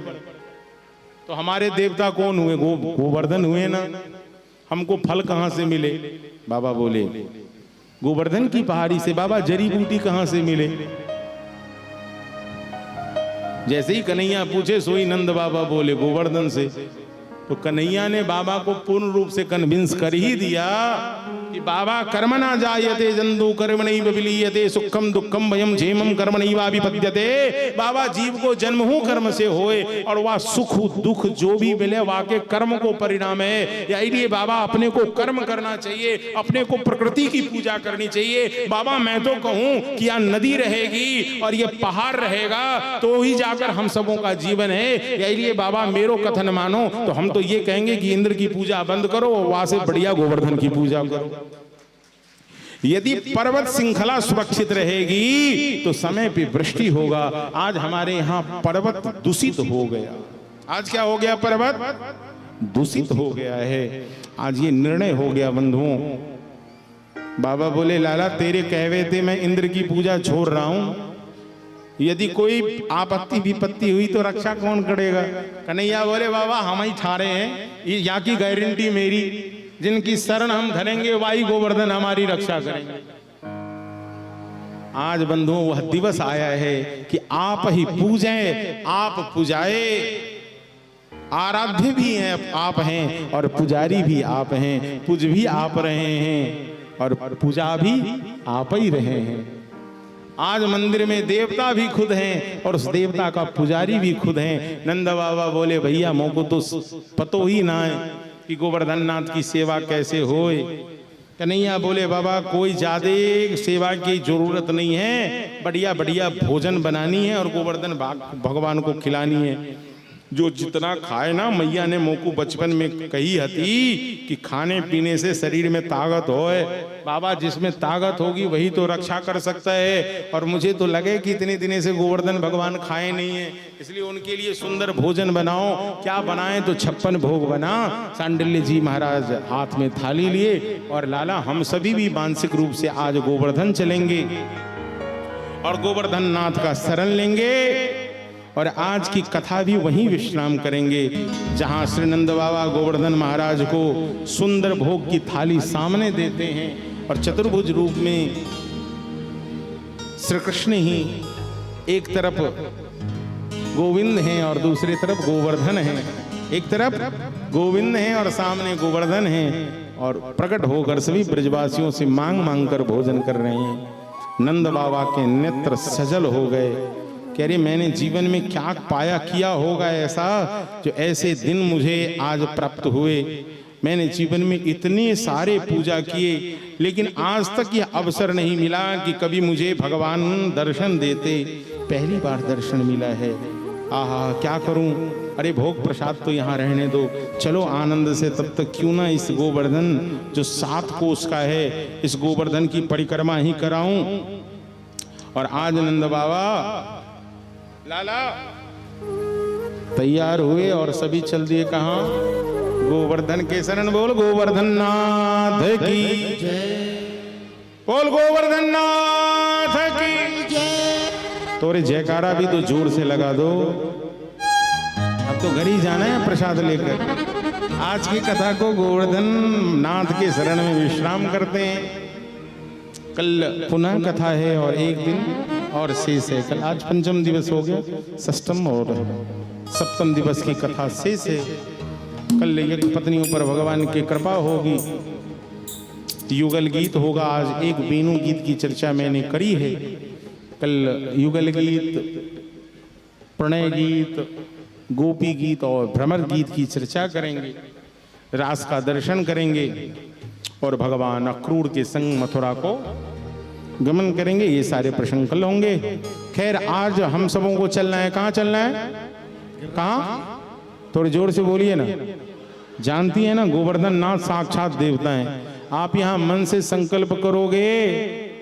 तो हमारे देवता कौन हुए, गोवर्धन हुए ना, हमको फल कहाँ से मिले। बाबा बोले गोवर्धन की पहाड़ी से। बाबा जड़ी बूटी कहाँ से मिले। जैसे ही कन्हैया पूछे सोई नंद बाबा बोले गोवर्धन से। तो कन्हैया ने बाबा को पूर्ण रूप से कन्विंस कर ही दिया कि बाबा कर्म ना जायते जंतु कर्मणैव विलीयते सुखम दुखम भयम क्षेमम कर्मणैव विपद्यते। बाबा जीव को जन्म हो कर्म से होए और वह सुख दुख जो भी मिले वाके कर्म को परिणाम है। इसलिए बाबा अपने को कर्म करना चाहिए, अपने को प्रकृति की पूजा करनी चाहिए। बाबा मैं तो कहूं कि यहाँ नदी रहेगी और ये पहाड़ रहेगा तो ही जाकर हम सबों का जीवन है। इसलिए बाबा मेरो कथन मानो तो हम तो ये कहेंगे कि इंद्र की पूजा बंद करो, वहां से बढ़िया गोवर्धन की पूजा करो। यदि पर्वत श्रृंखला सुरक्षित रहेगी तो समय पे वृष्टि होगा। आज हमारे यहाँ पर्वत दूषित हो गया। आज क्या हो गया, पर्वत दूषित हो गया है। आज ये निर्णय हो गया बंधुओं। बाबा बोले लाला तेरे कहवे थे मैं इंद्र की पूजा छोड़ रहा हूं, यदि कोई आपत्ति विपत्ति हुई तो रक्षा कौन करेगा। कन्हैया बोले बाबा हम ही ठारे हैं, यहाँ की गारंटी मेरी, जिनकी शरण हम धरेंगे वही गोवर्धन हमारी रक्षा करेंगे। आज बंधुओं वह दिवस आया है कि आप ही पूजें, आप पुजाए। आराध्य भी हैं आप हैं और पुजारी भी आप हैं, पूज भी आप रहे हैं और पूजा भी आप ही रहे हैं। आज मंदिर में देवता भी खुद हैं और उस देवता का पुजारी भी खुद हैं। नंद बाबा बोले भैया मोको तो पतो ही ना है कि गोवर्धन नाथ की सेवा कैसे होए। कन्हैया बोले बाबा कोई ज्यादा सेवा की जरूरत नहीं है, बढ़िया बढ़िया भोजन बनानी है और गोवर्धन भगवान को खिलानी है। जो जितना खाए ना, मैया ने मोको बचपन में कही हती कि खाने पीने से शरीर में ताकत होए। बाबा जिसमें ताकत होगी वही तो रक्षा कर सकता है। और मुझे तो लगे कि इतने दिनों से गोवर्धन भगवान खाए नहीं है, इसलिए उनके लिए सुंदर भोजन बनाओ। क्या बनाए तो 56 भोग बना। सांडिल्य जी महाराज हाथ में थाली लिए और लाला हम सभी भी मानसिक रूप से आज गोवर्धन चलेंगे और गोवर्धन नाथ का शरण लेंगे और आज की कथा भी वहीं विश्राम करेंगे जहां श्री नंद बाबा गोवर्धन महाराज को सुंदर भोग की थाली सामने देते हैं और चतुर्भुज रूप में श्री कृष्ण ही एक तरफ गोविंद हैं और दूसरी तरफ गोवर्धन हैं। एक तरफ गोविंद हैं और सामने गोवर्धन हैं और प्रकट होकर सभी ब्रजवासियों से मांग मांग कर भोजन कर रहे हैं। नंद बाबा के नेत्र सजल हो गए। कह रहे मैंने जीवन में क्या पाया किया होगा ऐसा जो ऐसे दिन मुझे आज प्राप्त हुए। मैंने जीवन में इतने सारे पूजा किए लेकिन आज तक यह अवसर नहीं मिला कि कभी मुझे भगवान दर्शन देते। पहली बार दर्शन मिला है। आहा क्या करूं। अरे भोग प्रसाद तो यहाँ रहने दो, चलो आनंद से तब तक क्यों ना इस गोवर्धन जो 7 कोस का है, इस गोवर्धन की परिक्रमा ही कराऊं। और आज नंद बाबा लाला तैयार हुए और सभी चल दिए कहाँ? गोवर्धन के शरण। बोल गोवर्धन नाथ की बोल गोवर्धन नाथ की। तो रे जयकारा भी तो जोर से लगा दो। अब तो घर ही जाना है प्रसाद लेकर। आज की कथा को गोवर्धन नाथ के शरण में विश्राम करते हैं। कल पुनः कथा है और एक दिन और शेष है। कल आज पंचम दिवस हो गया, षष्ठम और सप्तम दिवस की कथा शेष है। कल यज्ञ पत्नियों पर भगवान की कृपा होगी, युगल गीत होगा। आज एक वेणु गीत की चर्चा मैंने करी है। कल युगल गीत, प्रणय गीत, गोपी गीत और भ्रमर गीत की चर्चा करेंगे, रास का दर्शन करेंगे और भगवान अक्रूर के संग मथुरा को गमन करेंगे। ये सारे प्रसंग कल होंगे। खैर आज हम सबों को चलना है। कहाँ चलना है? कहाँ? थोड़ी जोर से बोलिए ना। जानती है ना गोवर्धन नाथ साक्षात देवता हैं। आप यहाँ मन से संकल्प करोगे,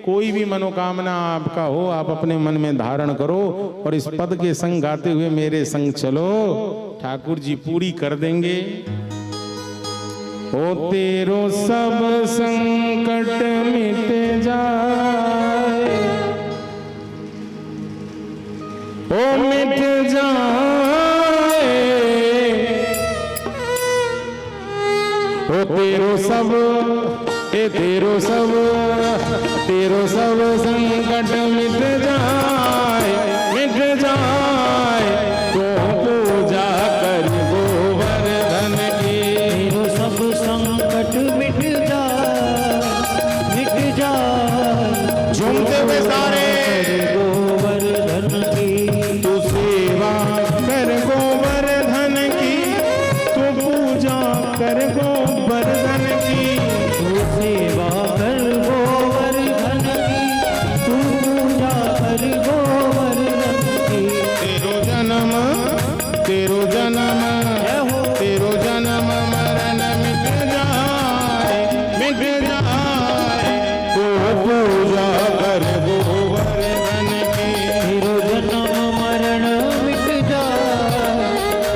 कोई भी मनोकामना आपका हो आप अपने मन में धारण करो और इस पद के संग गाते हुए मेरे संग चलो, ठाकुर जी पूरी कर देंगे। ओ तेरो सब संकट मिट जाए, ओ मिट जाए, ओ तेरो सब तेरो सब संकट मिट जाए, मिट जाए। तो पूजा कर गोवर्धन की। तेरो सब संकट मिट जाए, मिट जाए। झूमते हुए सारे गोवर्धन की तू सेवा कर गोवर्धन की, तू पूजा कर गोवर्धन की, तू सेवा कर गोवर्धन की, तू पूजा कर गोवर्धन की। तेरो जन्म तेरो जन्म तेरो जन्म मरण मिट जाए, मिट जाए। तो पूजा कर गोवर्धन की। तेरो जन्म मरण मिट जाए,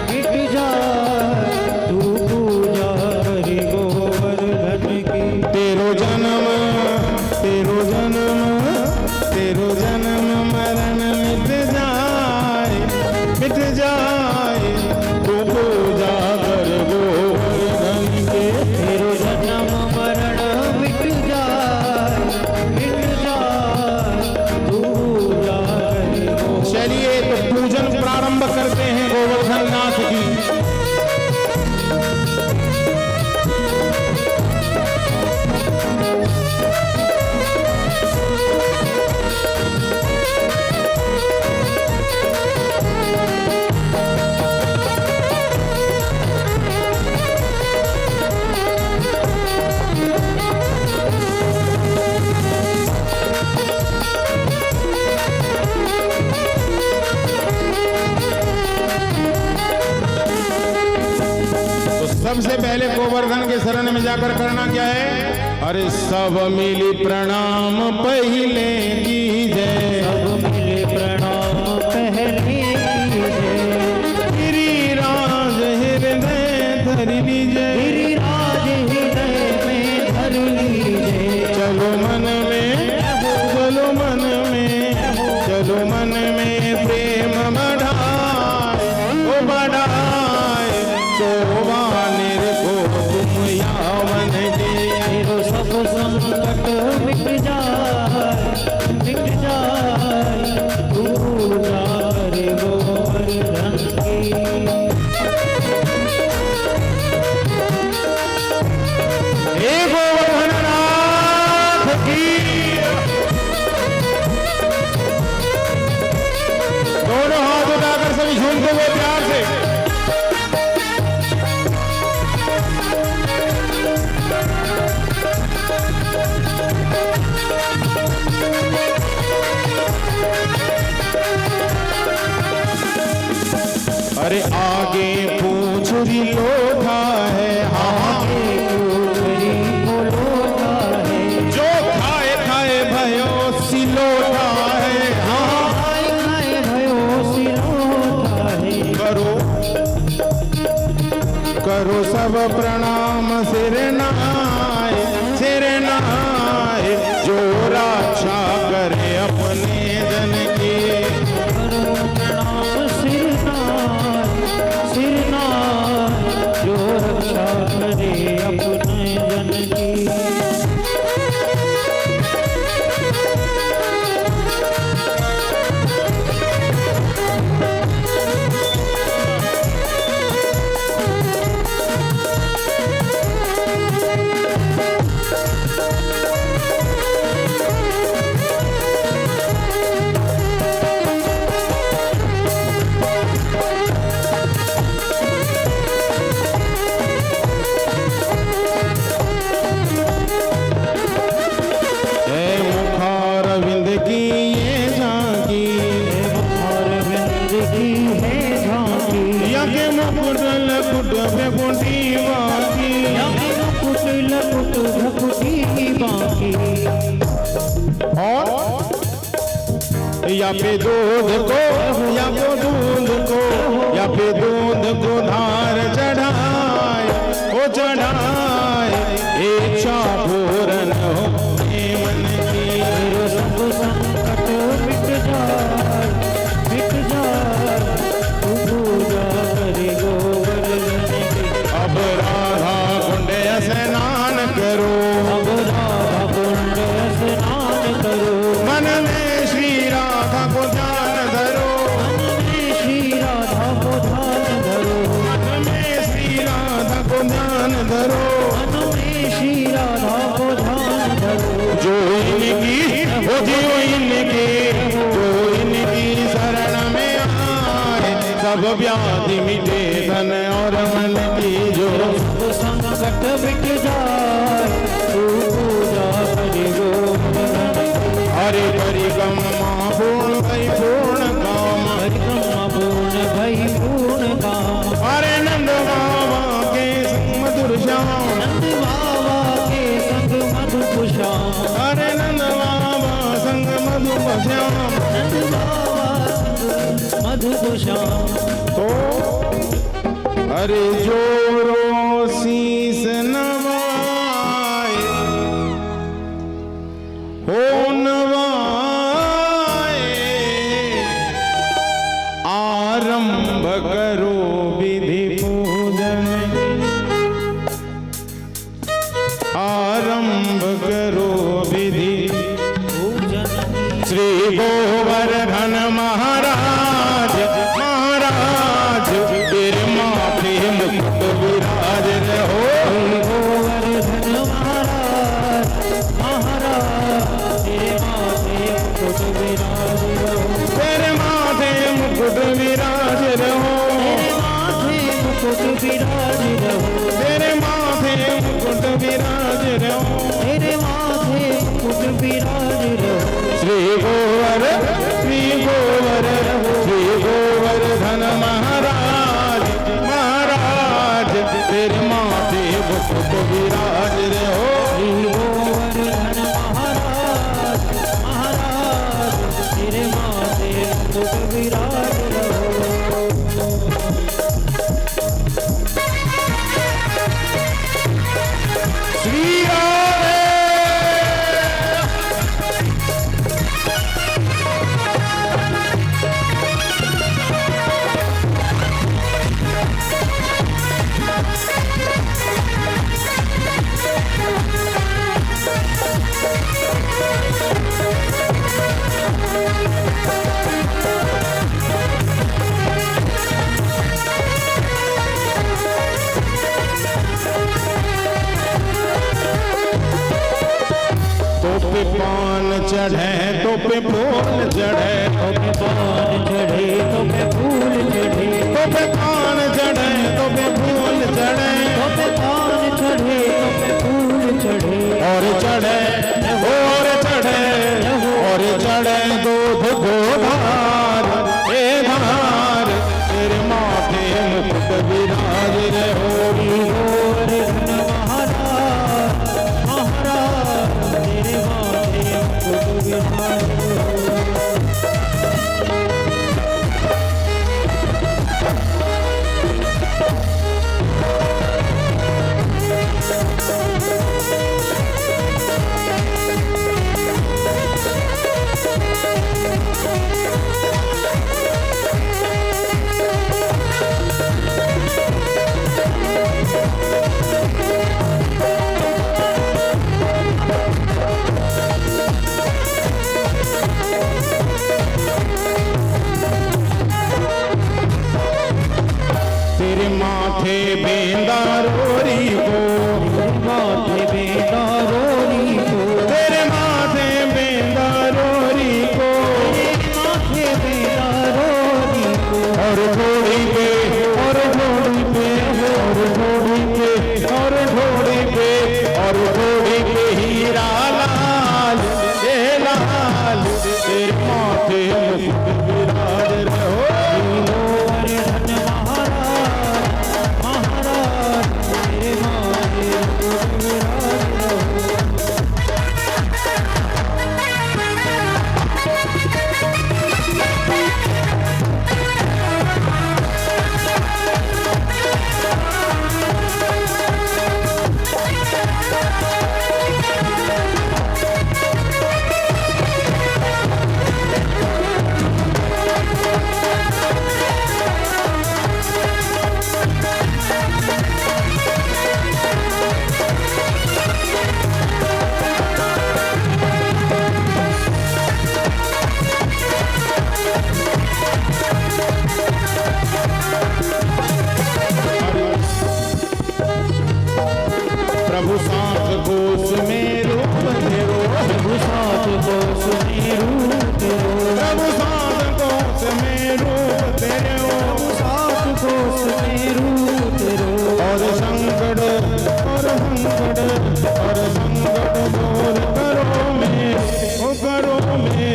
मिट जाए। तू पूजा कर गोवर्धन की। तेरो जन्म तेरो जन्म मरण मिट जाए, मिट जाए। तो पूजा कर गोवर्धन की। तेरो जन्म मरण मिट जाए, मिट जाए। तू पूजा कर गोवर्धन। चलिए तो पूजन प्रारंभ करते हैं गोवर्धन नाथ की। सबसे पहले गोवर्धन के शरण में जाकर करना क्या है? अरे सब मिली प्रणाम पहले कीजिए, सब मिले प्रणाम पहले कीजिए। गिरिराज हृदय धर लीजिए, गिरिराज हृदय में धर लीजिए। चलो मन में, चलो मन में, चलो मन में प्रेम बढ़ाए, ओ बढ़ाए। तो वानिर को तुम यावन दे। तेरो सब संकट मिट जाए, मिट जाए। तू पूजा कर गोवर्धन की। अरे आगे पूछरी लोटा है, आगे पूछरी को लोटा है, जो खाए खाए भयो सिलोटा है, खाए खाए भयो सिलोटा है। करो सब प्रणाम सिर नहाए, सिर नहाए, जो रक्षा करे अपने जन की। करो प्रणाम सिर नाथ, जो रक्षा करे अपने जन की। या पे दूध को, या पे दूध को, या पे दूध को धार चढ़ाए, ओ चढ़ाए, इच्छा पूर्ण हो मन की। सब संकट मिट जाए, मिट जाए, तू पूजा करे गोवर्धन की। अब राधा कुंड स्नान करो, अब राधा कुंड स्नान करो, मन में श्री राधा को ध्यान धरो, मन में श्री राधा को ध्यान धरो, मन में श्री राधा को ध्यान धरो, मन में श्री राधा को ध्यान धरो। जो इनकी, वो जो इनकी, जो इनकी शरण में आए, सब व्याधि मिटे धन और मन की। जो सब संकट मिट जाए, तू पूजा करे गोवर्धन की। हरे परिक्रमा पूर्ण भई पूर्ण काम, परिक्रमा पूर्ण भई पूर्ण काम। हरे नंद बाबा के संग मधुर श्याम, नंद बाबा के संग मधुर श्याम, हरे नंद बाबा संग मधुर श्याम। नंद बाबा संग मधुर श्याम। तो अरे जोरो शीस नवाए, हो नवाए, आरंभ करो विधि पूजन, आरंभ करो विधि पूजन। श्री गोवर्धन महाराज, महाराज तेरे माथे मुकुट विराज रहो। गोवर्धन महाराज, महाराज तेरे माथे मुकुट विराज रहो, तेरे माथे मुकुट विराज रहो, तेरे माथे मुकुट विराज रहो, तेरे माथे मुकुट विराज रहो, तेरे माथे मुकुट विराज रहो। श्री गोवर्धन महाराज, महाराज तेरे माथे मुकुट विराज रहो। श्री गोवर्धन महाराज, महाराज तेरे माथे मुकुट विराज रहो। श्री राधे तो पे पान चढ़े, तो पे फूल चढ़े, तो पे पान चढ़े, तो पे फूल चढ़े, तो पे पान चढ़े, तो पे फूल चढ़े, तो पे पान चढ़े, तो पे फूल चढ़े, और चढ़े, और चढ़े, और चढ़े दूध को धार, ए धार तेरे माथे माथे बेंदा रोरी को, तेरे माथे बेंदा रोरी को, माथे बेंदा रोरी को, और घोड़ी पे और घोड़ी पे और घोड़ी पे और घोड़ी पे और घोड़ी पे हीरा लाल दे लाल, तेरे माथे मुकुट विराज रहो। गोवर्धन महाराज महाराज तेरे माथे मुकुट विराज रहो। प्रभु सात कोस में रूप तेरो, प्रभु सात कोस में रूप तेरो, प्रभु सात कोस में रूप तेरो, सात कोस में रूप तेरो, और संकट और संकट और संकट दूर करो मेरे, ओ करो मेरे,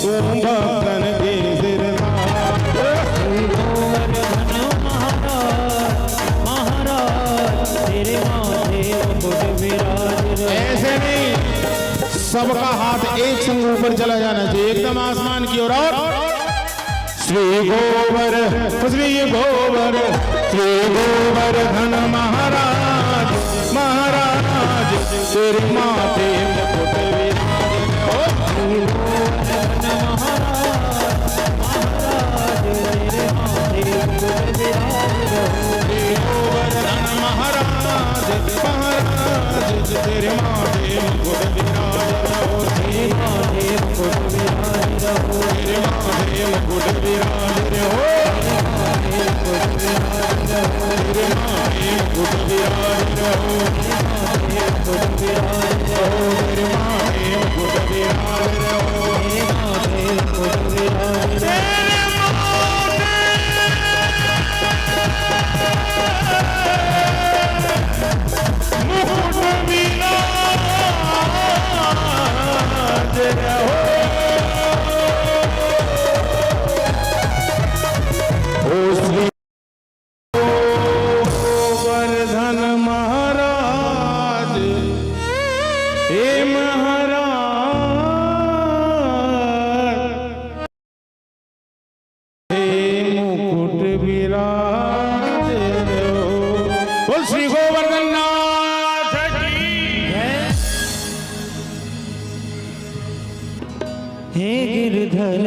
तुम भक्तन के सिरदार। गोवर्धन महाराज महाराज तेरे माथे मुकुट विराज रहो। ऐसे नहीं, सबका हाथ एक संग ऊपर चला जाना चाहिए, एकदम आसमान की ओर। और श्री गोवर्धन महाराज महाराज तेरे माथे मुकुट विराज रहो। गोवर्धन महाराज महाराज तेरे माथे मुकुट विराज रहो। गोवर्धन महाराज महाराज तेरे माथे मुकुट विराज रहो। तेरे माथे मुकुट विराज रहो। तेरे माथे मुकुट विराज रहो। तेरे माथे मुकुट विराज रहो। तेरे माथे मुकुट विराज रहो। तेरे माथे मुकुट विराज रहो। गोवर्धन महाराज हे महाराज हे मुकुट विराज रहो। बोल श्री गोवर्धन नाथ की। हे गिरधर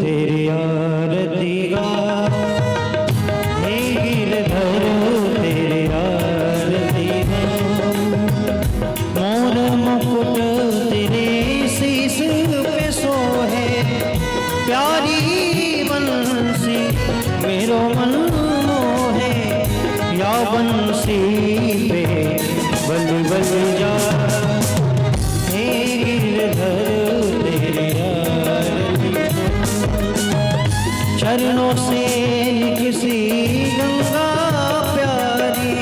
तेरी आरती गा, हे गिरधर तेरी आरती गा, मोर मुकुट तेरे शीश पे सोहे, प्यारी बंसी मेरो मन मोहे, या बंसी पे बल बल जा, हे गिरधर तेरी आरती गा। चरणों से किसी गंगा प्यारी,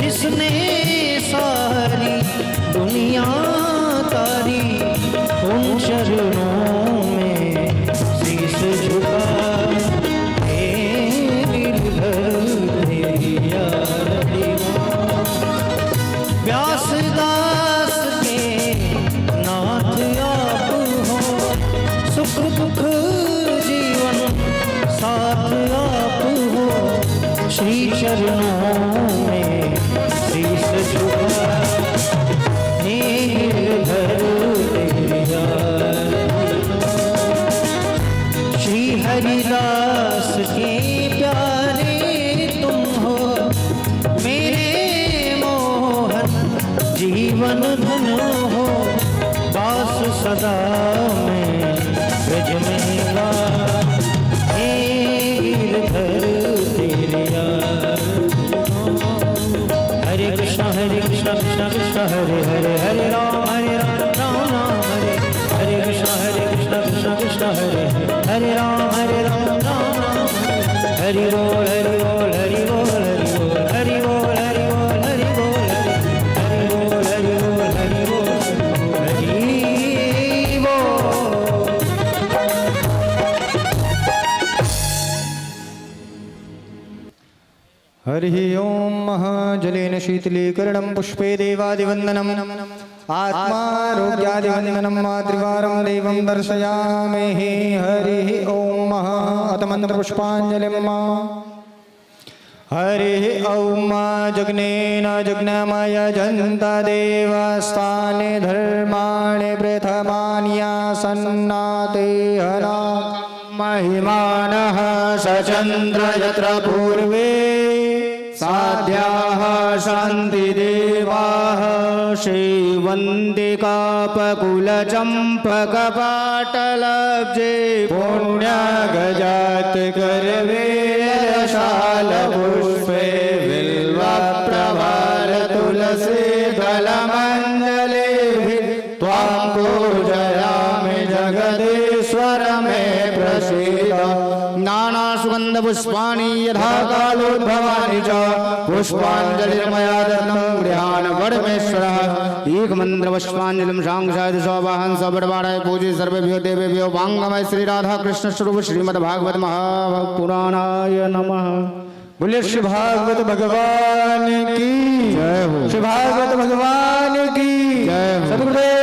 जिसने सारी दुनिया तारी, उन चरणों में शीश झुका, हे गिरधर तेरी आरती गा। व्यासदास के नाथ आप हो, सुख दुख जीवन साथ आप हो, श्री चरणों में शीश झुका, हे गिरधर तेरी आरती। श्री हरिदास के प्यारे तुम हो, मेरे मोहन जीवन धन हो, बास सदा में ब्रज में गा, हे गिरधर तेरी आरती। हरे कृष्ण कृष्ण कृष्ण कृष्ण हरे हरे हरे राम राम राम हरे हरे कृष्ण कृष्ण कृष्ण हरे हरे राम राम राम हरि बोल हरि बोल हरि बोल हरि बोल हरि बोल हरि बोल हरि बोल हरि बोल हरि बोल हरि बोल। हरि ओम महाजलेन शीतलीकरणं पुष्पे देवादिवन्दनम् आत्मारोग्यादिवन्दनं मातृवारं देवं दर्शयामि हरि ओम अथ मन्त्रपुष्पाञ्जलिं हरि ओम जग्नेन जग्नमय जन्ता देवस्थाने धर्माणि प्रथमान्यासन्नाते हरा महिमानः सचन्द्र यत्र पूर्वे साध्याः शान्तिदेवाः श्रीवन्दिकापकुलचम्पकपाटलब्जे पुण्यगजात् करवेशालपुष्पे बिल्वप्रभार तुलसी दलमञ्जलिभिः त्वां पूजयामि जगदीश्वर मे प्रसीद नानासुगन्धपुष्पाणि यथा कालोद्भवानि च पुष्पाञ्जलिर्मया दत्तं गृहाण वरमेश्वरः एकमन्त्रपुष्पाञ्जलिं शाङ्क्षायद सौवाहन सवडवाडाय पूजे सर्वेभ्यो देवेभ्यो वाङ्गमय श्री राधा कृष्ण स्वरूप श्रीमद्भागवत महापुराणाय नमः। बोलिए श्री भागवत भगवान की जय हो। श्री भागवत भगवान की जय हो। सद्गुरुदेव